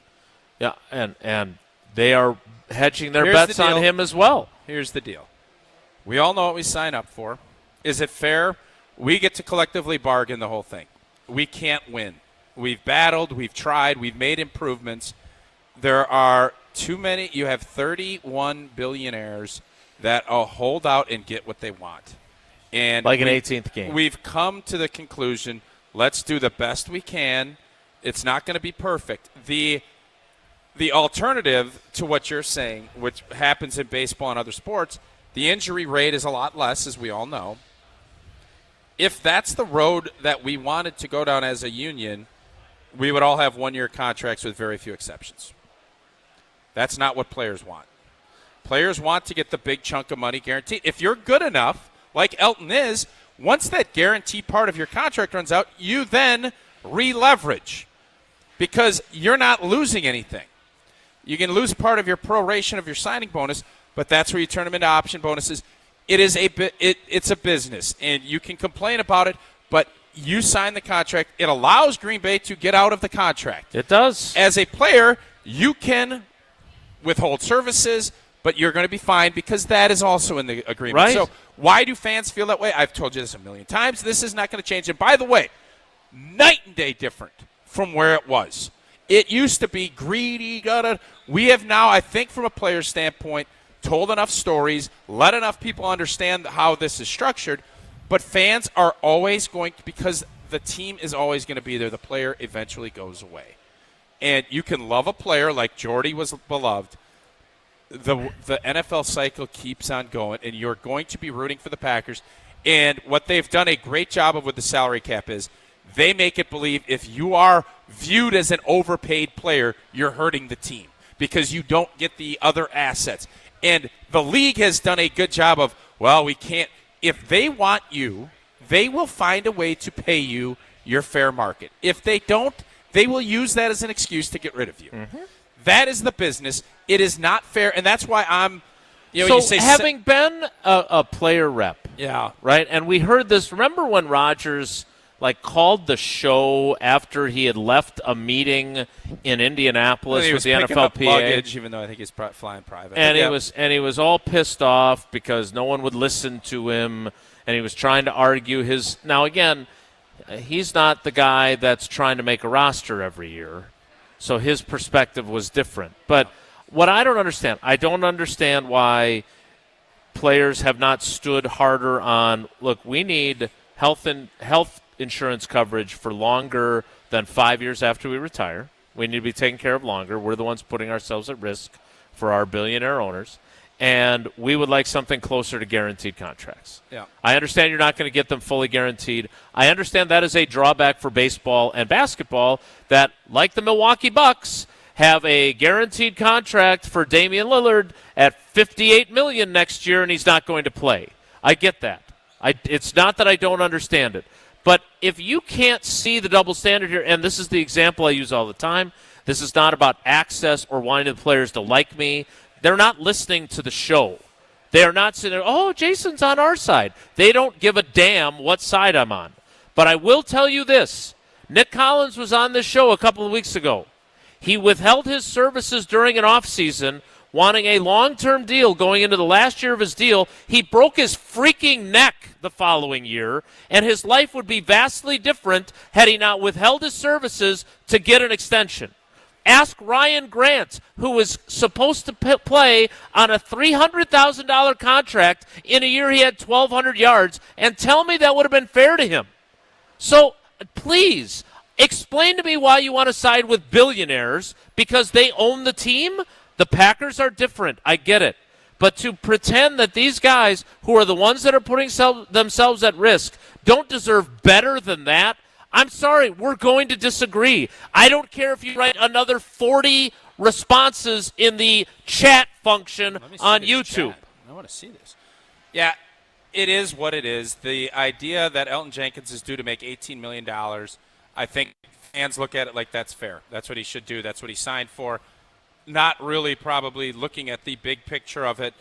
Speaker 1: Yeah, and they are hedging their bets on him as well.
Speaker 2: Here's the deal. We all know what we sign up for. Is it fair? We get to collectively bargain the whole thing. We can't win. We've battled. We've tried. We've made improvements. There are too many. You have 31 billionaires that hold out and get what they want. And
Speaker 1: like an 18th game.
Speaker 2: We've come to the conclusion, let's do the best we can. It's not going to be perfect. The alternative to what you're saying, which happens in baseball and other sports, the injury rate is a lot less, as we all know. If that's the road that we wanted to go down as a union, we would all have one-year contracts with very few exceptions. That's not what players want. Players want to get the big chunk of money guaranteed. If you're good enough, like Elton is, once that guaranteed part of your contract runs out, you then re-leverage because you're not losing anything. You can lose part of your proration of your signing bonus, but that's where you turn them into option bonuses. It's a business, and you can complain about it, but you sign the contract. It allows Green Bay to get out of the contract.
Speaker 1: It does.
Speaker 2: As a player, you can withhold services, but you're going to be fine because that is also in the agreement.
Speaker 1: Right.
Speaker 2: So why do fans feel that way? I've told you this a million times. This is not going to change. And by the way, night and day different from where it was. It used to be greedy. We have now, I think from a player's standpoint, told enough stories, let enough people understand how this is structured, but fans are always going to, because the team is always going to be there, the player eventually goes away. And you can love a player like Jordy was beloved. The NFL cycle keeps on going, and you're going to be rooting for the Packers. And what they've done a great job of with the salary cap is they make it believe if you are viewed as an overpaid player, you're hurting the team because you don't get the other assets. And the league has done a good job of, well, we can't. If they want you, they will find a way to pay you your fair market. If they don't, they will use that as an excuse to get rid of you. Mm-hmm. That is the business. It is not fair, and that's why I'm.
Speaker 1: So having been a player rep,
Speaker 2: yeah,
Speaker 1: right, and we heard this. Remember when Rodgers called the show after he had left a meeting in Indianapolis with the NFLPA,
Speaker 2: luggage, even though I think he's flying private,
Speaker 1: and he was all pissed off because no one would listen to him, and he was trying to argue his. Now again, he's not the guy that's trying to make a roster every year. So his perspective was different. But what I don't understand why players have not stood harder on, look, we need health insurance coverage for longer than 5 years after we retire. We need to be taken care of longer. We're the ones putting ourselves at risk for our billionaire owners. And we would like something closer to guaranteed contracts.
Speaker 2: Yeah.
Speaker 1: I understand you're not going to get them fully guaranteed. I understand that is a drawback for baseball and basketball that, like the Milwaukee Bucks, have a guaranteed contract for Damian Lillard at $58 million next year, and he's not going to play. I get that. It's not that I don't understand it. But if you can't see the double standard here, and this is the example I use all the time, this is not about access or wanting the players to like me. They're not listening to the show. They are not sitting there, oh, Jason's on our side. They don't give a damn what side I'm on. But I will tell you this. Nick Collins was on this show a couple of weeks ago. He withheld his services during an offseason wanting a long-term deal going into the last year of his deal. He broke his freaking neck the following year, and his life would be vastly different had he not withheld his services to get an extension. Ask Ryan Grant, who was supposed to play on a $300,000 contract in a year he had 1,200 yards, and tell me that would have been fair to him. So please, explain to me why you want to side with billionaires because they own the team. The Packers are different. I get it. But to pretend that these guys who are the ones that are putting themselves at risk don't deserve better than that, I'm sorry, we're going to disagree. I don't care if you write another 40 responses in the chat function on YouTube.
Speaker 2: Chat. I want to see this. Yeah, it is what it is. The idea that Elgton Jenkins is due to make $18 million, I think fans look at it like that's fair. That's what he should do. That's what he signed for. Not really probably looking at the big picture of it.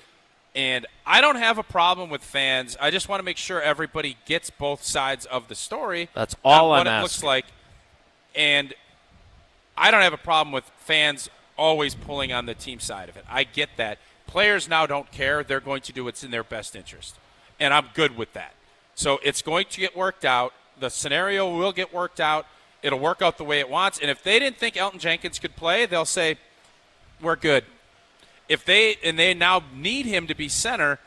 Speaker 2: And I don't have a problem with fans. I just want to make sure everybody gets both sides of the story.
Speaker 1: That's all I'm
Speaker 2: asking. What it looks like. And I don't have a problem with fans always pulling on the team side of it. I get that. Players now don't care. They're going to do what's in their best interest. And I'm good with that. So it's going to get worked out. The scenario will get worked out. It'll work out the way it wants. And if they didn't think Elgton Jenkins could play, they'll say, we're good. If they now need him to be center,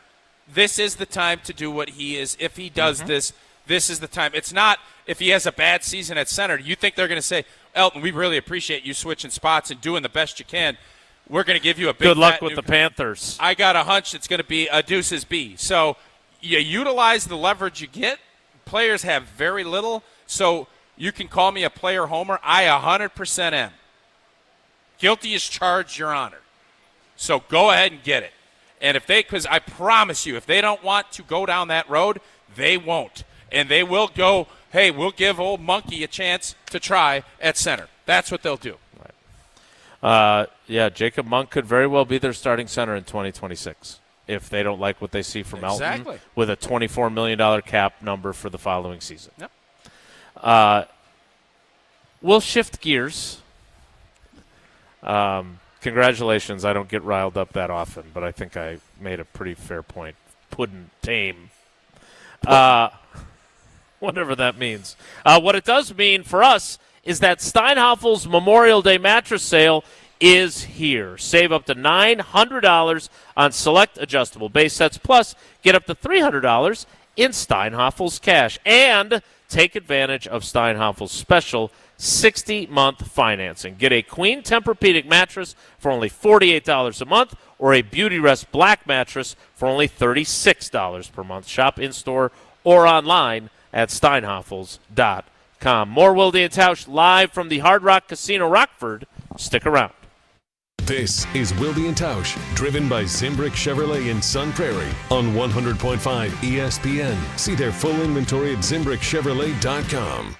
Speaker 2: this is the time to do what he is. If he does this is the time. It's not if he has a bad season at center. You think they're going to say, Elgton, we really appreciate you switching spots and doing the best you can. We're going to give you a big
Speaker 1: good luck with the Panthers.
Speaker 2: I got a hunch it's going to be a deuces B. So you utilize the leverage you get. Players have very little. So you can call me a player homer. I 100% am. Guilty as charged, Your Honor. So go ahead and get it. And because I promise you, if they don't want to go down that road, they won't. And they will go, hey, we'll give old Monkey a chance to try at center. That's what they'll do.
Speaker 1: Yeah, Jacob Monk could very well be their starting center in 2026 if they don't like what they see from Elgton with a $24 million cap number for the following season.
Speaker 2: Yep.
Speaker 1: We'll shift gears. Congratulations. I don't get riled up that often, but I think I made a pretty fair point. Puddin' tame. Whatever that means. What it does mean for us is that Steinhaffel's Memorial Day mattress sale is here. Save up to $900 on select adjustable base sets, plus get up to $300 in Steinhaffel's cash. And take advantage of Steinhaffel's special 60-month financing. Get a Queen Tempur-Pedic mattress for only $48 a month or a Beautyrest Black mattress for only $36 per month. Shop in-store or online at steinhaffels.com. More Wilde and Tausch live from the Hard Rock Casino Rockford. Stick around.
Speaker 6: This is Wilde and Tausch, driven by Zimbrick Chevrolet in Sun Prairie on 100.5 ESPN. See their full inventory at ZimbrickChevrolet.com.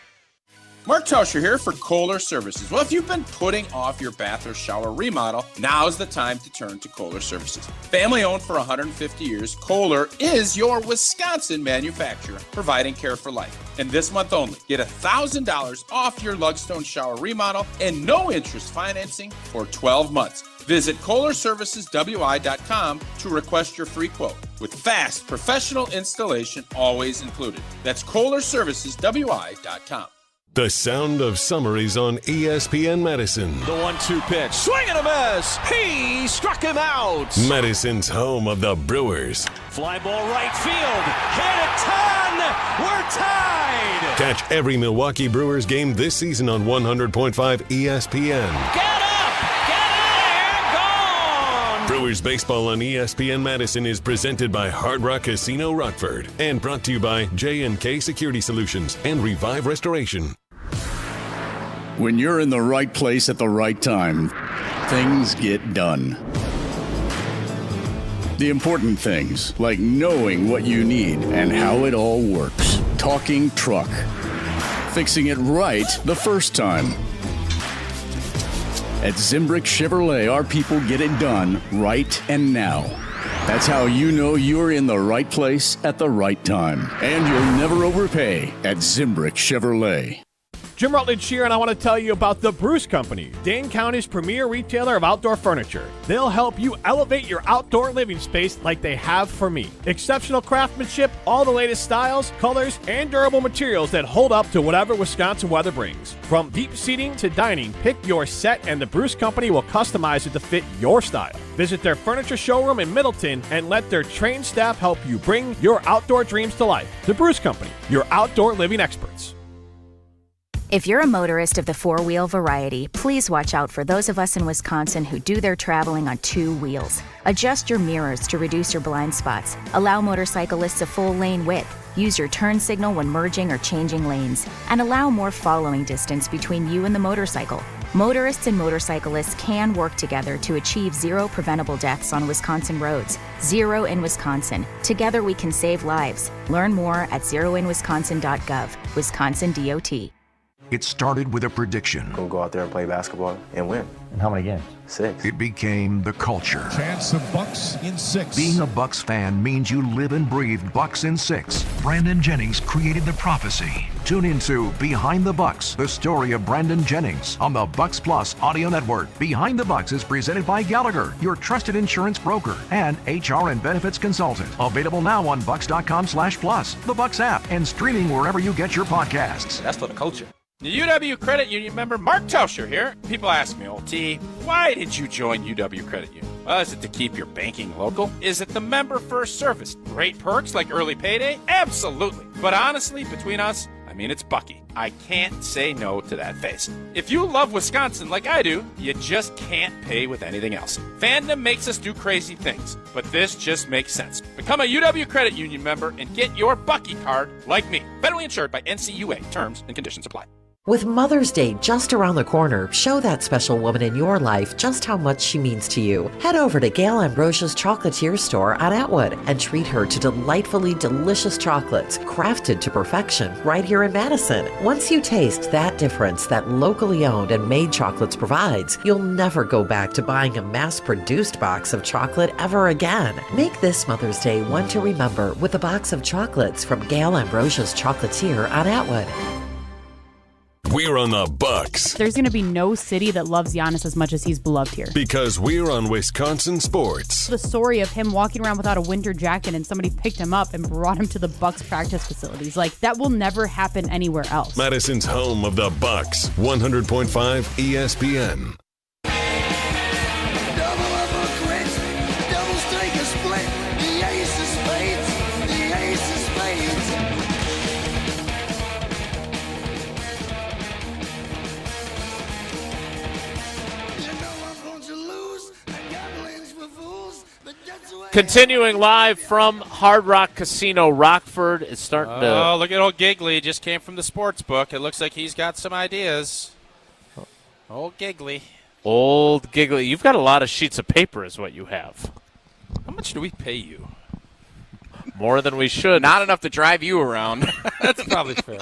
Speaker 7: Mark Tauscher here for Kohler Services. Well, if you've been putting off your bath or shower remodel, now's the time to turn to Kohler Services. Family owned for 150 years, Kohler is your Wisconsin manufacturer, providing care for life. And this month only, get $1,000 off your Lugstone shower remodel and no interest financing for 12 months. Visit KohlerServicesWI.com to request your free quote with fast, professional installation always included. That's KohlerServicesWI.com.
Speaker 6: The sound of summer is on ESPN Madison.
Speaker 23: The 1-2 pitch. Swing and a miss. He struck him out.
Speaker 6: Madison's home of the Brewers.
Speaker 23: Fly ball right field. Hit a ton. We're tied.
Speaker 6: Catch every Milwaukee Brewers game this season on 100.5 ESPN.
Speaker 23: Get up. Get out of here. Gone.
Speaker 6: Brewers baseball on ESPN Madison is presented by Hard Rock Casino Rockford and brought to you by J&K Security Solutions and Revive Restoration.
Speaker 9: When you're in the right place at the right time, things get done. The important things, like knowing what you need and how it all works. Talking truck. Fixing it right the first time. At Zimbrick Chevrolet, our people get it done right and now. That's how you know you're in the right place at the right time. And you'll never overpay at Zimbrick Chevrolet.
Speaker 11: Jim Rutledge here, and I want to tell you about the Bruce Company, Dane County's premier retailer of outdoor furniture. They'll help you elevate your outdoor living space like they have for me. Exceptional craftsmanship, all the latest styles, colors, and durable materials that hold up to whatever Wisconsin weather brings. From deep seating to dining, pick your set and the Bruce Company will customize it to fit your style. Visit their furniture showroom in Middleton and let their trained staff help you bring your outdoor dreams to life. The Bruce Company, your outdoor living experts.
Speaker 14: If you're a motorist of the four-wheel variety, please watch out for those of us in Wisconsin who do their traveling on two wheels. Adjust your mirrors to reduce your blind spots. Allow motorcyclists a full lane width. Use your turn signal when merging or changing lanes. And allow more following distance between you and the motorcycle. Motorists and motorcyclists can work together to achieve zero preventable deaths on Wisconsin roads. Zero in Wisconsin. Together we can save lives. Learn more at zeroinwisconsin.gov. Wisconsin DOT.
Speaker 10: It started with a prediction.
Speaker 15: We'll go out there and play basketball and win.
Speaker 10: And how many games?
Speaker 15: 6.
Speaker 10: It became the culture.
Speaker 16: Chance of Bucks in 6.
Speaker 10: Being a Bucks fan means you live and breathe Bucks in 6. Brandon Jennings created the prophecy. Tune into Behind the Bucks, the story of Brandon Jennings on the Bucks Plus audio network. Behind the Bucks is presented by Gallagher, your trusted insurance broker and HR and benefits consultant. Available now on bucks.com/plus, the Bucks app, and streaming wherever you get your podcasts.
Speaker 2: That's for the culture. The UW Credit Union member Mark Tauscher here. People ask me, old T, why did you join UW Credit Union? Well, is it to keep your banking local? Is it the member first service? Great perks like early payday? Absolutely. But honestly, between us, I mean, it's Bucky. I can't say no to that face. If you love Wisconsin like I do, you just can't pay with anything else. Fandom makes us do crazy things, but this just makes sense. Become a UW Credit Union member and get your Bucky card like me. Federally insured by NCUA. Terms and conditions apply.
Speaker 17: With Mother's Day just around the corner, show that special woman in your life just how much she means to you. Head over to Gail Ambrosia's Chocolatier store on Atwood and treat her to delightfully delicious chocolates crafted to perfection right here in Madison. Once you taste that difference that locally owned and made chocolates provides, you'll never go back to buying a mass-produced box of chocolate ever again. Make this Mother's Day one to remember with a box of chocolates from Gail Ambrosia's Chocolatier on Atwood.
Speaker 6: We're on the Bucks.
Speaker 24: There's going to be no city that loves Giannis as much as he's beloved here.
Speaker 6: Because we're on Wisconsin sports.
Speaker 24: The story of him walking around without a winter jacket and somebody picked him up and brought him to the Bucks practice facilities. Like, that will never happen anywhere else.
Speaker 6: Madison's home of the Bucks. 100.5 ESPN.
Speaker 1: Continuing live from Hard Rock Casino Rockford. It's starting to...
Speaker 2: Oh, look at old Giggly. Just came from the sports book. It looks like he's got some ideas. Old Giggly.
Speaker 1: Old Giggly. You've got a lot of sheets of paper is what you have.
Speaker 2: How much do we pay you?
Speaker 1: More than we should.
Speaker 3: Not enough to drive you around.
Speaker 2: That's probably fair.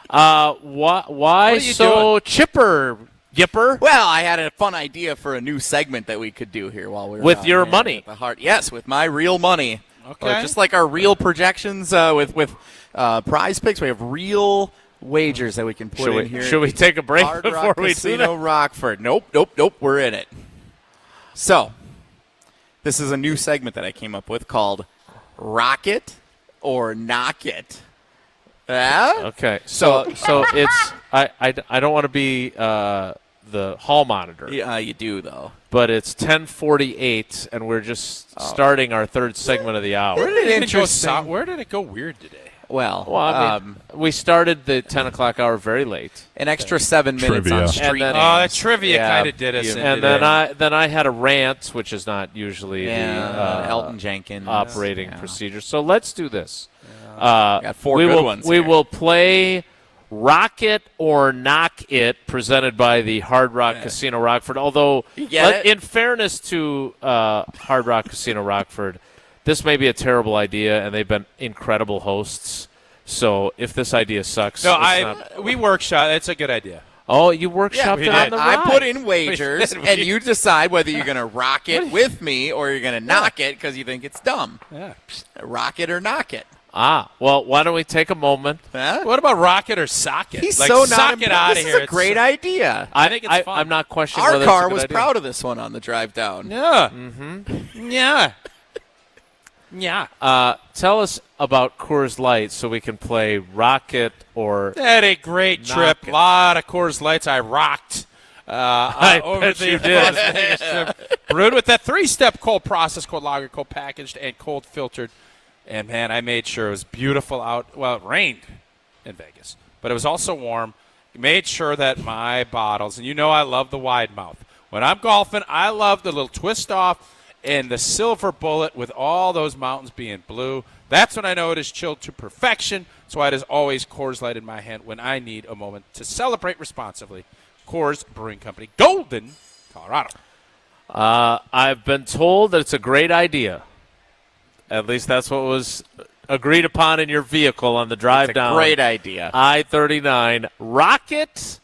Speaker 1: Why so
Speaker 2: doing?
Speaker 1: chipper, Yipper?
Speaker 3: Well, I had a fun idea for a new segment that we could do here while we were
Speaker 1: with your money.
Speaker 3: At the heart. Yes, with my real money.
Speaker 2: Okay.
Speaker 3: Or just like our real projections with prize picks, we have real wagers that we can put in here.
Speaker 1: Should we take a break
Speaker 3: Hard
Speaker 1: before
Speaker 3: Rock
Speaker 1: we
Speaker 3: Casino
Speaker 1: do that?
Speaker 3: Rockford. Nope. We're in it. So, this is a new segment that I came up with called Rock It or Knock It.
Speaker 1: Okay. So it's I don't want to be the hall monitor.
Speaker 3: Yeah, you do though.
Speaker 1: But it's 10:48, and we're just starting our third segment of the hour.
Speaker 2: Where did it go weird today?
Speaker 3: Well,
Speaker 1: I mean, we started the 10 o'clock hour very late.
Speaker 3: An extra 7 minutes
Speaker 4: Trivia.
Speaker 3: on street.
Speaker 2: That trivia kind of did us.
Speaker 1: And then I had a rant, which is not usually the
Speaker 3: Elton Jenkins
Speaker 1: operating procedure. So let's do this.
Speaker 3: Got 4 good ones.
Speaker 1: We will play Rock It or Knock It, presented by the Hard Rock Casino Rockford. Although, in fairness to Hard Rock Casino Rockford, this may be a terrible idea, and they've been incredible hosts. So if this idea sucks,
Speaker 2: we workshop. It's a good idea.
Speaker 1: Oh, you workshopped it on the ride.
Speaker 3: I put in wagers, and you decide whether you're going to rock it with me or you're going to knock it because you think it's dumb.
Speaker 2: Yeah.
Speaker 3: Rock it or knock it.
Speaker 1: Well, why don't we take a moment?
Speaker 2: What about rocket or socket?
Speaker 3: He's
Speaker 2: like,
Speaker 3: so not
Speaker 2: sock it out of
Speaker 3: This
Speaker 2: here.
Speaker 3: is a great idea.
Speaker 2: I think it's fun.
Speaker 1: I'm not questioning
Speaker 3: Our
Speaker 1: whether
Speaker 3: car
Speaker 1: it's a good
Speaker 3: was
Speaker 1: idea.
Speaker 3: proud of this one on the drive down.
Speaker 2: Yeah.
Speaker 1: Mm-hmm.
Speaker 2: Yeah. Yeah.
Speaker 1: Tell us about Coors Light so we can play Rocket or
Speaker 2: Had a great trip. A lot of Coors Lights I rocked.
Speaker 1: I
Speaker 2: over
Speaker 1: bet
Speaker 2: the
Speaker 1: you did.
Speaker 2: Las Vegas trip. Brewed with that 3-step cold process, cold lager, cold packaged, and cold filtered. And, man, I made sure it was beautiful out. Well, it rained in Vegas, but it was also warm. Made sure that my bottles, and you know I love the wide mouth. When I'm golfing, I love the little twist off and the silver bullet with all those mountains being blue. That's when I know it is chilled to perfection. That's why it is always Coors Light in my hand when I need a moment to celebrate responsibly. Coors Brewing Company, Golden, Colorado.
Speaker 1: I've been told that it's a great idea. At least that's what was agreed upon in your vehicle on the drive down.
Speaker 3: Great idea.
Speaker 1: I-39. Rocket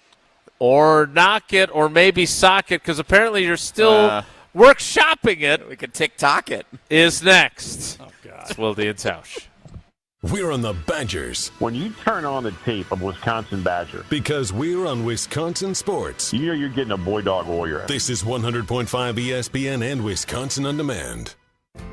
Speaker 1: or knock it or maybe sock it because apparently you're still workshopping it.
Speaker 3: We could TikTok it.
Speaker 1: Is next.
Speaker 2: Oh, God.
Speaker 1: It's Wilde and Tausch.
Speaker 6: We're on the Badgers.
Speaker 5: When you turn on the tape of Wisconsin Badger.
Speaker 6: Because we're on Wisconsin sports.
Speaker 5: You know you're getting a boy dog warrior.
Speaker 6: This is 100.5 ESPN and Wisconsin On Demand.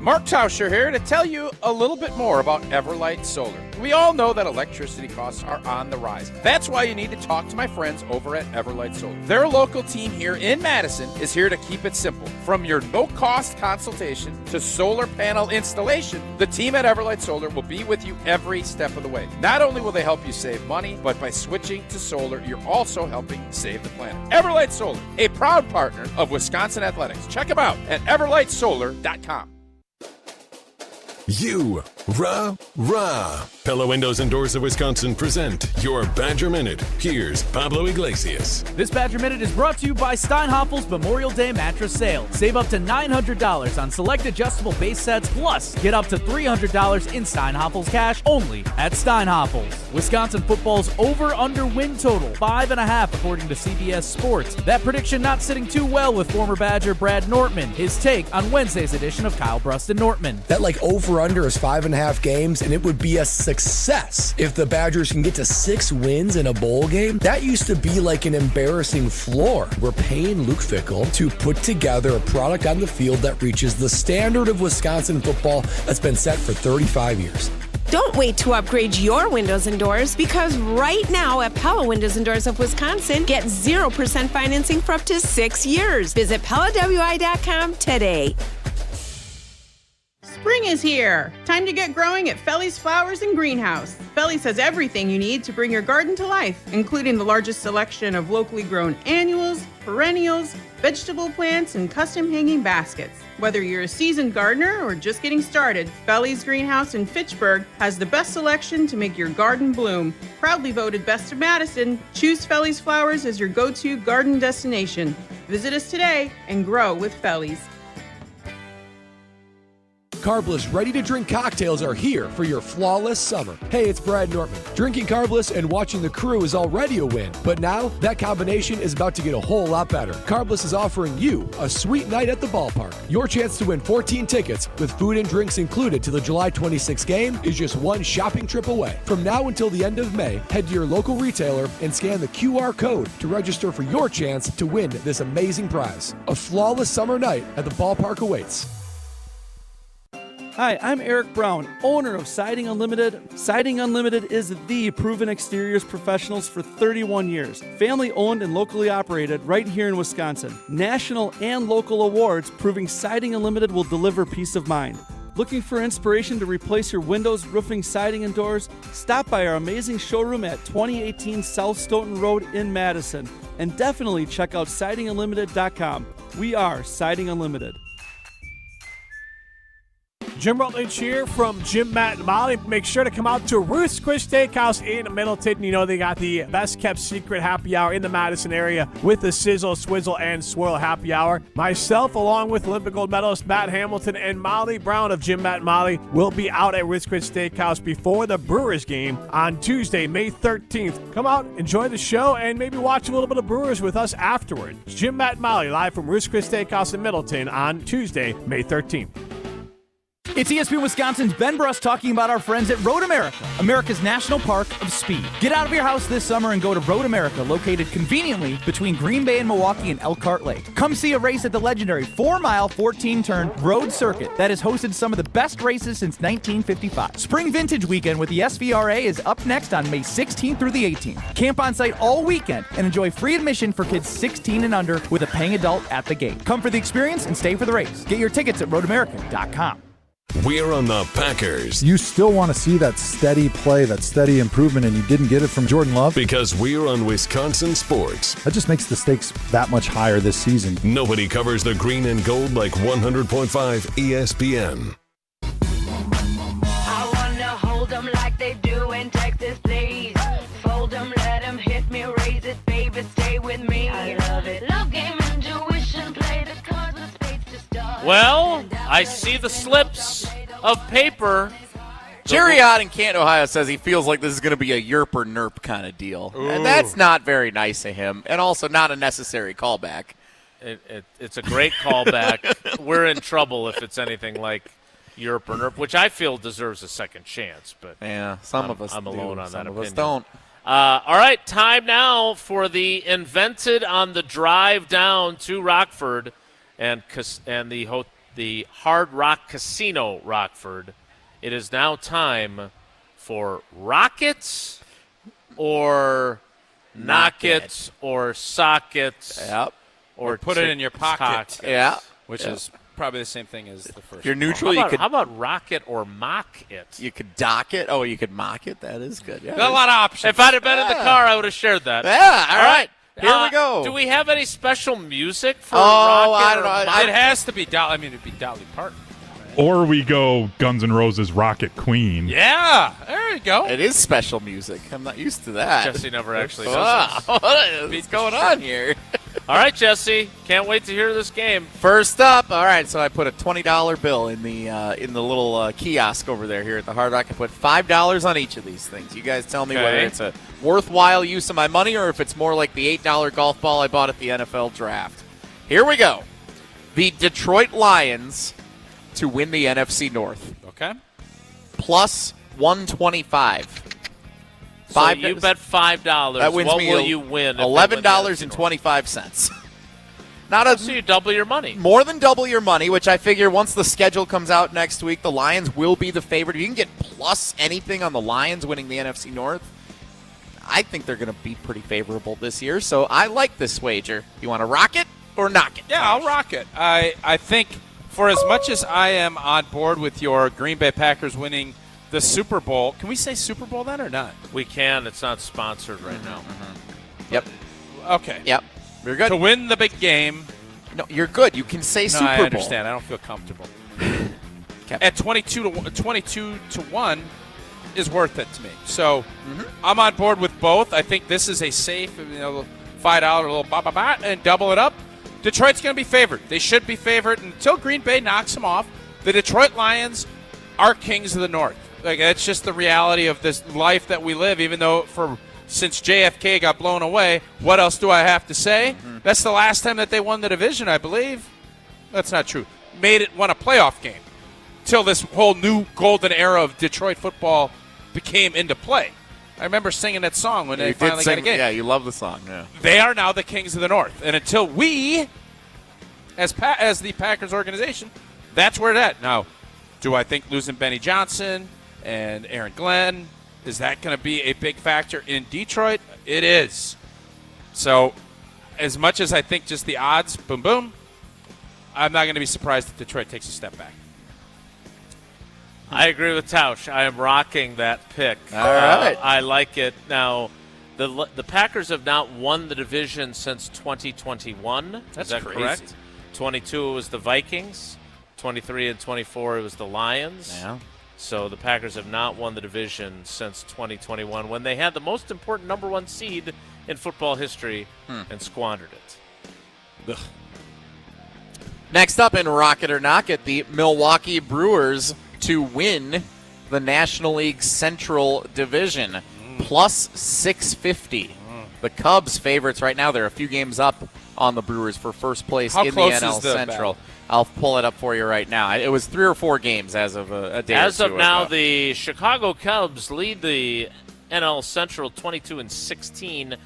Speaker 2: Mark Tauscher here to tell you a little bit more about Everlight Solar. We all know that electricity costs are on the rise. That's why you need to talk to my friends over at Everlight Solar. Their local team here in Madison is here to keep it simple. From your no-cost consultation to solar panel installation, the team at Everlight Solar will be with you every step of the way. Not only will they help you save money, but by switching to solar, you're also helping save the planet. Everlight Solar, a proud partner of Wisconsin Athletics. Check them out at everlightsolar.com.
Speaker 6: Rah. Pella Windows and Doors of Wisconsin present your Badger Minute. Here's Pablo Iglesias.
Speaker 8: This Badger Minute is brought to you by Steinhaffel's Memorial Day Mattress Sale. Save up to $900 on select adjustable base sets, plus get up to $300 in Steinhaffel's cash only at Steinhaffel's. Wisconsin football's over-under win total, 5.5 according to CBS Sports. That prediction not sitting too well with former Badger Brad Nortman. His take on Wednesday's edition of Kyle Brust and Nortman.
Speaker 12: That over-under is 5.5 games, and it would be a success if the Badgers can get to 6 wins in a bowl game. That used to be like an embarrassing floor. We're paying Luke Fickell to put together a product on the field that reaches the standard of Wisconsin football that's been set for 35 years.
Speaker 26: Don't wait to upgrade your windows and doors, because right now at Pella Windows and Doors of Wisconsin, get 0% financing for up to 6 years. Visit PellaWI.com today.
Speaker 18: Spring is here. Time to get growing at Felly's Flowers and Greenhouse. Felly's has everything you need to bring your garden to life, including the largest selection of locally grown annuals, perennials, vegetable plants, and custom hanging baskets. Whether you're a seasoned gardener or just getting started, Felly's Greenhouse in Fitchburg has the best selection to make your garden bloom. Proudly voted Best of Madison, choose Felly's Flowers as your go-to garden destination. Visit us today and grow with Felly's.
Speaker 12: Carbless ready-to-drink cocktails are here for your flawless summer. Hey, it's Brad Nortman. Drinking Carbless and watching the crew is already a win, but now that combination is about to get a whole lot better. Carbless is offering you a sweet night at the ballpark. Your chance to win 14 tickets with food and drinks included to the July 26th game is just one shopping trip away. From now until the end of May, head to your local retailer and scan the QR code to register for your chance to win this amazing prize. A flawless summer night at the ballpark awaits.
Speaker 8: Hi, I'm Eric Brown, owner of Siding Unlimited. Siding Unlimited is the proven exteriors professionals for 31 years. Family owned and locally operated right here in Wisconsin. National and local awards proving Siding Unlimited will deliver peace of mind. Looking for inspiration to replace your windows, roofing, siding, and doors? Stop by our amazing showroom at 2018 South Stoughton Road in Madison. And definitely check out sidingunlimited.com. We are Siding Unlimited.
Speaker 11: Jim Rutledge here from Jim, Matt, and Molly. Make sure to come out to Ruth's Chris Steakhouse in Middleton. You know they got the best-kept secret happy hour in the Madison area with the Sizzle, Swizzle, and Swirl happy hour. Myself, along with Olympic gold medalist Matt Hamilton and Molly Brown of Jim, Matt, and Molly, will be out at Ruth's Chris Steakhouse before the Brewers game on Tuesday, May 13th. Come out, enjoy the show, and maybe watch a little bit of Brewers with us afterward. It's Jim, Matt, and Molly live from Ruth's Chris Steakhouse in Middleton on Tuesday, May 13th.
Speaker 13: It's ESPN Wisconsin's Ben Bruss talking about our friends at Road America, America's national park of speed. Get out of your house this summer and go to Road America, located conveniently between Green Bay and Milwaukee and Elkhart Lake. Come see a race at the legendary 4-mile, 14-turn road circuit that has hosted some of the best races since 1955. Spring Vintage Weekend with the SVRA is up next on May 16th through the 18th. Camp on site all weekend and enjoy free admission for kids 16 and under with a paying adult at the gate. Come for the experience and stay for the race. Get your tickets at roadamerica.com.
Speaker 6: We're on the Packers.
Speaker 19: You still want to see that steady play, that steady improvement, and you didn't get it from Jordan Love?
Speaker 6: Because we're on Wisconsin sports.
Speaker 19: That just makes the stakes that much higher this season.
Speaker 6: Nobody covers the green and gold like 100.5 ESPN.
Speaker 20: I wanna hold them like they do in Texas, please. Fold them, let them hit me, raise it, baby, stay with me. I love it. Love game, intuition, play the cards with spades to start.
Speaker 1: Well, I see the slips of paper.
Speaker 3: Jaire in Canton, Ohio says he feels like this is going to be a yerp or nerp kind of deal. Ooh. And that's not very nice of him, and also not a necessary callback.
Speaker 1: It's a great callback. We're in trouble if it's anything like yerp or nerp, which I feel deserves a second chance. But
Speaker 3: yeah, some of us
Speaker 1: I'm alone on that opinion.
Speaker 3: Some of us don't.
Speaker 1: All right, time now for the Invented on the Drive Down to Rockford and the Hard Rock Casino Rockford. It is now time for Rockets or Knockets or Sockets.
Speaker 3: Yep.
Speaker 2: Or put it in your pocket.
Speaker 3: Yeah.
Speaker 2: Which is probably the same thing as the first.
Speaker 3: If you're neutral,
Speaker 1: how about rocket or mock it?
Speaker 3: You could dock it. Oh, you could mock it. That is good. Yeah.
Speaker 2: Got a lot of options.
Speaker 1: If I'd have been in the car, I would have shared that.
Speaker 3: Yeah. All right. Here we go.
Speaker 1: Do we have any special music for
Speaker 3: Rocket?
Speaker 1: I
Speaker 3: don't know.
Speaker 2: It has to be it'd be Dolly Parton.
Speaker 4: Or we go Guns N' Roses Rocket Queen.
Speaker 2: Yeah, there you go.
Speaker 3: It is special music. I'm not used to that.
Speaker 1: Jesse never actually does this.
Speaker 3: What is going on here?
Speaker 1: All right, Jesse. Can't wait to hear this game.
Speaker 3: First up, all right, so I put a $20 bill in the little kiosk over there here at the Hard Rock. I put $5 on each of these things. You guys tell me whether it's a worthwhile use of my money or if it's more like the $8 golf ball I bought at the NFL draft. Here we go. The Detroit Lions to win the NFC North.
Speaker 2: Okay.
Speaker 3: Plus 125.
Speaker 1: So you bet $5.
Speaker 3: That wins
Speaker 1: what
Speaker 3: me
Speaker 1: will you win?
Speaker 3: $11.25.
Speaker 1: So you double your money.
Speaker 3: More than double your money, which I figure once the schedule comes out next week, the Lions will be the favorite. If you can get plus anything on the Lions winning the NFC North, I think they're going to be pretty favorable this year. So I like this wager. You want to rock it or knock it?
Speaker 2: Yeah, I'll rock it. I think for as much as I am on board with your Green Bay Packers winning the Super Bowl, can we say Super Bowl then or not?
Speaker 1: We can. It's not sponsored right now.
Speaker 3: Yep.
Speaker 2: Okay.
Speaker 3: Yep. You're good.
Speaker 2: To win the big game.
Speaker 3: No, you're good. You can say Super Bowl.
Speaker 2: I understand. I don't feel comfortable. At 22 to 1 is worth it to me. So I'm on board with both. I think this is a safe, $5 little and double it up. Detroit's going to be favored. They should be favored until Green Bay knocks them off. The Detroit Lions are kings of the North. Like, that's just the reality of this life that we live, even though since JFK got blown away, what else do I have to say? That's the last time that they won the division, I believe. That's not true. Won a playoff game till this whole new golden era of Detroit football became into play. I remember singing that song when they finally got a game.
Speaker 3: Yeah, you love the song. Yeah.
Speaker 2: They are now the kings of the North. And until we, as the Packers organization, that's where it's at. Now, do I think losing Benny Johnson and Aaron Glenn, is that going to be a big factor in Detroit? It is. So as much as I think just the odds, boom, boom, I'm not going to be surprised if Detroit takes a step back.
Speaker 1: I agree with Tausch. I am rocking that pick.
Speaker 3: All right.
Speaker 1: I like it. Now, the Packers have not won the division since 2021.
Speaker 2: That's
Speaker 1: Is that
Speaker 2: crazy.
Speaker 1: correct? 22 it was the Vikings. 23 and 24 it was the Lions.
Speaker 3: Yeah.
Speaker 1: So the Packers have not won the division since 2021 when they had the most important number one seed in football history and squandered it.
Speaker 3: Ugh. Next up in Rocket or Knock It, the Milwaukee Brewers to win the National League Central Division. Plus 650. The Cubs favorites right now. They're a few games up on the Brewers for first place in the NL Central. I'll pull it up for you right now. It was 3 or 4 games as of a day
Speaker 1: As
Speaker 3: or two
Speaker 1: of now,
Speaker 3: ago.
Speaker 1: the Chicago Cubs lead the NL Central 22-16.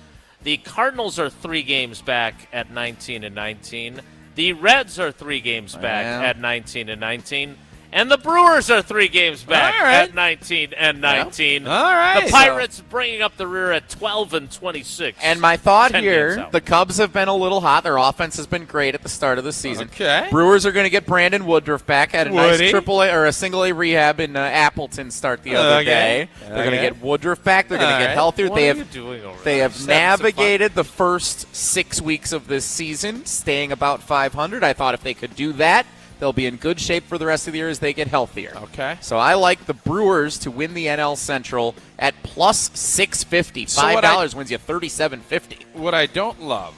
Speaker 1: The Cardinals are 3 games back at 19-19. The Reds are 3 games back at 19-19. And the Brewers are 3 games back at 19-19.
Speaker 2: All right.
Speaker 1: The Pirates bringing up the rear at 12-26.
Speaker 3: And my thought
Speaker 1: 10
Speaker 3: here,
Speaker 1: games out.
Speaker 3: the Cubs have been a little hot. Their offense has been great at the start of the season.
Speaker 2: Okay.
Speaker 3: Brewers are going to get Brandon Woodruff back. Had a nice
Speaker 2: Woody.
Speaker 3: AAA or a single A rehab in Appleton start the other day. They're going to get Woodruff back. They're going to get healthier.
Speaker 1: What
Speaker 3: they
Speaker 1: are
Speaker 3: have
Speaker 1: you doing over
Speaker 3: they
Speaker 1: there?
Speaker 3: have navigated the first 6 weeks of this season, staying about 500. I thought if they could do that, they'll be in good shape for the rest of the year as they get healthier.
Speaker 2: Okay.
Speaker 3: So I like the Brewers to win the NL Central at plus 650.
Speaker 2: So
Speaker 3: $5 wins you $37.50.
Speaker 2: What I don't love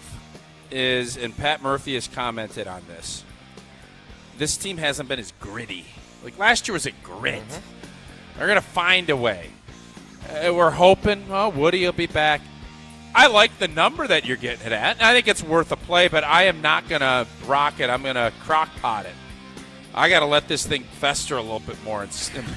Speaker 2: is, and Pat Murphy has commented on this team hasn't been as gritty. Like last year was a grit. They're going to find a way. We're hoping, Woody will be back. I like the number that you're getting it at. I think it's worth a play, but I am not going to rock it. I'm going to crock pot it. I got to let this thing fester a little bit more and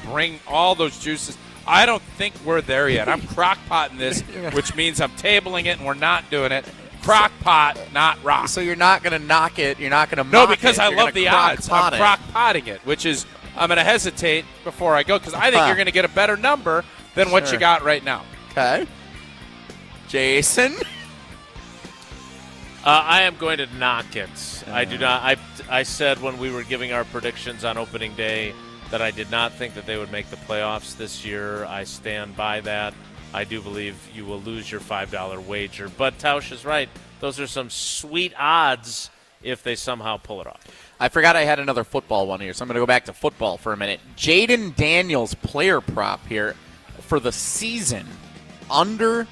Speaker 2: bring all those juices. I don't think we're there yet. I'm crock potting this, which means I'm tabling it and we're not doing it. Crock pot, not rock.
Speaker 3: So you're not going to knock it. You're not going to mock
Speaker 2: No, because
Speaker 3: it.
Speaker 2: I
Speaker 3: You're
Speaker 2: love
Speaker 3: gonna
Speaker 2: the
Speaker 3: crock
Speaker 2: odds.
Speaker 3: pot
Speaker 2: I'm
Speaker 3: it.
Speaker 2: crock potting it, which is I'm going to hesitate before I go because I think you're going to get a better number than what you got right now.
Speaker 3: Okay. Jason?
Speaker 1: I am going to knock it. I do not. I said when we were giving our predictions on opening day that I did not think that they would make the playoffs this year. I stand by that. I do believe you will lose your $5 wager. But Tausch is right. Those are some sweet odds if they somehow pull it off.
Speaker 3: I forgot I had another football one here, so I'm going to go back to football for a minute. Jaden Daniels player prop here for the season under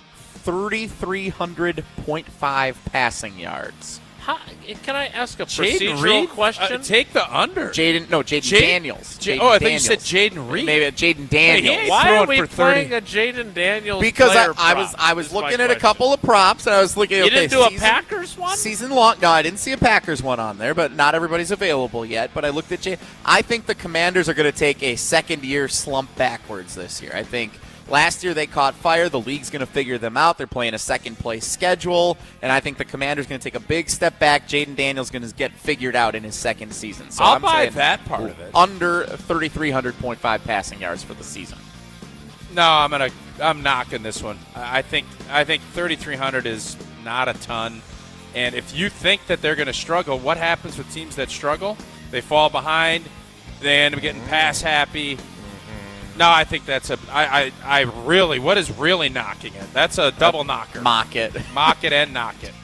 Speaker 3: 3,300.5 passing yards.
Speaker 1: Can I ask a
Speaker 2: Jaden
Speaker 1: procedural
Speaker 2: Reed?
Speaker 1: question?
Speaker 2: Take the under.
Speaker 3: Jaden Daniels.
Speaker 2: I thought you said Jaden Reed.
Speaker 3: Maybe Jaden Daniels.
Speaker 1: Why are we playing a Jaden Daniels
Speaker 3: Because
Speaker 1: player
Speaker 3: I
Speaker 1: prop?
Speaker 3: was looking at a couple of props, and I was looking at
Speaker 1: You didn't do a Packers one?
Speaker 3: Season long. No, I didn't see a Packers one on there, but not everybody's available yet. But I looked at Jaden. I think the Commanders are going to take a second-year slump backwards this year. I think last year they caught fire. The league's going to figure them out. They're playing a second-place schedule, and I think the Commanders going to take a big step back. Jaden Daniels going to get figured out in his second season. So
Speaker 2: I'll
Speaker 3: I'm
Speaker 2: buy
Speaker 3: saying
Speaker 2: that part of it.
Speaker 3: Under 3,300.5 passing yards for the season.
Speaker 2: No, I'm knocking this one. I think 3,300 is not a ton. And if you think that they're going to struggle, what happens with teams that struggle? They fall behind. They end up getting pass happy. No, I think that's I really, what is really knocking it? That's a double knocker.
Speaker 3: Mock it.
Speaker 2: Mock it and knock it.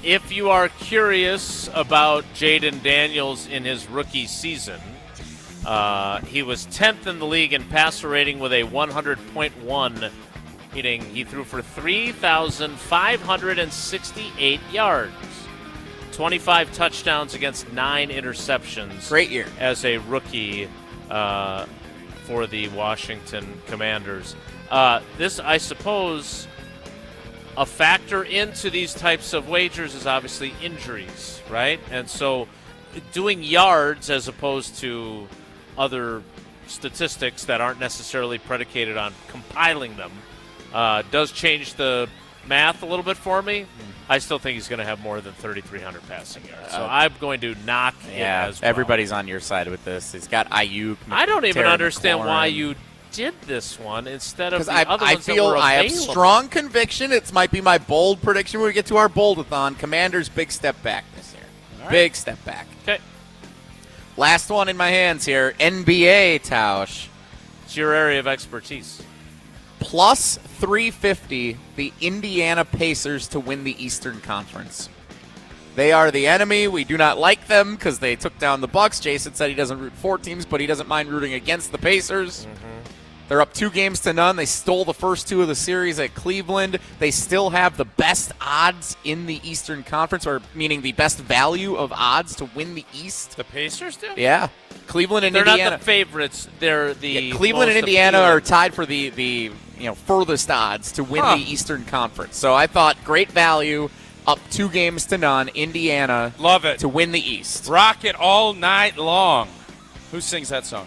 Speaker 1: If you are curious about Jaden Daniels in his rookie season, he was 10th in the league in passer rating with a 100.1, meaning he threw for 3,568 yards, 25 touchdowns against 9 interceptions.
Speaker 3: Great year.
Speaker 1: As a rookie for the Washington Commanders. This, I suppose, a factor into these types of wagers is obviously injuries, right? And so doing yards as opposed to other statistics that aren't necessarily predicated on compiling them does change the math a little bit for me. I still think he's going to have more than 3,300 passing yards. So I'm going to knock it as well.
Speaker 3: Everybody's on your side with this. He's got Ayuk.
Speaker 1: I don't even
Speaker 3: Terry
Speaker 1: understand
Speaker 3: McLaurin.
Speaker 1: why you did this one instead of the
Speaker 3: I
Speaker 1: other ones
Speaker 3: feel
Speaker 1: that were
Speaker 3: I have
Speaker 1: available.
Speaker 3: strong conviction. It might be my bold prediction when we get to our boldathon. Commanders, big step back this year.
Speaker 1: All right.
Speaker 3: Big step back.
Speaker 1: Okay.
Speaker 3: Last one in my hands here. NBA, Tausch.
Speaker 1: It's your area of expertise.
Speaker 3: Plus 350, the Indiana Pacers to win the Eastern Conference. They are the enemy. We do not like them because they took down the Bucks. Jason said he doesn't root for teams, but he doesn't mind rooting against the Pacers. They're up 2-0. They stole the first 2 of the series at Cleveland. They still have the best odds in the Eastern Conference, or meaning the best value of odds to win the East.
Speaker 2: The Pacers do?
Speaker 3: Yeah. Cleveland and
Speaker 1: They're
Speaker 3: Indiana.
Speaker 1: not the favorites. They're the
Speaker 3: Cleveland and
Speaker 1: most
Speaker 3: Indiana
Speaker 1: appealing.
Speaker 3: are tied for the furthest odds to win the Eastern Conference. So I thought great value. up 2-0, Indiana.
Speaker 2: Love it.
Speaker 3: To win the East.
Speaker 2: Rock it all night long. Who sings that song?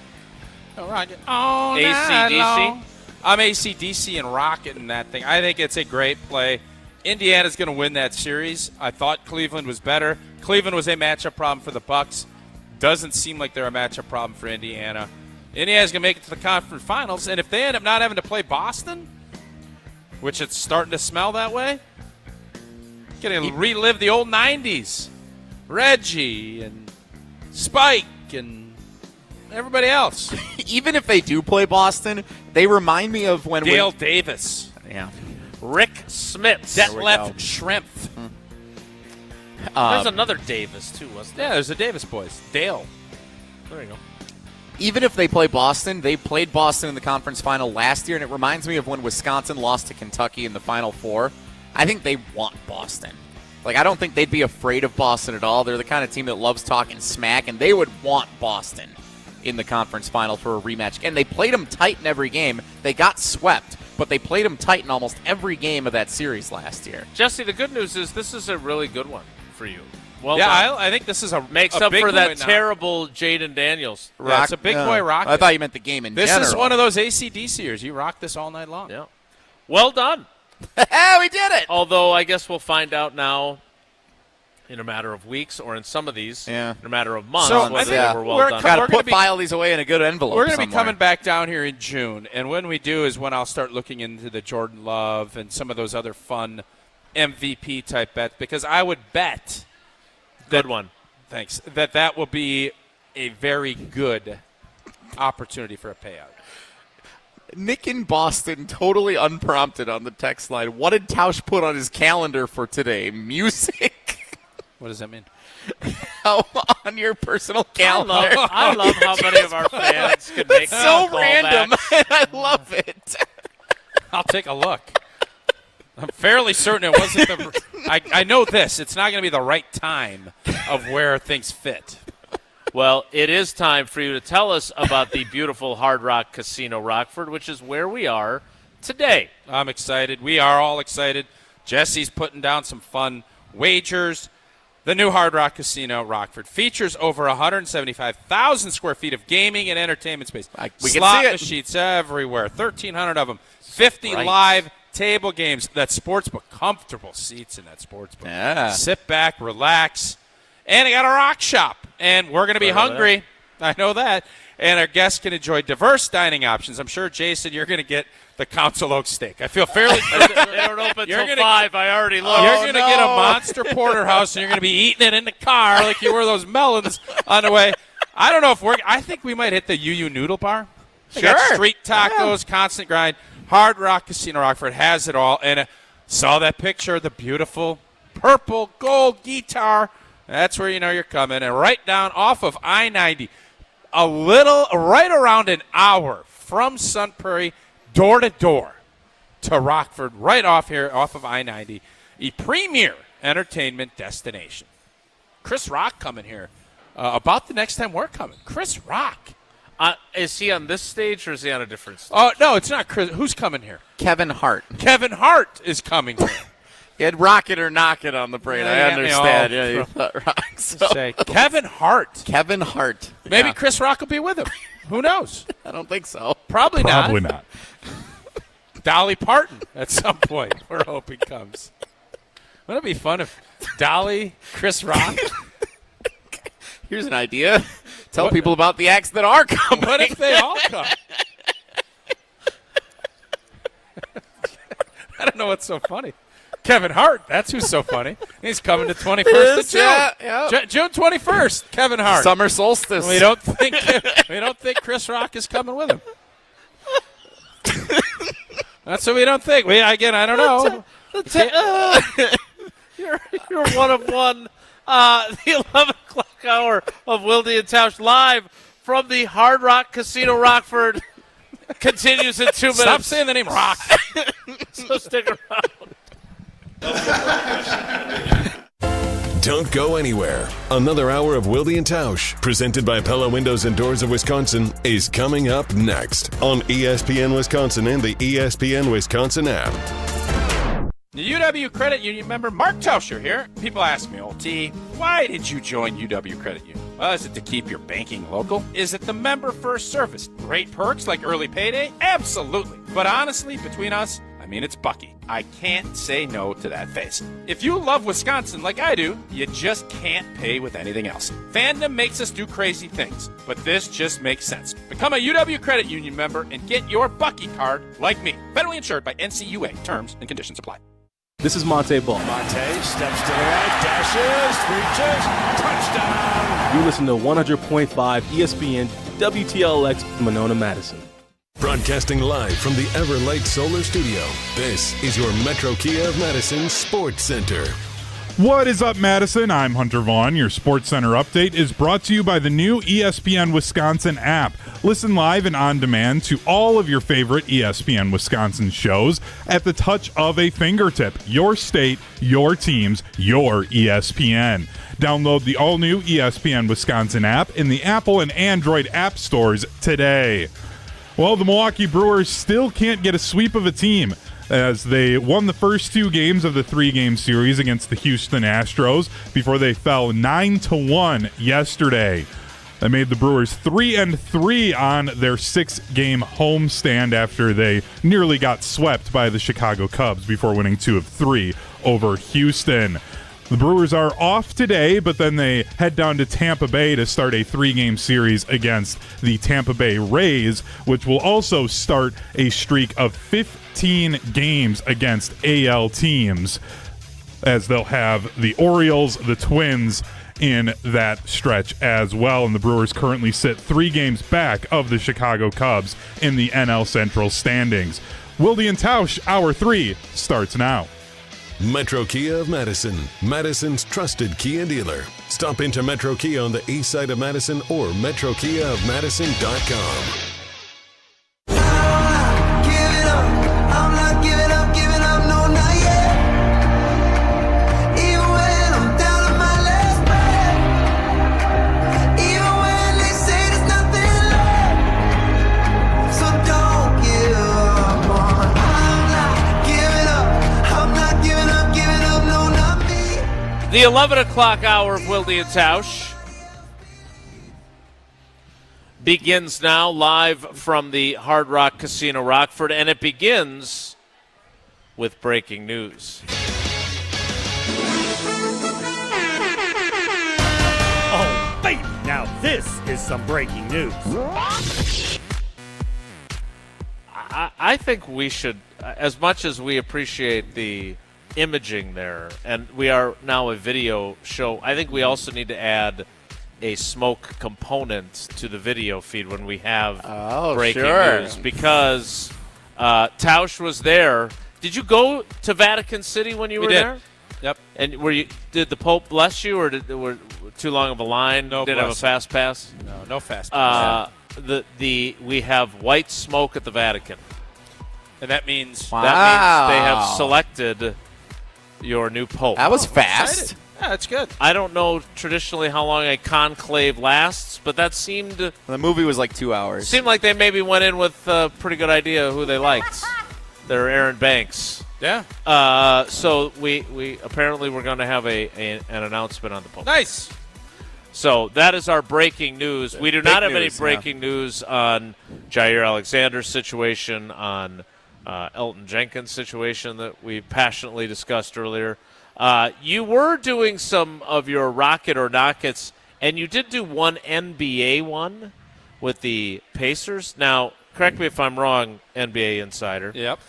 Speaker 2: Rock it all night long. I'm AC/DC and rocking that thing. I think it's a great play. Indiana's going to win that series. I thought Cleveland was better. Cleveland was a matchup problem for the Bucks. Doesn't seem like they're a matchup problem for Indiana. Indiana's going to make it to the conference finals, and if they end up not having to play Boston, which it's starting to smell that way, going to relive the old 90s. Reggie and Spike and everybody else.
Speaker 3: Even if they do play Boston, they remind me of when
Speaker 2: Dale Davis.
Speaker 3: Yeah.
Speaker 1: Rick Smits.
Speaker 2: Detlef Shrimp.
Speaker 1: There's another Davis, too, wasn't there?
Speaker 2: Yeah, there's the Davis boys. Dale.
Speaker 1: There you go.
Speaker 3: Even if they play Boston, they played Boston in the conference final last year, and it reminds me of when Wisconsin lost to Kentucky in the Final Four. I think they want Boston. I don't think they'd be afraid of Boston at all. They're the kind of team that loves talking smack, and they would want Boston in the conference final for a rematch. And they played them tight in every game. They got swept, but they played them tight in almost every game of that series last year.
Speaker 1: Jesse, the good news is this is a really good one for you. Well,
Speaker 2: yeah, I think this is
Speaker 1: makes
Speaker 2: a
Speaker 1: up
Speaker 2: big
Speaker 1: for that
Speaker 2: now.
Speaker 1: terrible Jaden Daniels.
Speaker 2: Yeah, it's a big boy rock.
Speaker 3: I thought you meant the game in general.
Speaker 2: This is one of those AC/DC years. You rock this all night long.
Speaker 1: Yeah. Well done.
Speaker 3: We did it.
Speaker 1: Although I guess we'll find out now in a matter of weeks, or in some of these, in a matter of months, whether they were well done.
Speaker 3: Got to file these away in a good envelope.
Speaker 2: We're going to be coming back down here in June, and when we do is when I'll start looking into the Jordan Love and some of those other fun MVP type bets, because I would bet
Speaker 1: good one.
Speaker 2: Thanks. That will be a very good opportunity for a payout.
Speaker 3: Nick in Boston, totally unprompted on the text line. What did Tausch put on his calendar for today? Music?
Speaker 2: What does that mean?
Speaker 3: On your personal calendar.
Speaker 1: I love how many of our fans can make
Speaker 3: so random. I love it.
Speaker 2: I'll take a look. I'm fairly certain it wasn't the. I know this. It's not going to be the right time of where things fit.
Speaker 1: Well, it is time for you to tell us about the beautiful Hard Rock Casino Rockford, which is where we are today.
Speaker 2: I'm excited. We are all excited. Jesse's putting down some fun wagers. The new Hard Rock Casino Rockford features over 175,000 square feet of gaming and entertainment space.
Speaker 3: We
Speaker 2: Slot
Speaker 3: can see it.
Speaker 2: machines everywhere, 1,300 of them, 50 live table games. That sportsbook, comfortable seats in that sportsbook.
Speaker 3: Yeah.
Speaker 2: Sit back, relax. And I got a rock shop, and we're going to be hungry. I know that. And our guests can enjoy diverse dining options. I'm sure, Jason, you're going to get the Council Oak steak. I feel fairly
Speaker 1: They don't open until 5. I already looked.
Speaker 2: You're going to get a monster porterhouse, and you're going to be eating it in the car like you were those melons on the way. I don't know if I think we might hit the UU Noodle Bar. They got street tacos, constant grind. Hard Rock Casino Rockford has it all. And saw that picture of the beautiful purple gold guitar. That's where you know you're coming. And right down off of I-90, right around an hour from Sun Prairie, door to door to Rockford, right off here, off of I-90, a premier entertainment destination. Chris Rock coming here about the next time we're coming. Chris Rock.
Speaker 1: Is he on this stage or is he on a different stage?
Speaker 2: Oh, no, it's not Chris. Who's coming here?
Speaker 3: Kevin Hart.
Speaker 2: Kevin Hart is coming here.
Speaker 3: You had rock it or knock it on the parade. I understand. You thought rock. So.
Speaker 2: Say Kevin Hart.
Speaker 3: Kevin Hart.
Speaker 2: Maybe Chris Rock will be with him. Who knows?
Speaker 3: I don't think so.
Speaker 2: Probably
Speaker 4: not.
Speaker 2: Dolly Parton at some point, we're hoping comes. Wouldn't it be fun if Dolly, Chris Rock?
Speaker 3: Here's an idea. Tell people about the acts that are coming.
Speaker 2: What if they all come? I don't know what's so funny. Kevin Hart, that's who's so funny. He's coming to 21st of June. June 21st, Kevin Hart.
Speaker 3: Summer solstice.
Speaker 2: We don't think Chris Rock is coming with him. That's what we don't think. I don't know.
Speaker 1: You're one of one. The 11 o'clock hour of Wilde and Tausch live from the Hard Rock Casino Rockford continues in 2 minutes.
Speaker 2: Stop saying the name Rock.
Speaker 1: So stick around.
Speaker 6: Don't go anywhere. Another hour of Wilde and Tausch, presented by Pella Windows and Doors of Wisconsin, is coming up next on ESPN Wisconsin and the ESPN Wisconsin app.
Speaker 2: The UW Credit Union member Mark Tauscher here. People ask me, T, why did you join UW Credit Union? Well, is it to keep your banking local? Is it the member first service? Great perks like early payday? Absolutely. But honestly, between us, it's Bucky. I can't say no to that face. If you love Wisconsin like I do, you just can't pay with anything else. Fandom makes us do crazy things, but this just makes sense. Become a UW Credit Union member and get your Bucky card like me. Federally insured by NCUA. Terms and conditions apply.
Speaker 7: This is Monte Ball.
Speaker 9: Monte steps to the right, dashes, reaches, touchdown.
Speaker 7: You listen to 100.5 ESPN WTLX Monona, Madison.
Speaker 6: Broadcasting live from the Everlight Solar Studio, this is your Metro Kia of Madison Sports Center.
Speaker 4: What is up, Madison? I'm Hunter Vaughn. Your Sports Center update is brought to you by the new ESPN Wisconsin app. Listen live and on demand to all of your favorite ESPN Wisconsin shows at the touch of a fingertip. Your state, your teams, your ESPN. Download the all-new ESPN Wisconsin app in the Apple and Android app stores today. Well, the Milwaukee Brewers still can't get a sweep of a team as they won the first 2 games of the 3-game series against the Houston Astros before they fell 9-1 yesterday. That made the Brewers 3-3 on their 6-game homestand after they nearly got swept by the Chicago Cubs before winning 2 of 3 over Houston. The Brewers are off today, but then they head down to Tampa Bay to start a 3-game series against the Tampa Bay Rays, which will also start a streak of 15 games against AL teams, as they'll have the Orioles, the Twins in that stretch as well. And the Brewers currently sit 3 games back of the Chicago Cubs in the NL Central standings. Wilde and Tausch, Hour 3 starts now.
Speaker 6: Metro Kia of Madison, Madison's trusted Kia dealer. Stop into Metro Kia on the east side of Madison or metrokiaofmadison.com.
Speaker 1: The 11 o'clock hour of Wilde and Tausch begins now live from the Hard Rock Casino Rockford, and it begins with breaking news.
Speaker 21: Oh, baby, now this is some breaking news.
Speaker 1: I think we should, as much as we appreciate the imaging there, and we are now a video show, I think we also need to add a smoke component to the video feed when we have breaking news, because Tausch was there. Did you go to Vatican City when you were there?
Speaker 2: Yep.
Speaker 1: And did the Pope bless you, or were too long of a line?
Speaker 2: No.
Speaker 1: Did have a fast pass?
Speaker 2: No fast pass.
Speaker 1: We have white smoke at the Vatican,
Speaker 2: and that means
Speaker 1: they have selected your new Pope.
Speaker 3: That was fast.
Speaker 2: Yeah, that's good.
Speaker 1: I don't know traditionally how long a conclave lasts, but that seemed...
Speaker 3: The movie was like 2 hours.
Speaker 1: Seemed like they maybe went in with a pretty good idea of who they liked. They're Aaron Banks.
Speaker 2: Yeah.
Speaker 1: So we apparently we're going to have an announcement on the Pope.
Speaker 2: Nice.
Speaker 1: So that is our breaking news. We do not have any breaking news on Jaire Alexander's situation, on Elton Jenkins' situation that we passionately discussed earlier. You were doing some of your Rocket or Knockets, and you did do one NBA one with the Pacers. Now, correct me if I'm wrong, NBA Insider.
Speaker 2: Yep.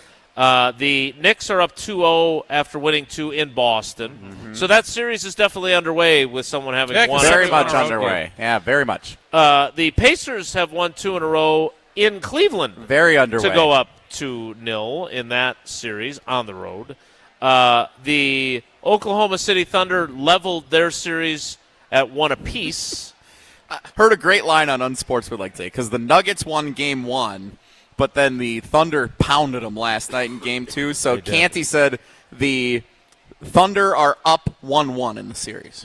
Speaker 1: The Knicks are up 2-0 after winning 2 in Boston. Mm-hmm. So that series is definitely underway with someone having won.
Speaker 3: Very much underway. Yeah, very much.
Speaker 1: The Pacers have won 2 in a row in Cleveland.
Speaker 3: Very underway.
Speaker 1: To go up 2-0 in that series on the road. The Oklahoma City Thunder leveled their series at 1 apiece.
Speaker 3: I heard a great line on Unsportsmanlike today, because the Nuggets won Game 1, but then the Thunder pounded them last night in Game 2. So Canty said the Thunder are up 1-1 in the series.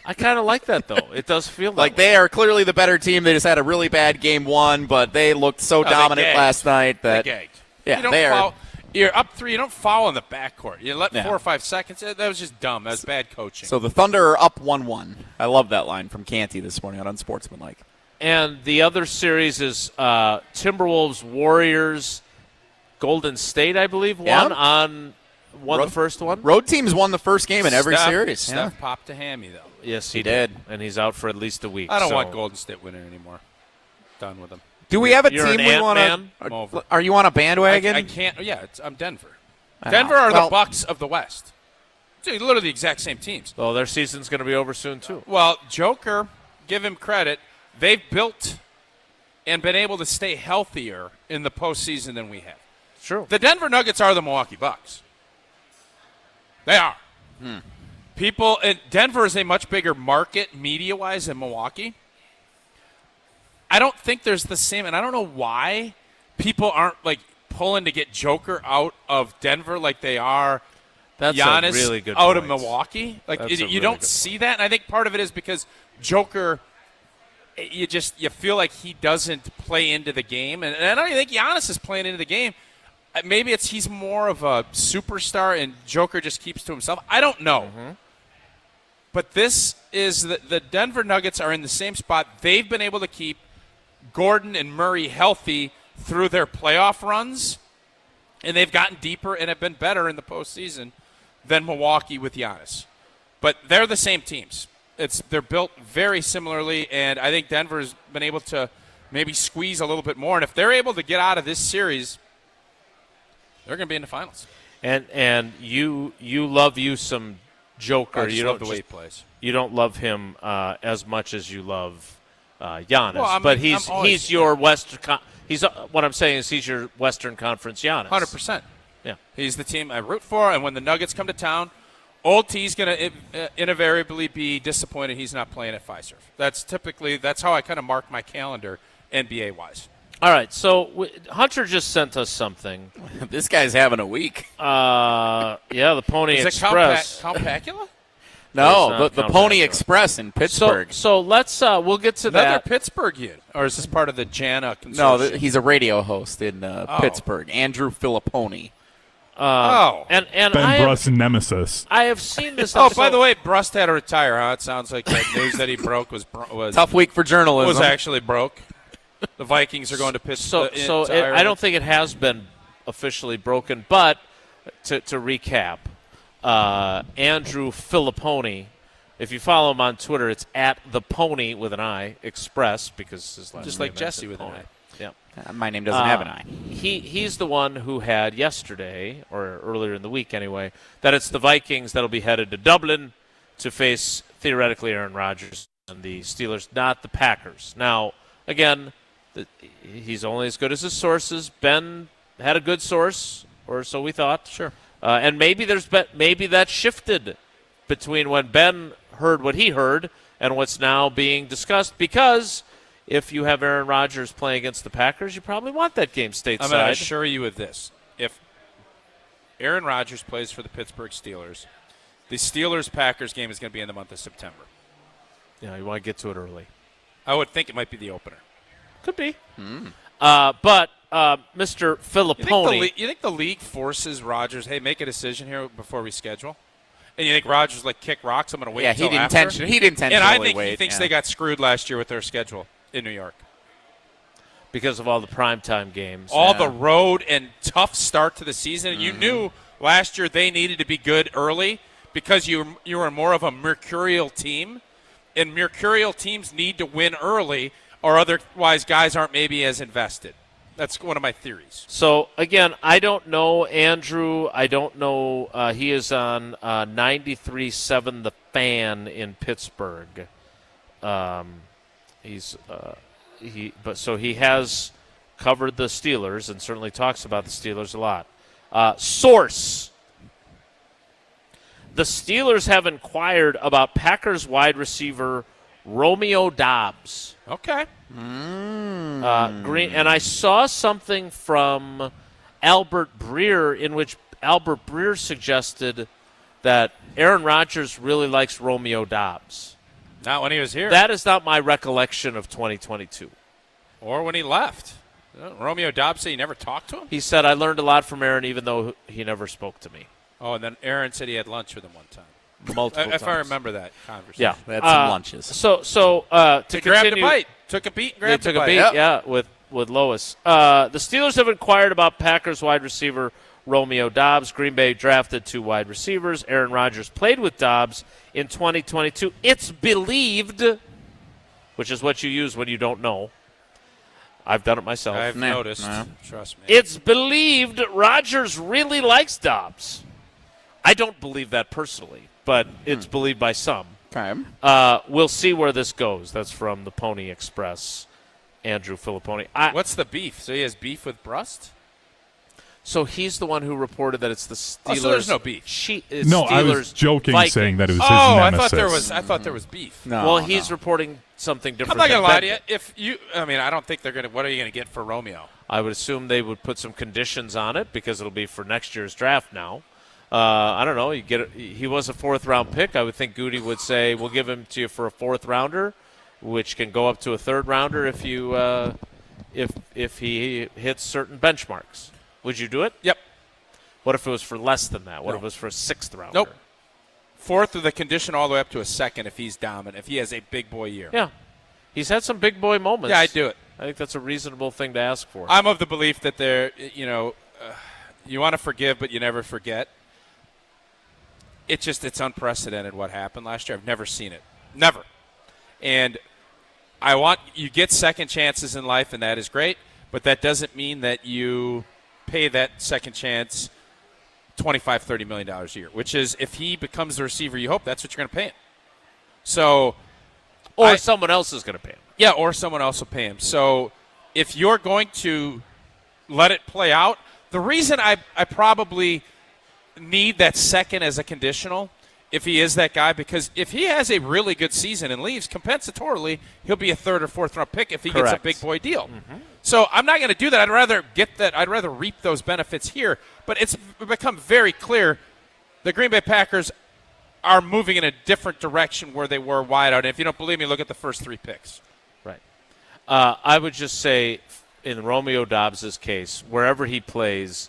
Speaker 1: I kind of like that, though. It does feel
Speaker 3: like they are clearly the better team. They just had a really bad Game 1, but they looked so dominant last night that
Speaker 2: they gagged.
Speaker 3: Yeah, they are.
Speaker 2: You're up 3. You don't foul in the backcourt. You let 4 or 5 seconds. That was just dumb. That was bad coaching.
Speaker 3: So the Thunder are up 1-1. I love that line from Canty this morning on Unsportsmanlike.
Speaker 1: And the other series is Timberwolves, Warriors, Golden State, I believe, won the first one.
Speaker 3: Road teams won the first game in every
Speaker 2: Steph,
Speaker 3: series.
Speaker 2: Steph popped a hammy, though.
Speaker 1: Yes, he did. And he's out for at least a week.
Speaker 2: I don't want Golden State winning anymore. Done with them.
Speaker 3: Do we have a
Speaker 1: You're
Speaker 3: team
Speaker 1: an
Speaker 3: we want to? Are you on a bandwagon?
Speaker 2: I can't. Yeah, I'm Denver. Denver are the Bucks of the West. Dude, literally the exact same teams.
Speaker 1: Well, their season's going to be over soon, too.
Speaker 2: Well, Joker, give him credit. They've built and been able to stay healthier in the postseason than we have.
Speaker 1: True.
Speaker 2: The Denver Nuggets are the Milwaukee Bucks. They are. People in Denver is a much bigger market media-wise than Milwaukee. I don't think there's the same, and I don't know why people aren't like pulling to get Joker out of Denver like they are
Speaker 1: That's
Speaker 2: Giannis
Speaker 1: a really good
Speaker 2: out of
Speaker 1: point.
Speaker 2: Milwaukee. Like
Speaker 1: That's a
Speaker 2: you
Speaker 1: really
Speaker 2: don't
Speaker 1: good
Speaker 2: see that, and I think part of it is because Joker, you feel like he doesn't play into the game, and I don't even think Giannis is playing into the game. Maybe he's more of a superstar, and Joker just keeps to himself. I don't know. But this is the Denver Nuggets are in the same spot. They've been able to keep Gordon and Murray healthy through their playoff runs, and they've gotten deeper and have been better in the postseason than Milwaukee with Giannis. But they're the same teams. They're built very similarly, and I think Denver's been able to maybe squeeze a little bit more. And if they're able to get out of this series, they're going to be in the finals.
Speaker 1: And you love you some Joker.
Speaker 2: You love the way he plays.
Speaker 1: You don't love him as much as you love Giannis,
Speaker 2: well,
Speaker 1: but he's your Western. What I'm saying is he's your Western Conference Giannis.
Speaker 2: 100%.
Speaker 1: Yeah,
Speaker 2: he's the team I root for, and when the Nuggets come to town, Old T's going to invariably be disappointed he's not playing at Fiserv. That's how I kind of mark my calendar NBA wise.
Speaker 1: All right, so Hunter just sent us something.
Speaker 3: This guy's having a week.
Speaker 1: Yeah, the Pony Express.
Speaker 2: Count Pacula?
Speaker 3: No, the Pony Express in Pittsburgh.
Speaker 1: So let's we'll get to that.
Speaker 2: Another Pittsburghian, or is this part of the Jana consortium?
Speaker 3: No, he's a radio host in Pittsburgh. Andrew Filipponi.
Speaker 1: And
Speaker 4: Ben Brust's nemesis.
Speaker 1: I have seen this.
Speaker 2: By the way, Brust had to retire. Huh? It sounds like that news that he broke was
Speaker 3: tough week for journalism.
Speaker 2: Was actually broke. The Vikings are going to Pittsburgh.
Speaker 1: I don't think it has been officially broken, but to recap. Andrew Filipponi. If you follow him on Twitter, it's at the Pony with an I Express because his last
Speaker 2: just
Speaker 1: name
Speaker 2: like Jesse with
Speaker 1: Pony.
Speaker 2: an I.
Speaker 1: Yeah,
Speaker 3: my name doesn't have an I.
Speaker 1: He's the one who had yesterday, or earlier in the week anyway, that it's the Vikings that'll be headed to Dublin to face theoretically Aaron Rodgers and the Steelers, not the Packers. Now, again, he's only as good as his sources. Ben had a good source, or so we thought.
Speaker 2: Sure.
Speaker 1: And maybe that shifted between when Ben heard what he heard and what's now being discussed, because if you have Aaron Rodgers playing against the Packers, you probably want that game stateside.
Speaker 2: I'm going to assure you of this. If Aaron Rodgers plays for the Pittsburgh Steelers, the Steelers-Packers game is going to be in the month of September.
Speaker 1: Yeah, you want to get to it early.
Speaker 2: I would think it might be the opener.
Speaker 1: Could be. But Mr. Filipponi.
Speaker 2: You think the league forces Rodgers, hey, make a decision here before we schedule? And you think Rodgers kick rocks? I'm going to wait until after?
Speaker 3: He'd intentionally
Speaker 2: And I think
Speaker 3: wait,
Speaker 2: he thinks they got screwed last year with their schedule in New York.
Speaker 1: Because of all the primetime games.
Speaker 2: All the road and tough start to the season. You knew last year they needed to be good early because you were more of a mercurial team. And mercurial teams need to win early, or otherwise guys aren't maybe as invested. That's one of my theories.
Speaker 1: So, again, I don't know Andrew. I don't know. He is on 93.7 The Fan in Pittsburgh. So he has covered the Steelers and certainly talks about the Steelers a lot. Source. The Steelers have inquired about Packers wide receiver Romeo Doubs.
Speaker 2: Okay.
Speaker 1: And I saw something from Albert Breer in which Albert Breer suggested that Aaron Rodgers really likes Romeo Doubs.
Speaker 2: Not when he was here.
Speaker 1: That is not my recollection of 2022.
Speaker 2: Or when he left. Romeo Dobbs said he never talked to him?
Speaker 1: He said, I learned a lot from Aaron, even though he never spoke to me.
Speaker 2: Oh, and then Aaron said he had lunch with him one time.
Speaker 1: Multiple times.
Speaker 2: If I remember that conversation.
Speaker 1: Yeah.
Speaker 3: They had some lunches.
Speaker 1: So to
Speaker 2: grabbed
Speaker 1: continue,
Speaker 2: a bite. Took a beat and grabbed
Speaker 1: they took
Speaker 2: a
Speaker 1: a
Speaker 2: bite.
Speaker 1: beat, yeah, with Lois. The Steelers have inquired about Packers wide receiver Romeo Dobbs. Green Bay drafted 2 wide receivers. Aaron Rodgers played with Dobbs in 2022. It's believed, which is what you use when you don't know. I've done it myself.
Speaker 2: I've noticed. Trust me.
Speaker 1: It's believed Rodgers really likes Dobbs. I don't believe that personally, but it's believed by some.
Speaker 3: Okay.
Speaker 1: We'll see where this goes. That's from the Pony Express, Andrew Filipponi.
Speaker 2: What's the beef? So he has beef with Brust?
Speaker 1: So he's the one who reported that it's the Steelers.
Speaker 2: Oh, so there's no beef.
Speaker 1: Steelers,
Speaker 4: I was joking,
Speaker 1: Vikings.
Speaker 4: saying that it was his nemesis.
Speaker 2: I thought there was beef.
Speaker 1: Well, he's reporting something different.
Speaker 2: I'm not gonna
Speaker 1: than
Speaker 2: lie to you. I don't think they're gonna. What are you gonna get for Romeo?
Speaker 1: I would assume they would put some conditions on it because it'll be for next year's draft now. I don't know. He was a 4th-round pick. I would think Goody would say, we'll give him to you for a 4th-rounder, which can go up to a 3rd-rounder if you if he hits certain benchmarks. Would you do it?
Speaker 2: Yep.
Speaker 1: What if it was for less than that? What if it was for a 6th-rounder?
Speaker 2: Nope. 4th with a condition all the way up to a 2nd if he's dominant, if he has a big boy year.
Speaker 1: Yeah. He's had some big boy moments.
Speaker 2: Yeah, I'd do it.
Speaker 1: I think that's a reasonable thing to ask for.
Speaker 2: I'm of the belief that you want to forgive, but you never forget. It's unprecedented what happened last year. I've never seen it. Never. And you get second chances in life, and that is great, but that doesn't mean that you pay that second chance $25, $30 million a year, which is if he becomes the receiver you hope, that's what you're going to pay him. So,
Speaker 1: or someone else is going to pay him.
Speaker 2: Yeah, or someone else will pay him. So if you're going to let it play out, the reason I probably need that second as a conditional, if he is that guy, because if he has a really good season and leaves, compensatorily, he'll be a 3rd or 4th-round pick if he gets a big boy deal.
Speaker 1: Mm-hmm.
Speaker 2: So I'm not going to do that. I'd rather get that. I'd rather reap those benefits here. But it's become very clear the Green Bay Packers are moving in a different direction where they were wide out. And if you don't believe me, look at the first 3 picks.
Speaker 1: Right. I would just say in Romeo Dobbs' case, wherever he plays,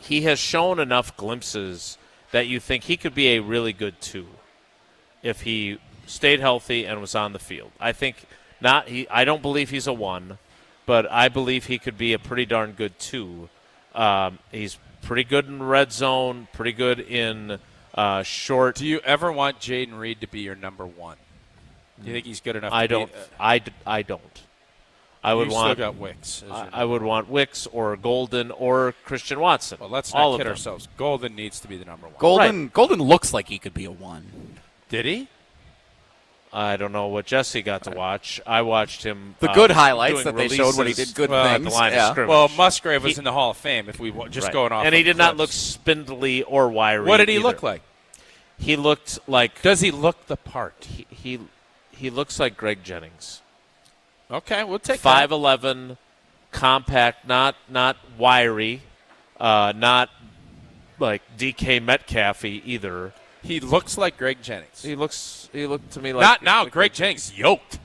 Speaker 1: he has shown enough glimpses that you think he could be a really good 2 if he stayed healthy and was on the field. I think not. I don't believe he's a 1, but I believe he could be a pretty darn good 2. He's pretty good in red zone, pretty good in short.
Speaker 2: Do you ever want Jaden Reed to be your number 1? Do you think he's good enough?
Speaker 1: I don't. I don't. I would want.
Speaker 2: Still got Wicks.
Speaker 1: I would want Wicks or Golden or Christian Watson.
Speaker 2: Well, let's not kid ourselves. Golden needs to be the number 1.
Speaker 3: Golden looks like he could be a 1.
Speaker 2: Did he?
Speaker 1: I don't know what Jesse got to watch. I watched him.
Speaker 3: The good highlights that they showed when he did good things.
Speaker 1: At the line of scrimmage.
Speaker 2: Well, Musgrave was in the Hall of Fame. If we just going off,
Speaker 1: and he did not look spindly or wiry.
Speaker 2: What did he
Speaker 1: either.
Speaker 2: look like?
Speaker 1: He looked like.
Speaker 2: Does he look the part?
Speaker 1: He looks like Greg Jennings.
Speaker 2: Okay, we'll take
Speaker 1: 5'11", compact, not wiry, not like DK Metcalf either.
Speaker 2: He looks like Greg Jennings.
Speaker 1: He looked to me like
Speaker 2: not now. Greg Jennings yoked,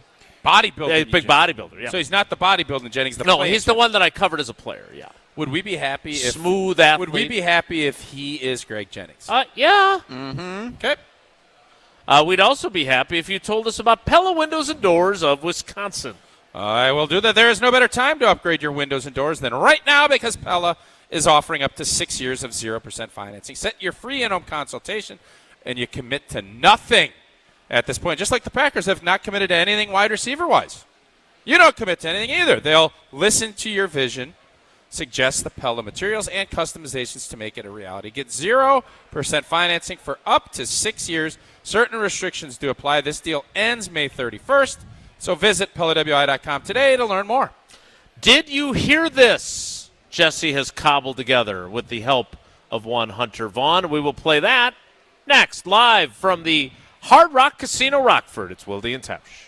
Speaker 2: bodybuilder.
Speaker 1: Yeah, big bodybuilder. Yeah.
Speaker 2: So he's not the bodybuilding Jennings.
Speaker 1: No, he's the one that I covered as a player. Yeah.
Speaker 2: Would we be happy if
Speaker 1: smooth athlete?
Speaker 2: Would we be happy if he is Greg Jennings?
Speaker 1: Yeah.
Speaker 2: Mm-hmm. Okay.
Speaker 1: We'd also be happy if you told us about Pella Windows and Doors of Wisconsin.
Speaker 2: I will do that. There is no better time to upgrade your windows and doors than right now because Pella is offering up to 6 years of 0% financing. Set your free in-home consultation, and you commit to nothing at this point, just like the Packers have not committed to anything wide receiver-wise. You don't commit to anything either. They'll listen to your vision, suggest the Pella materials and customizations to make it a reality. Get 0% financing for up to 6 years. Certain restrictions do apply. This deal ends May 31st. So visit PellaWI.com today to learn more.
Speaker 1: Did you hear this? Jesse has cobbled together with the help of one Hunter Vaughn. We will play that next, live from the Hard Rock Casino Rockford. It's Wilde and Tausch.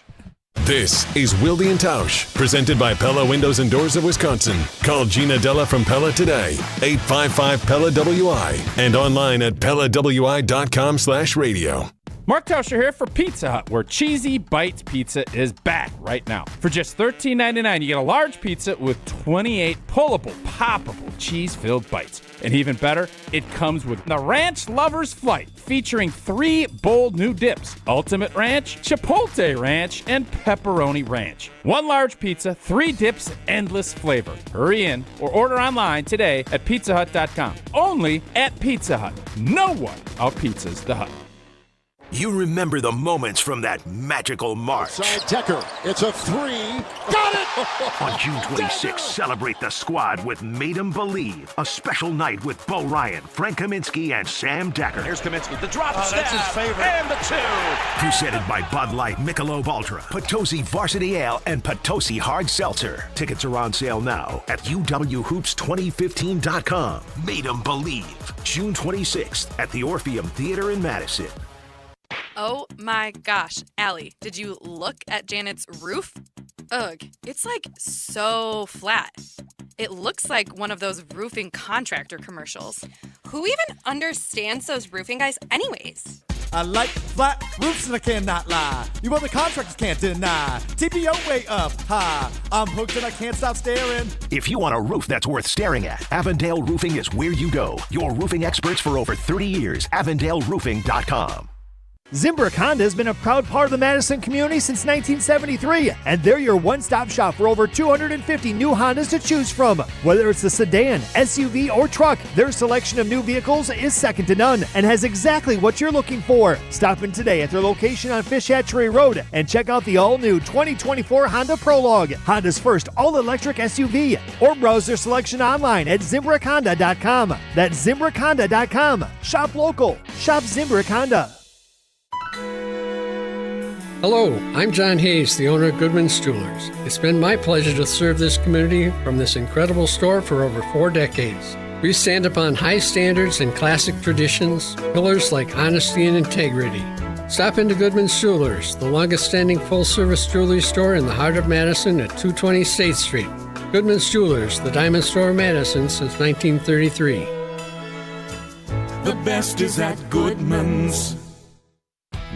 Speaker 6: This is Wilde and Tausch, presented by Pella Windows and Doors of Wisconsin. Call Gina Della from Pella today, 855-PELLA-WI, and online at PellaWI.com/radio.
Speaker 14: Mark Tauscher here for Pizza Hut, where Cheesy Bites Pizza is back right now. For just $13.99, you get a large pizza with 28 pullable, poppable, cheese-filled bites. And even better, it comes with the Ranch Lover's Flight, featuring 3 bold new dips: Ultimate Ranch, Chipotle Ranch, and Pepperoni Ranch. 1 large pizza, 3 dips, endless flavor. Hurry in or order online today at pizzahut.com. Only at Pizza Hut. No one out-pizzas the Hut.
Speaker 15: You remember the moments from that magical March.
Speaker 9: Side Decker, it's a 3. Got it!
Speaker 15: On June 26th, celebrate the squad with Made 'em Believe, a special night with Bo Ryan, Frank Kaminsky, and Sam Decker.
Speaker 9: Here's Kaminsky, the drop stab, that's his favorite. And the 2.
Speaker 15: Presented by Bud Light, Michelob Ultra, Potosi Varsity Ale, and Potosi Hard Seltzer. Tickets are on sale now at UWHoops2015.com. Made 'em Believe, June 26th at the Orpheum Theater in Madison.
Speaker 16: Oh my gosh, Allie, did you look at Janet's roof? Ugh, it's like so flat. It looks like one of those roofing contractor commercials. Who even understands those roofing guys anyways?
Speaker 22: I like flat roofs and I cannot lie. You what the contractors can't deny. TPO way up high. I'm hooked and I can't stop staring.
Speaker 15: If you want a roof that's worth staring at, Avondale Roofing is where you go. Your roofing experts for over 30 years. AvondaleRoofing.com.
Speaker 11: Zimbrick Honda has been a proud part of the Madison community since 1973, and they're your one-stop shop for over 250 new Hondas to choose from. Whether it's the sedan, SUV, or truck, their selection of new vehicles is second to none and has exactly what you're looking for. Stop in today at their location on Fish Hatchery Road and check out the all-new 2024 Honda Prologue, Honda's first all-electric SUV, or browse their selection online at ZimbrickHonda.com. That's ZimbrickHonda.com. Shop local. Shop Zimbrick Honda.
Speaker 23: Hello, I'm John Hayes, the owner of Goodman's Jewelers. It's been my pleasure to serve this community from this incredible store for over 4 decades. We stand upon high standards and classic traditions, pillars like honesty and integrity. Stop into Goodman's Jewelers, the longest-standing full-service jewelry store in the heart of Madison at 220 State Street. Goodman's Jewelers, the diamond store of Madison since 1933.
Speaker 25: The best is at Goodman's.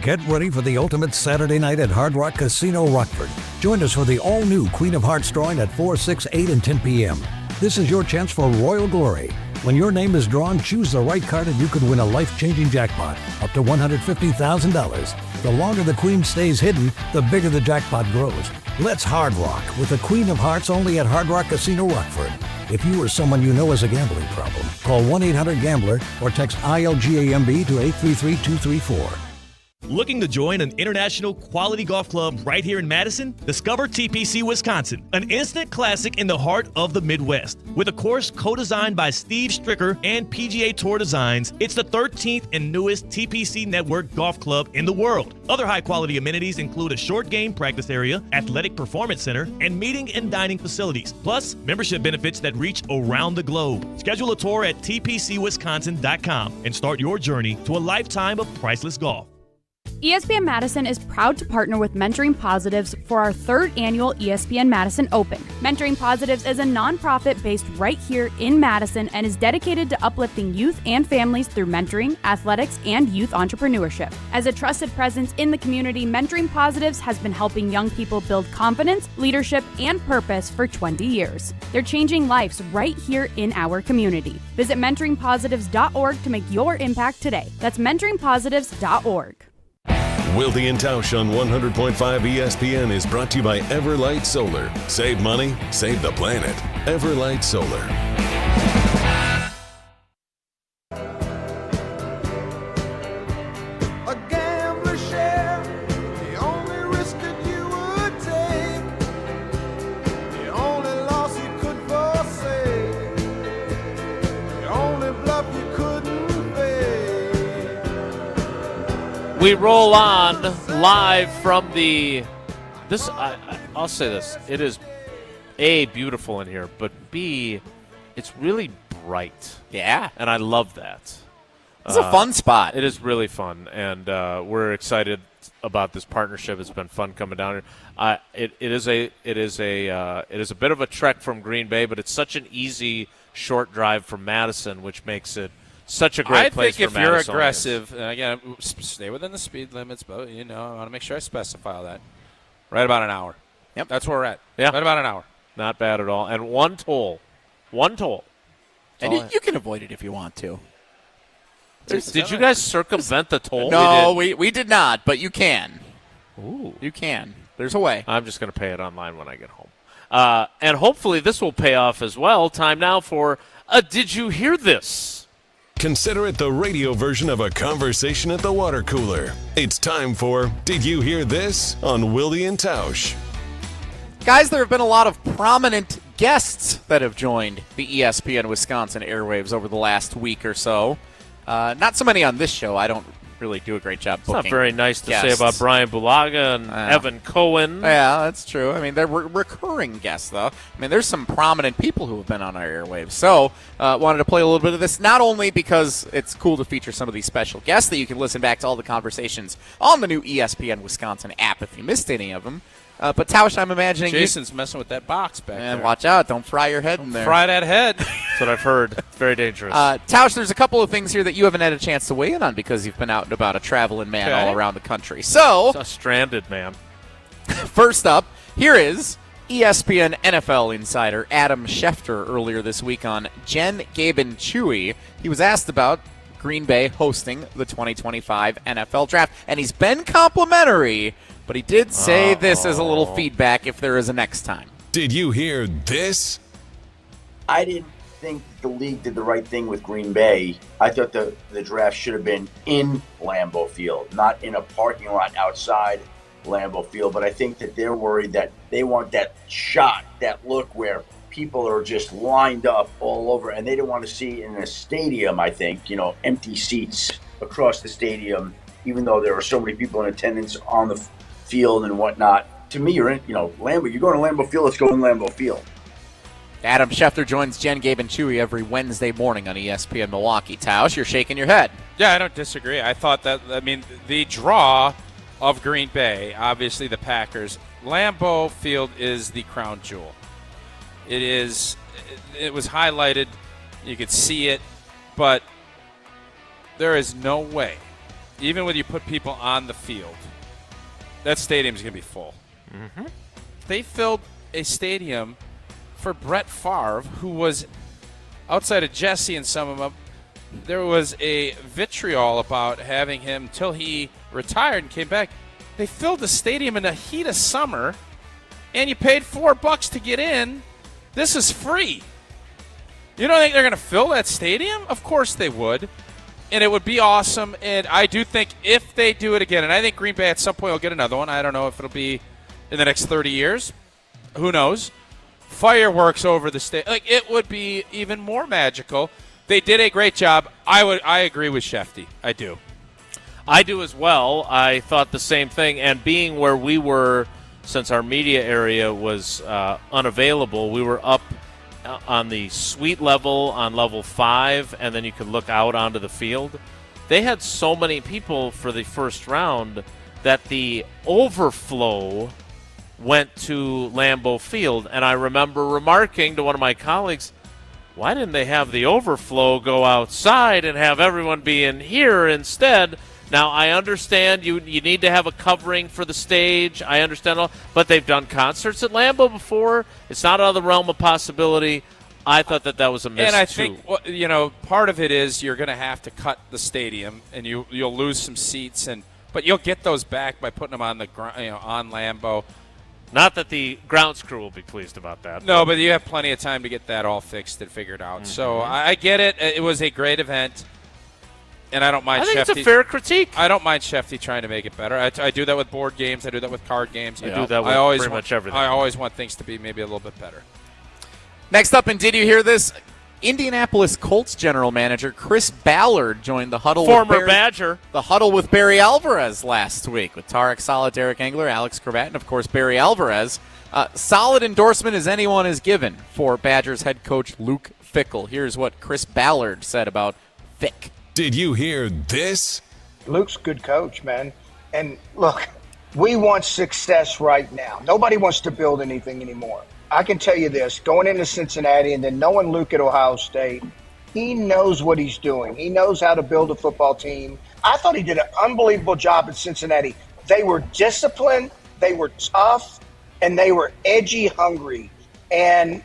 Speaker 27: Get ready for the ultimate Saturday night at Hard Rock Casino Rockford. Join us for the all-new Queen of Hearts drawing at 4, 6, 8, and 10 p.m. This is your chance for royal glory. When your name is drawn, choose the right card and you could win a life-changing jackpot, up to $150,000. The longer the Queen stays hidden, the bigger the jackpot grows. Let's Hard Rock with the Queen of Hearts only at Hard Rock Casino Rockford. If you or someone you know has a gambling problem, call 1-800-GAMBLER or text ILGAMB to 833-234.
Speaker 28: Looking to join an international quality golf club right here in Madison? Discover TPC Wisconsin, an instant classic in the heart of the Midwest. With a course co-designed by Steve Stricker and PGA Tour Designs, it's the 13th and newest TPC Network golf club in the world. Other high-quality amenities include a short game practice area, athletic performance center, and meeting and dining facilities, plus membership benefits that reach around the globe. Schedule a tour at tpcwisconsin.com and start your journey to a lifetime of priceless golf.
Speaker 24: ESPN Madison is proud to partner with Mentoring Positives for our 3rd annual ESPN Madison Open. Mentoring Positives is a nonprofit based right here in Madison and is dedicated to uplifting youth and families through mentoring, athletics, and youth entrepreneurship. As a trusted presence in the community, Mentoring Positives has been helping young people build confidence, leadership, and purpose for 20 years. They're changing lives right here in our community. Visit mentoringpositives.org to make your impact today. That's mentoringpositives.org.
Speaker 6: Wilde and Tausch on 100.5 ESPN is brought to you by Everlight Solar. Save money, save the planet. Everlight Solar.
Speaker 9: A gambler share, the only risk that you would take, the only loss you could foresee, the only bluff you couldn't pay.
Speaker 1: We roll on live from the. I'll say this: it is A, beautiful in here, but B, it's really bright.
Speaker 3: Yeah,
Speaker 1: and I love that.
Speaker 3: It's a fun spot.
Speaker 1: It is really fun, and we're excited about this partnership. It's been fun coming down here. It is a bit of a trek from Green Bay, but it's such an easy, short drive from Madison, which makes it such a great place for
Speaker 2: I think if you're
Speaker 1: Madisonians.
Speaker 2: aggressive, and again, stay within the speed limits, but I want to make sure I specify all that. Right about an hour.
Speaker 3: Yep.
Speaker 2: That's where we're at.
Speaker 1: Yeah.
Speaker 2: Right about an hour.
Speaker 1: Not bad at all. And one toll.
Speaker 3: And you can avoid it if you want to.
Speaker 1: Did you guys circumvent the toll?
Speaker 3: No, we did not, but you can. Ooh. You can. There's a way.
Speaker 1: I'm just going to pay it online when I get home. And hopefully this will pay off as well. Time now for a Did You Hear This?
Speaker 6: Consider it the radio version of a conversation at the water cooler. It's time for Did You Hear This on Wilde and Tausch.
Speaker 3: Guys, there have been a lot of prominent guests that have joined the ESPN Wisconsin airwaves over the last week or so. Not so many on this show. I don't really do a great job booking.
Speaker 1: It's not very nice to
Speaker 3: guests.
Speaker 1: say about Brian Bulaga and Evan Cohen.
Speaker 3: Yeah, that's true. I mean, they're recurring guests, though. I mean, there's some prominent people who have been on our airwaves. So, wanted to play a little bit of this, not only because it's cool to feature some of these special guests that you can listen back to all the conversations on the new ESPN Wisconsin app if you missed any of them. But Tausch, I'm imagining
Speaker 2: Jason's messing with that box back there.
Speaker 3: watch out. Don't fry your head in there.
Speaker 2: Fry that head.
Speaker 1: That's what I've heard. It's very dangerous.
Speaker 3: Tausch, there's a couple of things here that you haven't had a chance to weigh in on because you've been out and about a traveling man all around the country. So,
Speaker 1: it's a stranded man.
Speaker 3: First up, here is ESPN NFL insider Adam Schefter earlier this week on Jen, Gabe, and Chewy. He was asked about Green Bay hosting the 2025 NFL Draft, and he's been complimentary, but he did say this as a little feedback if there is a next time.
Speaker 6: Did you hear this?
Speaker 5: I didn't think the league did the right thing with Green Bay. I thought the draft should have been in Lambeau Field, not in a parking lot outside Lambeau Field. But I think that they're worried that they want that shot, that look where people are just lined up all over, and they don't want to see in a stadium, I think, empty seats across the stadium, even though there are so many people in attendance on the field and whatnot. To me, you're in, Lambeau. You're going to Lambeau Field. Let's go in Lambeau Field.
Speaker 3: Adam Schefter joins Jen, Gabe, and Chewy every Wednesday morning on ESPN Milwaukee. Tausch, you're shaking your head.
Speaker 2: Yeah, I don't disagree. I thought that, the draw of Green Bay, obviously the Packers, Lambeau Field is the crown jewel. It was highlighted. You could see it, but there is no way, even when you put people on the field, that stadium's going to be full.
Speaker 1: Mm-hmm.
Speaker 2: They filled a stadium for Brett Favre, who was outside of Jesse and some of them. There was a vitriol about having him till he retired and came back. They filled the stadium in the heat of summer, and you paid $4 to get in. This is free. You don't think they're going to fill that stadium? Of course they would. And it would be awesome. And I do think if they do it again, and I think Green Bay at some point will get another one. I don't know if it'll be in the next 30 years. Who knows? Fireworks over the stadium. It would be even more magical. They did a great job. I agree with Shefty. I do.
Speaker 1: I do as well. I thought the same thing. And being where we were, since our media area was unavailable, we were up on the suite level on level 5, and then you could look out onto the field. They had so many people for the first round that the overflow went to Lambeau Field. And I remember remarking to one of my colleagues, why didn't they have the overflow go outside and have everyone be in here instead? Now, I understand you need to have a covering for the stage. I understand all, but they've done concerts at Lambeau before. It's not out of the realm of possibility. I thought that was a miss,
Speaker 2: and I
Speaker 1: too.
Speaker 2: think part of it is you're going to have to cut the stadium, and you'll lose some seats, but you'll get those back by putting them on the on Lambeau.
Speaker 1: Not that the grounds crew will be pleased about that.
Speaker 2: No, but you have plenty of time to get that all fixed and figured out.
Speaker 1: Mm-hmm.
Speaker 2: So I get it. It was a great event. And I don't mind.
Speaker 1: I think it's a fair critique.
Speaker 2: I don't mind Shefty trying to make it better. I do that with board games. I do that with card games.
Speaker 1: I do that with pretty much everything.
Speaker 2: I always want things to be maybe a little bit better.
Speaker 3: Next up, and did you hear this? Indianapolis Colts general manager Chris Ballard joined the huddle.
Speaker 1: Former Badger.
Speaker 3: The huddle with Barry Alvarez last week with Tarek Saleh, Derek Engler, Alex Cravatt, and of course Barry Alvarez. Solid endorsement as anyone is given for Badgers head coach Luke Fickell. Here's what Chris Ballard said about Fick.
Speaker 6: Did you hear this?
Speaker 8: Luke's a good coach, man. And look, we want success right now. Nobody wants to build anything anymore. I can tell you this, going into Cincinnati and then knowing Luke at Ohio State, He knows what he's doing. He knows how to build a football team. I thought he did an unbelievable job in Cincinnati. They were disciplined, they were tough, and they were edgy hungry. And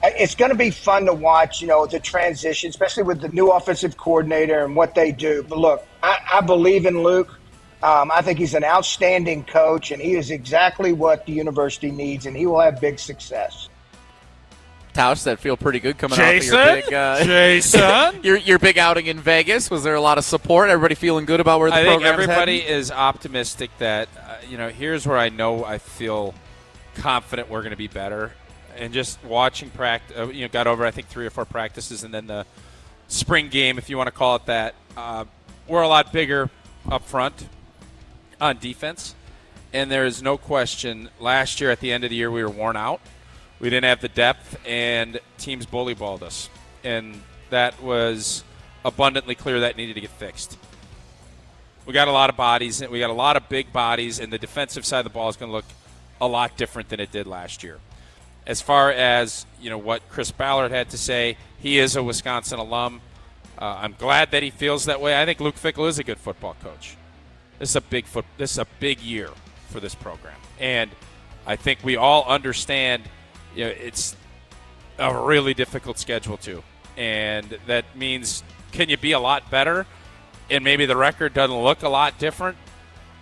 Speaker 8: it's going to be fun to watch, the transition, especially with the new offensive coordinator and what they do. But look, I believe in Luke. I think he's an outstanding coach, and he is exactly what the university needs, and he will have big success.
Speaker 3: Tausch, that feel pretty good coming off of your big,
Speaker 2: Jason?
Speaker 3: your big outing in Vegas. Was there a lot of support? Everybody feeling good about where the program's
Speaker 2: I think everybody
Speaker 3: heading?
Speaker 2: is optimistic that, here's where I feel confident we're going to be better. And just watching practice, got over, I think, 3 or 4 practices, and then the spring game, if you want to call it that. We're a lot bigger up front on defense. And there is no question, last year at the end of the year, we were worn out. We didn't have the depth, and teams bully-balled us. And that was abundantly clear that needed to get fixed. We got a lot of bodies, and we got a lot of big bodies, and the defensive side of the ball is going to look a lot different than it did last year. As far as, what Chris Ballard had to say, he is a Wisconsin alum. I'm glad that he feels that way. I think Luke Fickell is a good football coach. This is a big year for this program. And I think we all understand it's a really difficult schedule too. And that means, can you be a lot better? And maybe the record doesn't look a lot different.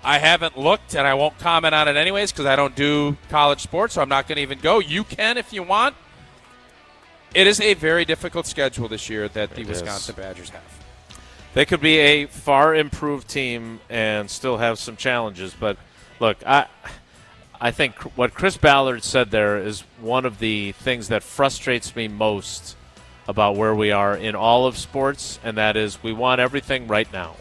Speaker 2: I haven't looked, and I won't comment on it anyways because I don't do college sports, so I'm not going to even go. You can if you want. It is a very difficult schedule this year that the Wisconsin Badgers have.
Speaker 1: They could be a far improved team and still have some challenges. But, look, I think what Chris Ballard said there is one of the things that frustrates me most about where we are in all of sports, and that is we want everything right now.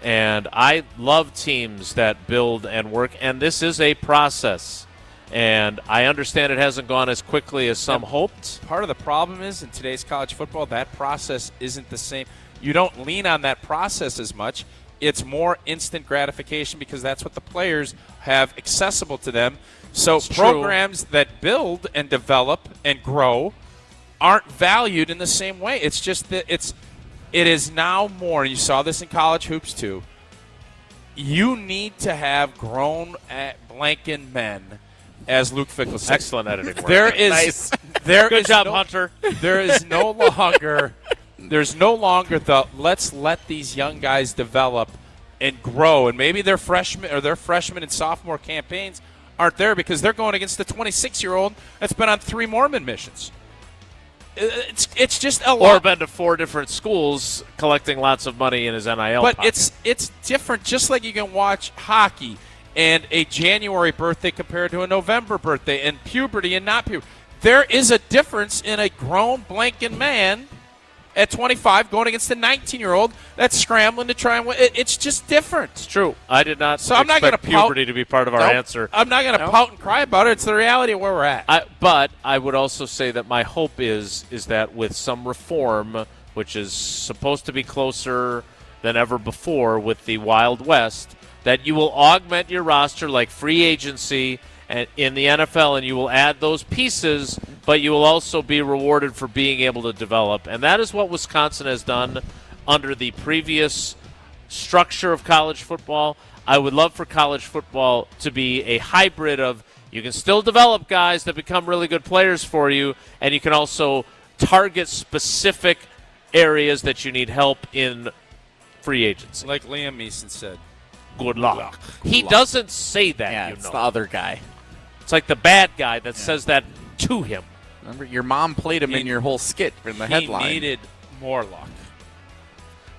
Speaker 1: And I love teams that build and work, and this is a process. And I understand it hasn't gone as quickly as some hoped.
Speaker 2: Part of the problem is in today's college football, that process isn't the same. You don't lean on that process as much. It's more instant gratification because that's what the players have accessible to them. So programs that build and develop and grow aren't valued in the same way. It's just that it is now more, and you saw this in college hoops too, you need to have grown blanking men, as Luke Fickell said.
Speaker 1: Excellent editing work.
Speaker 2: Nice. Good job, Hunter. There is no longer the let's let these young guys develop and grow, and maybe their freshman and sophomore campaigns aren't there because they're going against the 26-year-old that's been on 3 Mormon missions. It's just a lot.
Speaker 1: Or been to 4 different schools collecting lots of money in his NIL
Speaker 2: But
Speaker 1: pocket.
Speaker 2: it's different, just like you can watch hockey and a January birthday compared to a November birthday and puberty and not puberty. There is a difference in a grown blanking man at 25 going against a 19-year-old that's scrambling to try and win. It's just different.
Speaker 1: It's true. I did not
Speaker 2: I'm not
Speaker 1: expect
Speaker 2: gonna
Speaker 1: puberty to be part of our answer.
Speaker 2: I'm not going to pout and cry about it. It's the reality of where we're at.
Speaker 1: But I would also say that my hope is that with some reform, which is supposed to be closer than ever before with the Wild West, that you will augment your roster like free agency and in the NFL, and you will add those pieces, but you will also be rewarded for being able to develop. And that is what Wisconsin has done under the previous structure of college football. I would love for college football to be a hybrid of you can still develop guys that become really good players for you, and you can also target specific areas that you need help in free agency.
Speaker 2: Like Liam Neeson said.
Speaker 1: Good luck. He doesn't say that,
Speaker 3: Yeah, it's the other guy.
Speaker 1: It's like the bad guy that says that to him.
Speaker 3: Remember, your mom played him in your whole skit in the headline.
Speaker 2: He needed more luck.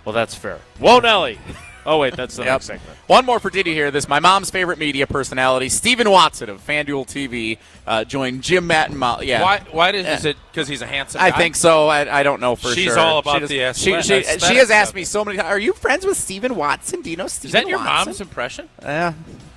Speaker 1: Well, that's fair. Whoa, Nelly. Oh, wait, that's the next segment.
Speaker 3: One more for Did You Hear This? My mom's favorite media personality, Stephen Watson of FanDuel TV, joined Jim, Matt, and Molly. Yeah.
Speaker 2: Why is it because he's a handsome guy?
Speaker 3: I think so. I don't know for sure.
Speaker 2: She's all about the aesthetics.
Speaker 3: She has asked me so many times, are you friends with Stephen Watson? Do you know Stephen Watson?
Speaker 2: Is that your mom's impression?
Speaker 3: Yeah.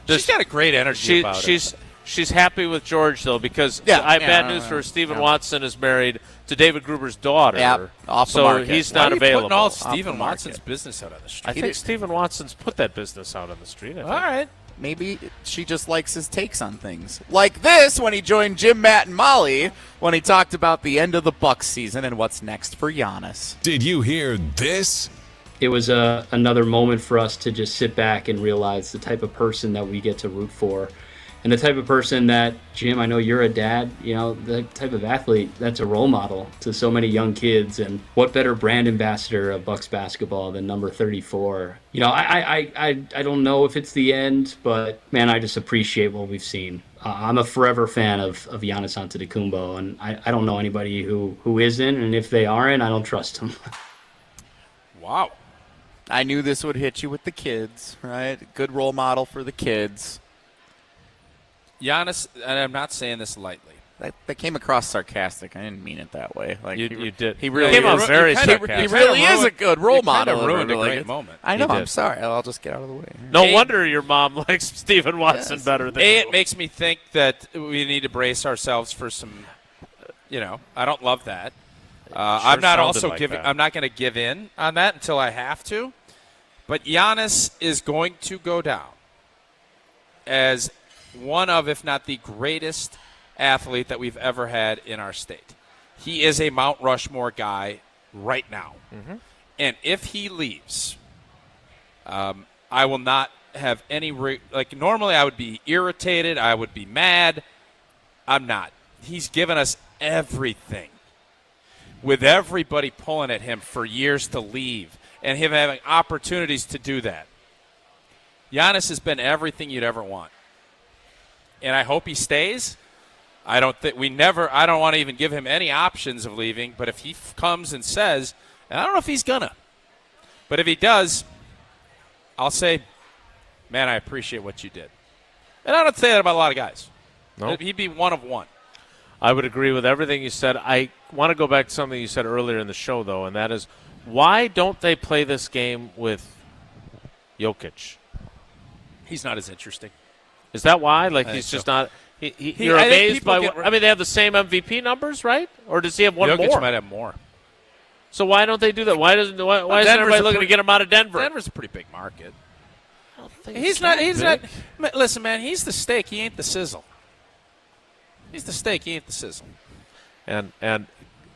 Speaker 2: She's got a great energy about it.
Speaker 1: She's happy with George, though, because I have bad news for her. Stephen Watson is married to David Gruber's daughter.
Speaker 3: Yeah, off the
Speaker 1: so
Speaker 3: market.
Speaker 1: he's
Speaker 2: Why
Speaker 1: not
Speaker 2: are you
Speaker 1: available.
Speaker 2: putting all Stephen Watson's business out on the street?
Speaker 1: I think Stephen Watson's put that business out on the street.
Speaker 2: All right.
Speaker 3: maybe she just likes his takes on things. Like this when he joined Jim, Matt, and Molly when he talked about the end of the Bucs season and what's next for Giannis.
Speaker 6: Did you hear this?
Speaker 10: It was another moment for us to just sit back and realize the type of person that we get to root for. And the type of person that, Jim, I know you're a dad, the type of athlete that's a role model to so many young kids. And what better brand ambassador of Bucs basketball than number 34? I don't know if it's the end, but, man, I just appreciate what we've seen. I'm a forever fan of Giannis Antetokounmpo, and I don't know anybody who isn't, and if they aren't, I don't trust them.
Speaker 2: Wow.
Speaker 3: I knew this would hit you with the kids, right? Good role model for the kids.
Speaker 2: Giannis, and I'm not saying this lightly.
Speaker 3: That came across sarcastic. I didn't mean it that way. Like
Speaker 1: you did.
Speaker 3: He really
Speaker 1: came out very
Speaker 3: sarcastic. He really is a good role model.
Speaker 2: Ruined a great moment.
Speaker 3: I know. I'm sorry. I'll just get out of the way.
Speaker 1: No wonder your mom likes Stephen Watson better than you.
Speaker 2: It makes me think that we need to brace ourselves for some. I don't love that. I'm not also
Speaker 1: like
Speaker 2: giving.
Speaker 1: that.
Speaker 2: I'm not going to give in on that until I have to. But Giannis is going to go down as one of, if not the greatest athlete that we've ever had in our state. He is a Mount Rushmore guy right now.
Speaker 1: Mm-hmm.
Speaker 2: And if he leaves, I will not have any normally I would be irritated, I would be mad. I'm not. He's given us everything, with everybody pulling at him for years to leave and him having opportunities to do that. Giannis has been everything you'd ever want. And I hope he stays. I don't want to even give him any options of leaving, but if he comes and says, and I don't know if he's gonna, but if he does, I'll say, man, I appreciate what you did. And I don't say that about a lot of guys.
Speaker 1: No.
Speaker 2: He'd be one of one.
Speaker 1: I would agree with everything you said. I want to go back to something you said earlier in the show, though, and that is, why don't they play this game with Jokic?
Speaker 2: He's not as interesting.
Speaker 1: Is that why? Like, he's just not – you're amazed by what – I mean, they have the same MVP numbers, right? Or does he have one
Speaker 2: Jokic
Speaker 1: more?
Speaker 2: might have more.
Speaker 1: So why don't they do that? Why isn't everybody looking to get him out of Denver?
Speaker 2: Denver's a pretty big market.
Speaker 1: I don't think
Speaker 2: He's not. Listen, man, he's the steak. He ain't the sizzle. He's the steak. He ain't the sizzle.
Speaker 1: And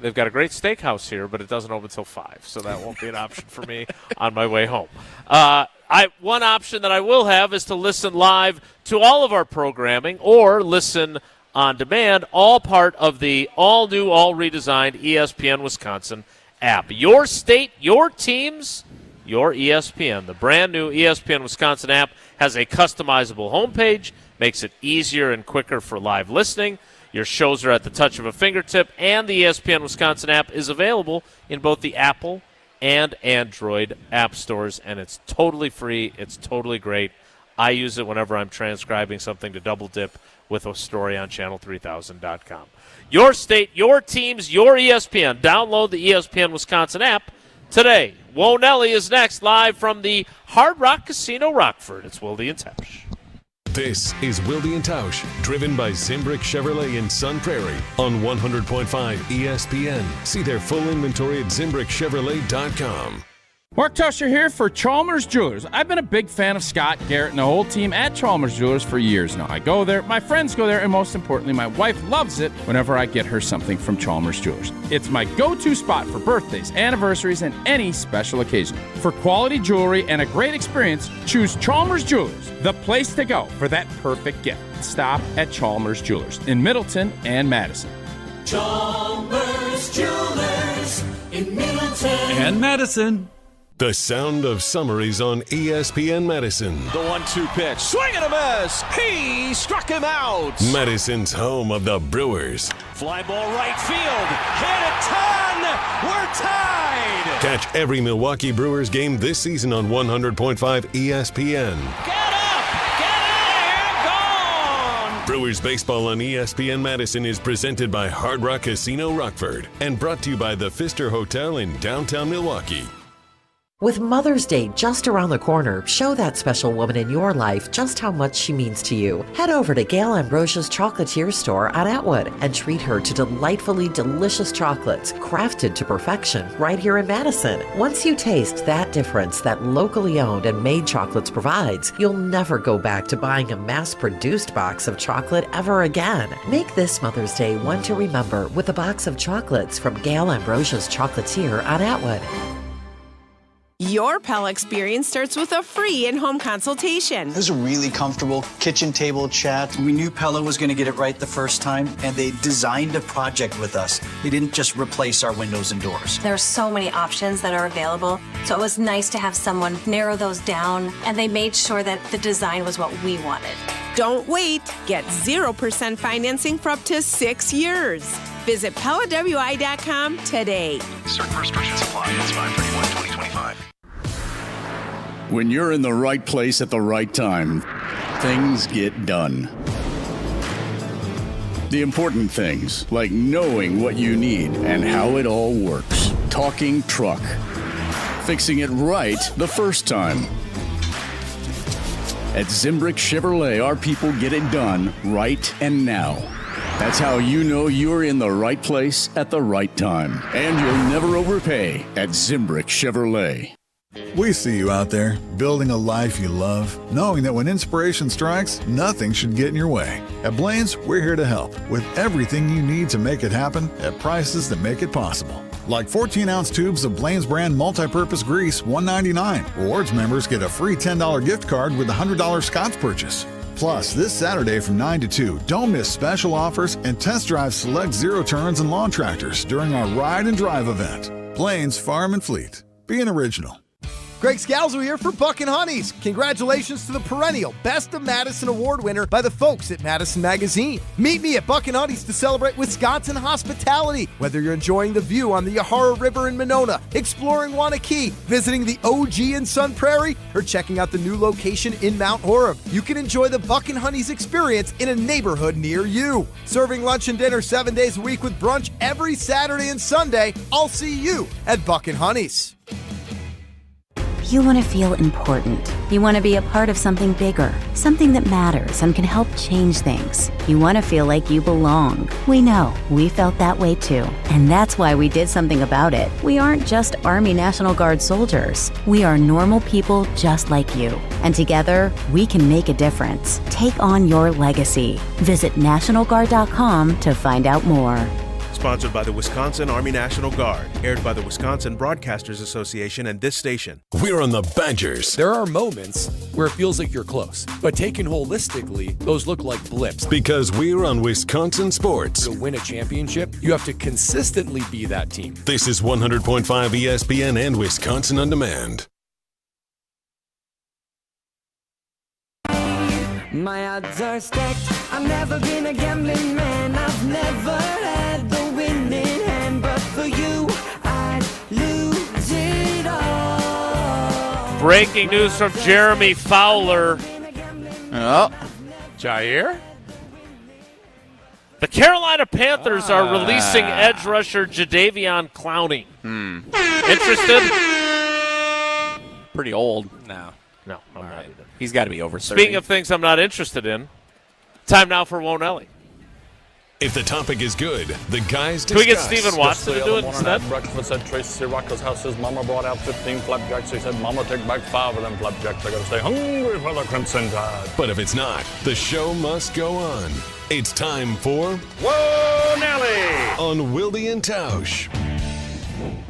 Speaker 1: they've got a great steakhouse here, but it doesn't open until 5, so that won't be an option for me on my way home. One option that I will have is to listen live to all of our programming or listen on demand, all part of the all-new, all-redesigned ESPN Wisconsin app. Your state, your teams, your ESPN. The brand-new ESPN Wisconsin app has a customizable homepage, makes it easier and quicker for live listening. Your shows are at the touch of a fingertip, and the ESPN Wisconsin app is available in both the Apple and Android app stores, and it's totally free. It's totally great. I use it whenever I'm transcribing something to double dip with a story on channel3000.com. Your state, your teams, your ESPN. Download the ESPN Wisconsin app today. Whoa Nelly is next, live from the Hard Rock Casino Rockford. It's Wilde and Tausch.
Speaker 6: This is Wilde and Tausch, driven by Zimbrick Chevrolet in Sun Prairie on 100.5 ESPN. See their full inventory at ZimbrickChevrolet.com.
Speaker 14: Mark Tusher here for Chalmers Jewelers. I've been a big fan of Scott, Garrett, and the whole team at Chalmers Jewelers for years now. I go there, my friends go there, and most importantly, my wife loves it whenever I get her something from Chalmers Jewelers. It's my go-to spot for birthdays, anniversaries, and any special occasion. For quality jewelry and a great experience, choose Chalmers Jewelers, the place to go for that perfect gift. Stop at Chalmers Jewelers in Middleton and Madison.
Speaker 25: Chalmers Jewelers in Middleton and Madison.
Speaker 6: The sound of summer is on ESPN Madison.
Speaker 12: The 1-2 pitch. Swing and a miss. He struck him out.
Speaker 6: Madison's home of the Brewers.
Speaker 12: Fly ball right field. Hit a ton. We're tied.
Speaker 6: Catch every Milwaukee Brewers game this season on 100.5 ESPN.
Speaker 12: Get up. Get in. Gone.
Speaker 6: Brewers baseball on ESPN Madison is presented by Hard Rock Casino Rockford and brought to you by the Pfister Hotel in downtown Milwaukee.
Speaker 7: With Mother's Day just around the corner, show that special woman in your life just how much she means to you. Head over to Gail Ambrosia's Chocolatier store on Atwood and treat her to delightfully delicious chocolates crafted to perfection right here in Madison. Once you taste that difference that locally owned and made chocolates provides, you'll never go back to buying a mass-produced box of chocolate ever again. Make this Mother's Day one to remember with a box of chocolates from Gail Ambrosia's Chocolatier on Atwood.
Speaker 13: Your Pella experience starts with a free in-home consultation.
Speaker 17: It was a really comfortable kitchen table chat. We knew Pella was going to get it right the first time, and they designed a project with us. They didn't just replace our windows and doors.
Speaker 18: There are so many options that are available, so it was nice to have someone narrow those down, and they made sure that the design was what we wanted.
Speaker 13: Don't wait. Get 0% financing for up to 6 years. Visit PellaWI.com today.
Speaker 15: Certain restrictions apply. It's 5/31/2025.
Speaker 19: When you're in the right place at the right time, things get done. The important things, like knowing what you need and how it all works. Talking truck. Fixing it right the first time. At Zimbrick Chevrolet, our people get it done right and now. That's how you know you're in the right place at the right time. And you'll never overpay at Zimbrick Chevrolet.
Speaker 20: We see you out there, building a life you love, knowing that when inspiration strikes, nothing should get in your way. At Blaine's, we're here to help with everything you need to make it happen at prices that make it possible. Like 14-ounce tubes of Blaine's brand multi-purpose grease, $1.99. Rewards members get a free $10 gift card with a $100 Scotch purchase. Plus, this Saturday from 9 to 2, don't miss special offers and test drive select zero-turns and lawn tractors during our Ride and Drive event. Blaine's Farm and Fleet. Be an original.
Speaker 11: Greg Scalzo here for Buck and Honey's. Congratulations to the perennial Best of Madison Award winner by the folks at Madison Magazine. Meet me at Buck and Honey's to celebrate Wisconsin hospitality. Whether you're enjoying the view on the Yahara River in Monona, exploring Wanakee, visiting the OG in Sun Prairie, or checking out the new location in Mount Horeb, you can enjoy the Buck and Honey's experience in a neighborhood near you. Serving lunch and dinner 7 days a week with brunch every Saturday and Sunday. I'll see you at Buck and Honey's.
Speaker 21: You want to feel important. You want to be a part of something bigger, something that matters and can help change things. You want to feel like you belong. We know. We felt that way too. And that's why we did something about it. We aren't just Army National Guard soldiers. We are normal people just like you. And together, we can make a difference. Take on your legacy. Visit NationalGuard.com to find out more.
Speaker 26: Sponsored by the Wisconsin Army National Guard. Aired by the Wisconsin Broadcasters Association and this station.
Speaker 6: We're on the Badgers.
Speaker 29: There are moments where it feels like you're close, but taken holistically, those look like blips.
Speaker 6: Because we're on Wisconsin Sports.
Speaker 29: To win a championship, you have to consistently be that team.
Speaker 6: This is 100.5 ESPN and Wisconsin On Demand.
Speaker 9: My odds are stacked. I've never been a gambling man. I've never had the winning hand, but for you, I'd lose it all.
Speaker 1: Breaking news from Jeremy Fowler.
Speaker 3: Oh,
Speaker 2: Jaire?
Speaker 1: The Carolina Panthers are releasing edge rusher Jadeveon Clowney. Interested?
Speaker 3: Pretty old.
Speaker 2: No.
Speaker 1: No, I'm not either.
Speaker 3: He's got to be over 30.
Speaker 1: Speaking of things I'm not interested in, time now for Wonelli.
Speaker 6: If the topic is good, the guys discuss.
Speaker 1: Can we get Stephen Watson to do it instead?
Speaker 30: Breakfast at Tracy Rocco's house. His mama brought out 15 flapjacks. He said, Mama, take back 5 of them flapjacks. I gotta stay hungry for the Crimson Tide.
Speaker 6: But if it's not, the show must go on. It's time for
Speaker 30: Wonelli
Speaker 6: on Wilde and Tausch.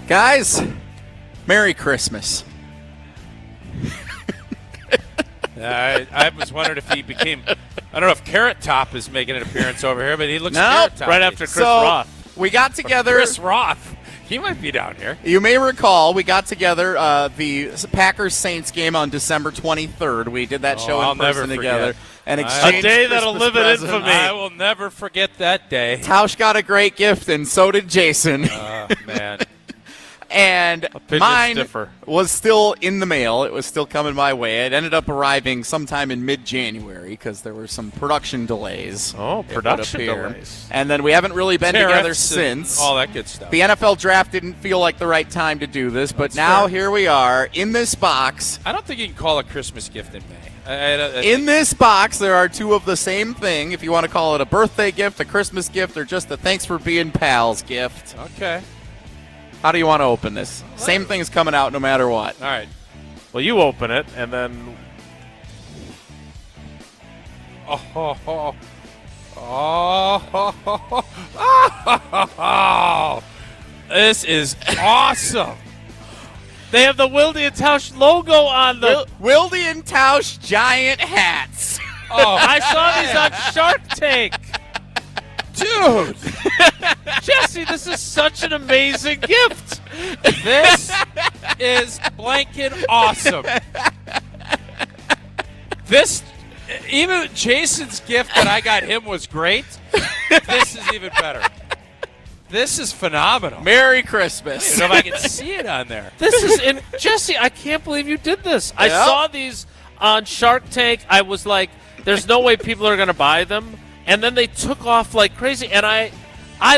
Speaker 3: Guys, Merry Christmas.
Speaker 2: I was wondering if he became. I don't know if Carrot Top is making an appearance over here, but he looks Carrot Top.
Speaker 1: Right after Chris Roth.
Speaker 3: We got together.
Speaker 2: Chris Roth. He might be down here.
Speaker 3: You may recall we got together the Packers-Saints game on December 23rd. We did that show in person together. And exchanged
Speaker 1: a day that'll live in
Speaker 3: presents.
Speaker 1: infamy.
Speaker 2: I will never forget that day.
Speaker 3: Tausch got a great gift, and so did Jason.
Speaker 2: Man.
Speaker 3: And
Speaker 1: Opinions
Speaker 3: mine
Speaker 1: differ.
Speaker 3: was still in the mail. It was still coming my way. It ended up arriving sometime in mid-January because there were some production delays.
Speaker 1: Oh, production delays.
Speaker 3: And then we haven't really been together
Speaker 2: Tariffs
Speaker 3: since.
Speaker 2: and all that good stuff.
Speaker 3: The NFL draft didn't feel like the right time to do this, but now here we are in this box.
Speaker 2: I don't think you can call a Christmas gift in May.
Speaker 3: In this box, there are two of the same thing. If you want to call it a birthday gift, a Christmas gift, or just a thanks for being pals gift.
Speaker 2: Okay.
Speaker 3: How do you want to open this? Same thing's coming out no matter what.
Speaker 2: All right.
Speaker 1: Well, you open it, and then...
Speaker 2: This is awesome.
Speaker 1: They have the Wilde and Tausch logo on them.
Speaker 3: Wilde and Tausch giant hats.
Speaker 1: Oh, I saw these on Shark Tank.
Speaker 2: Dude.
Speaker 1: Jesse, this is such an amazing gift.
Speaker 2: This is blanking awesome. This, even Jason's gift that I got him was great. This is even better. This is phenomenal.
Speaker 3: Merry Christmas.
Speaker 2: I don't know if I can see it on there.
Speaker 1: This is Jesse, I can't believe you did this. I saw these on Shark Tank. I was like, there's no way people are going to buy them. And then they took off like crazy. And I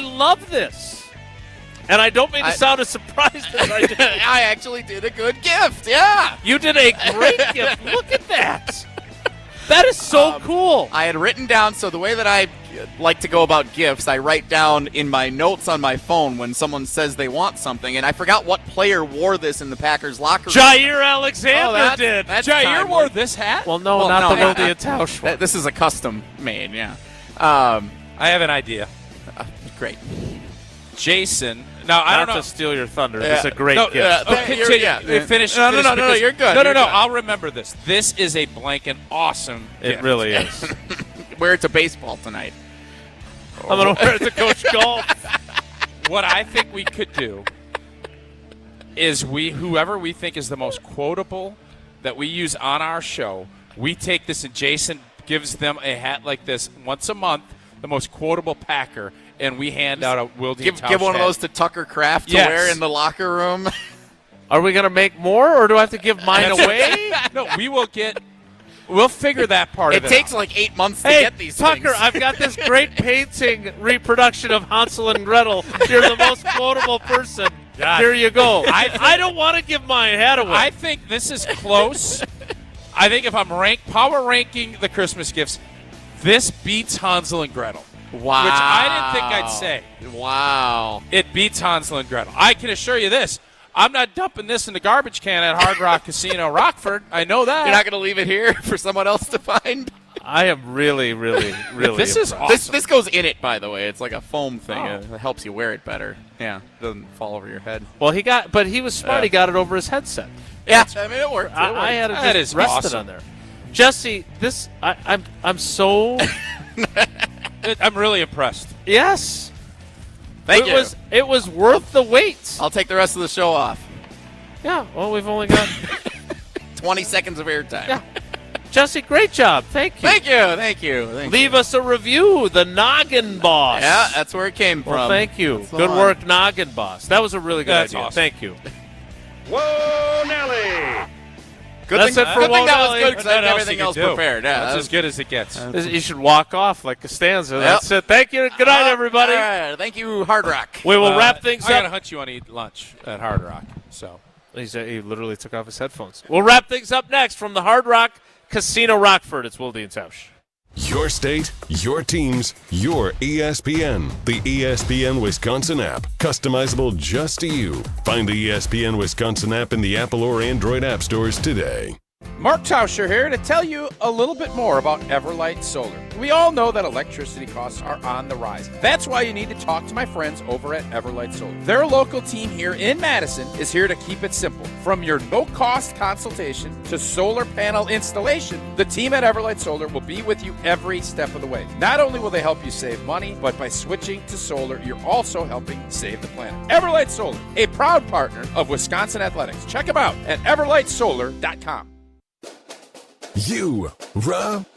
Speaker 1: love this. And I don't mean to sound as surprised as I did.
Speaker 3: I actually did a good gift, yeah.
Speaker 1: You did a great gift. Look at that. That is so cool.
Speaker 3: I had written down, so the way that I like to go about gifts, I write down in my notes on my phone when someone says they want something, and I forgot what player wore this in the Packers locker room.
Speaker 1: Jaire Alexander did.
Speaker 2: Jaire wore this hat?
Speaker 1: Well, no, not the Wilde and Tausch one.
Speaker 3: This is a custom made, yeah.
Speaker 2: I have an idea.
Speaker 3: Great.
Speaker 2: Jason. Now, I don't know.
Speaker 1: Not to steal your thunder. This is a great gift.
Speaker 2: Finish.
Speaker 3: No, you're good.
Speaker 2: No, I'll remember this. This is a blanket awesome gift.
Speaker 1: It really is.
Speaker 3: Wear it to baseball tonight.
Speaker 1: I'm going to wear it to coach golf.
Speaker 2: What I think we could do is whoever we think is the most quotable that we use on our show, we take this and Jason gives them a hat like this once a month, the most quotable Packer, and we hand out a Wilde and Tausch
Speaker 3: Give one
Speaker 2: hat.
Speaker 3: of those to Tucker Kraft to wear in the locker room.
Speaker 1: Are we going to make more, or do I have to give mine away?
Speaker 2: No, we'll figure that part of it.
Speaker 3: It takes like 8 months to
Speaker 1: Hey,
Speaker 3: get these
Speaker 1: Tucker,
Speaker 3: things.
Speaker 1: I've got this great painting reproduction of Hansel and Gretel. You're the most quotable person.
Speaker 2: God.
Speaker 1: Here you go. I don't want to give my hat away.
Speaker 2: I think this is close. I think if I'm power ranking the Christmas gifts, this beats Hansel and Gretel.
Speaker 3: Wow.
Speaker 2: Which I didn't think I'd say.
Speaker 3: Wow.
Speaker 2: It beats Hansel and Gretel. I can assure you this. I'm not dumping this in the garbage can at Hard Rock Casino Rockford. I know that.
Speaker 3: You're not going to leave it here for someone else to find?
Speaker 1: I am really, really, really
Speaker 2: This is
Speaker 1: impressed.
Speaker 2: awesome.
Speaker 3: This goes in it, by the way. It's like a foam thing. It helps you wear it better. Yeah, it doesn't fall over your head.
Speaker 1: Well, he was smart. He got it over his headset.
Speaker 3: Yeah, I mean, it worked.
Speaker 1: I had it
Speaker 2: That
Speaker 1: just
Speaker 2: is
Speaker 1: rested
Speaker 2: awesome.
Speaker 1: on there. Jesse, this I'm so
Speaker 2: I'm really impressed.
Speaker 1: yes.
Speaker 3: Thank you.
Speaker 1: It was worth the wait.
Speaker 3: I'll take the rest of the show off.
Speaker 1: Yeah. Well, we've only got
Speaker 3: 20 seconds of airtime.
Speaker 1: Yeah. Jesse, great job. Thank you.
Speaker 3: Thank you.
Speaker 1: Leave us a review. The Noggin Boss.
Speaker 3: Yeah, that's where it came from.
Speaker 1: Well, thank you.
Speaker 3: That's
Speaker 1: Good
Speaker 3: on.
Speaker 1: work, Noggin Boss. That was a really good
Speaker 2: That's
Speaker 1: idea.
Speaker 2: awesome.
Speaker 1: Thank you.
Speaker 12: Whoa, Nelly!
Speaker 3: Good
Speaker 1: That's
Speaker 3: thing,
Speaker 1: it for
Speaker 3: good thing that was
Speaker 1: Wonelli.
Speaker 3: good because I had
Speaker 2: What else
Speaker 3: everything
Speaker 2: you
Speaker 3: else
Speaker 2: could do?
Speaker 3: prepared. Yeah,
Speaker 2: That's as good as it gets.
Speaker 1: You should walk off like Costanza. That's it. Thank you. Good night, everybody.
Speaker 3: All right. Thank you, Hard Rock.
Speaker 1: We will wrap things
Speaker 2: I gotta
Speaker 1: up.
Speaker 2: hunt you on eat lunch at Hard Rock. So
Speaker 1: He literally took off his headphones. We'll wrap things up next from the Hard Rock Casino Rockford. It's Wilde and Tausch.
Speaker 6: Your state, your teams, your ESPN. The ESPN Wisconsin app. Customizable just to you. Find the ESPN Wisconsin app in the Apple or Android app stores today.
Speaker 2: Mark Tauscher here to tell you a little bit more about Everlight Solar. We all know that electricity costs are on the rise. That's why you need to talk to my friends over at Everlight Solar. Their local team here in Madison is here to keep it simple. From your no-cost consultation to solar panel installation, the team at Everlight Solar will be with you every step of the way. Not only will they help you save money, but by switching to solar, you're also helping save the planet. Everlight Solar, a proud partner of Wisconsin Athletics. Check them out at everlightsolar.com.
Speaker 6: You,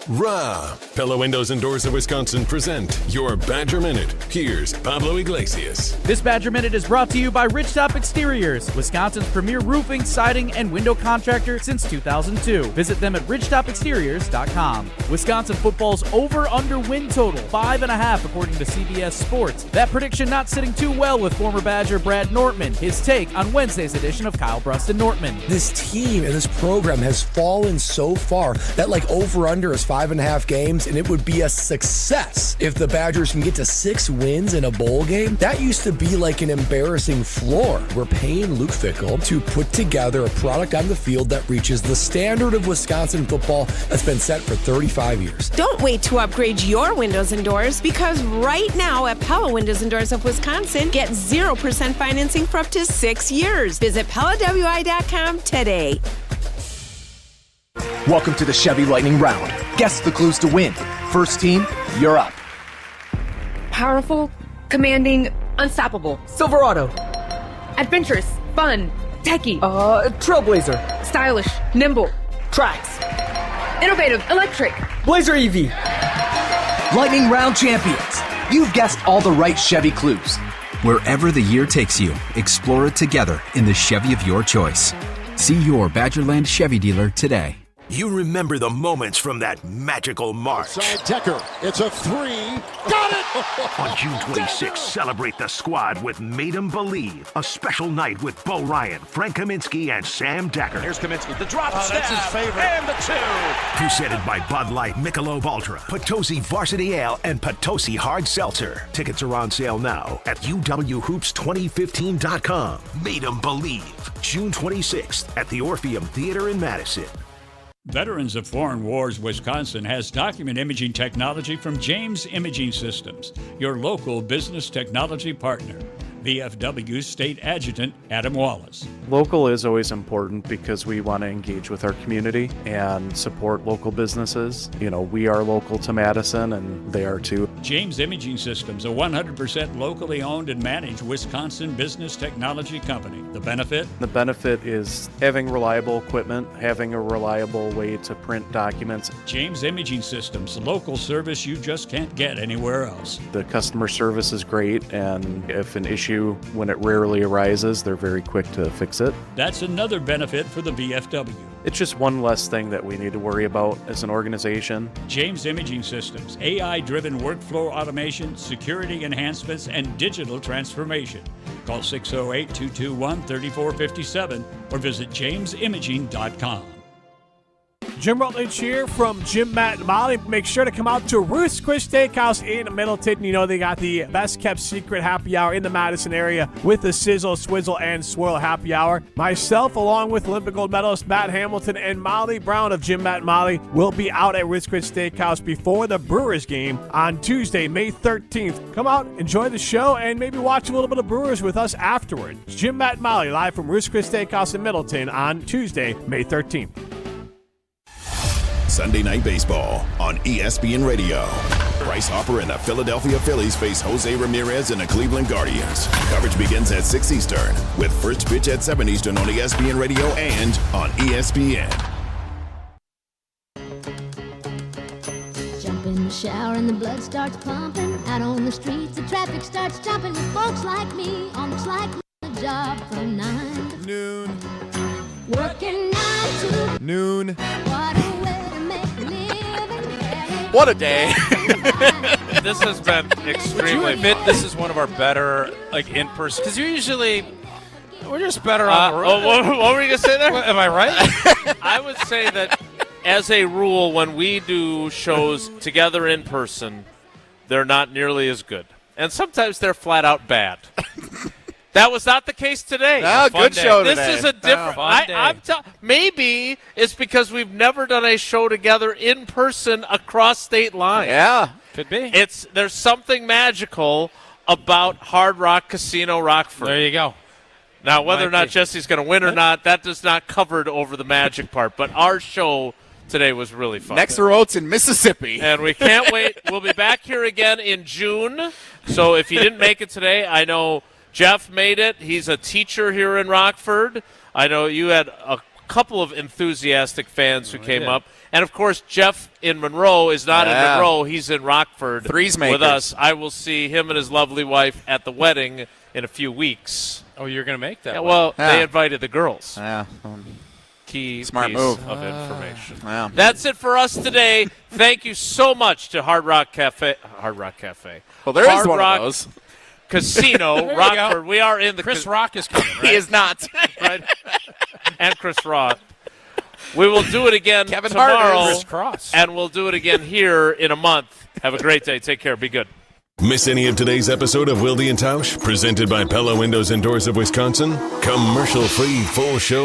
Speaker 6: Rah! Pella Windows and Doors of Wisconsin present your Badger Minute. Here's Pablo Iglesias.
Speaker 4: This Badger Minute is brought to you by Ridgetop Exteriors, Wisconsin's premier roofing, siding, and window contractor since 2002. Visit them at ridgetopexteriors.com. Wisconsin football's over-under win total, 5.5 according to CBS Sports. That prediction not sitting too well with former Badger Brad Nortman. His take on Wednesday's edition of Kyle Brust and Nortman.
Speaker 5: This team and this program has fallen so far that over-under is 5.5 games, and it would be a success if the Badgers can get to 6 wins in a bowl game. That used to be like an embarrassing floor. We're paying Luke Fickell to put together a product on the field that reaches the standard of Wisconsin football that's been set for 35 years.
Speaker 13: Don't wait to upgrade your windows and doors, because right now at Pella Windows and Doors of Wisconsin, get 0% financing for up to 6 years. Visit PellaWI.com today.
Speaker 8: Welcome to the Chevy Lightning Round. Guess the clues to win. First team, you're up.
Speaker 10: Powerful, commanding, unstoppable.
Speaker 16: Silverado.
Speaker 10: Adventurous, fun, techie.
Speaker 16: Trailblazer.
Speaker 10: Stylish, nimble.
Speaker 16: Trax.
Speaker 10: Innovative, electric.
Speaker 16: Blazer EV.
Speaker 8: Lightning Round champions. You've guessed all the right Chevy clues.
Speaker 22: Wherever the year takes you, explore it together in the Chevy of your choice. See your Badgerland Chevy dealer today.
Speaker 15: You remember the moments from that magical March.
Speaker 23: Outside Decker. It's a 3. Got it!
Speaker 15: On June 26th, celebrate the squad with Made 'em Believe. A special night with Bo Ryan, Frank Kaminsky, and Sam Decker.
Speaker 12: Here's Kaminsky. The drop
Speaker 23: that's his favorite.
Speaker 12: And the 2.
Speaker 15: Presented by Bud Light, Michelob Ultra, Potosi Varsity Ale, and Potosi Hard Seltzer. Tickets are on sale now at uwhoops2015.com. Made 'em Believe. June 26th at the Orpheum Theater in Madison.
Speaker 24: Veterans of Foreign Wars Wisconsin has document imaging technology from James Imaging Systems, your local business technology partner. VFW State Adjutant Adam Wallace.
Speaker 27: Local is always important because we want to engage with our community and support local businesses. You know, we are local to Madison and they are too.
Speaker 24: James Imaging Systems, a 100% locally owned and managed Wisconsin business technology company. The benefit?
Speaker 27: The benefit is having reliable equipment, having a reliable way to print documents.
Speaker 24: James Imaging Systems, local service you just can't get anywhere else.
Speaker 27: The customer service is great, and if an issue, when it rarely arises, they're very quick to fix it.
Speaker 24: That's another benefit for the VFW.
Speaker 27: It's just one less thing that we need to worry about as an organization.
Speaker 24: James Imaging Systems, AI-driven workflow automation, security enhancements, and digital transformation. Call 608-221-3457 or visit jamesimaging.com.
Speaker 11: Jim Rutledge here from Jim, Matt, and Molly. Make sure to come out to Ruth's Chris Steakhouse in Middleton. You know they got the best-kept secret happy hour in the Madison area with the Sizzle, Swizzle, and Swirl happy hour. Myself, along with Olympic gold medalist Matt Hamilton and Molly Brown of Jim, Matt, and Molly, will be out at Ruth's Chris Steakhouse before the Brewers game on Tuesday, May 13th. Come out, enjoy the show, and maybe watch a little bit of Brewers with us afterward. Jim, Matt, and Molly live from Ruth's Chris Steakhouse in Middleton on Tuesday, May 13th.
Speaker 28: Sunday Night Baseball on ESPN Radio. Bryce Harper and the Philadelphia Phillies face Jose Ramirez and the Cleveland Guardians. Coverage begins at 6 Eastern with first pitch at 7 Eastern on ESPN Radio and on ESPN.
Speaker 31: Jump in the shower and the blood starts pumping. Out on the streets, the traffic starts jumping. With folks like me on the like a job from 9 to
Speaker 11: noon.
Speaker 31: Working 9 to
Speaker 11: noon.
Speaker 31: What a way to make a living.
Speaker 3: What a day.
Speaker 2: This has been extremely. Would you admit this is one of our better in-person? Because we're just better on the road.
Speaker 1: What were you going to say there?
Speaker 2: Am I right?
Speaker 1: I would say that as a rule, when we do shows together in person, they're not nearly as good. And sometimes they're flat out bad. That was not the case today.
Speaker 3: No, good show today.
Speaker 1: This is a different. Maybe it's because we've never done a show together in person across state lines.
Speaker 3: Yeah,
Speaker 2: could be.
Speaker 1: There's something magical about Hard Rock Casino Rockford.
Speaker 2: There you go.
Speaker 1: Now, whether or not Jesse's going to win or not, that does not cover over the magic part. But our show today was really fun.
Speaker 3: Next road's in Mississippi.
Speaker 1: And we can't wait. We'll be back here again in June. So if you didn't make it today, I know Jeff made it. He's a teacher here in Rockford. I know you had couple of enthusiastic fans who came up. And, of course, Jeff in Monroe is not in Monroe. He's in Rockford
Speaker 3: Threes makers.
Speaker 1: with us. I will see him and his lovely wife at the wedding in a few weeks.
Speaker 2: Oh, you're going to make that?
Speaker 1: Yeah, well, they invited the girls.
Speaker 3: Yeah.
Speaker 1: Key
Speaker 3: Smart
Speaker 1: piece
Speaker 3: move
Speaker 1: of information.
Speaker 3: Yeah.
Speaker 1: That's it for us today. Thank you so much to Hard Rock Cafe.
Speaker 3: Well, there
Speaker 1: Hard
Speaker 3: is one
Speaker 1: Rock
Speaker 3: of those.
Speaker 1: Casino, Rockford. We are in the
Speaker 2: Chris Rock is coming, right?
Speaker 3: He is not.
Speaker 1: Right? And Chris Roth. We will do it again
Speaker 3: Kevin
Speaker 1: tomorrow.
Speaker 2: Chris Cross.
Speaker 1: And we'll do it again here in a month. Have a great day. Take care. Be good.
Speaker 6: Miss any of today's episode of Wilde and Tausch, presented by Pella Windows and Doors of Wisconsin? Commercial-free full show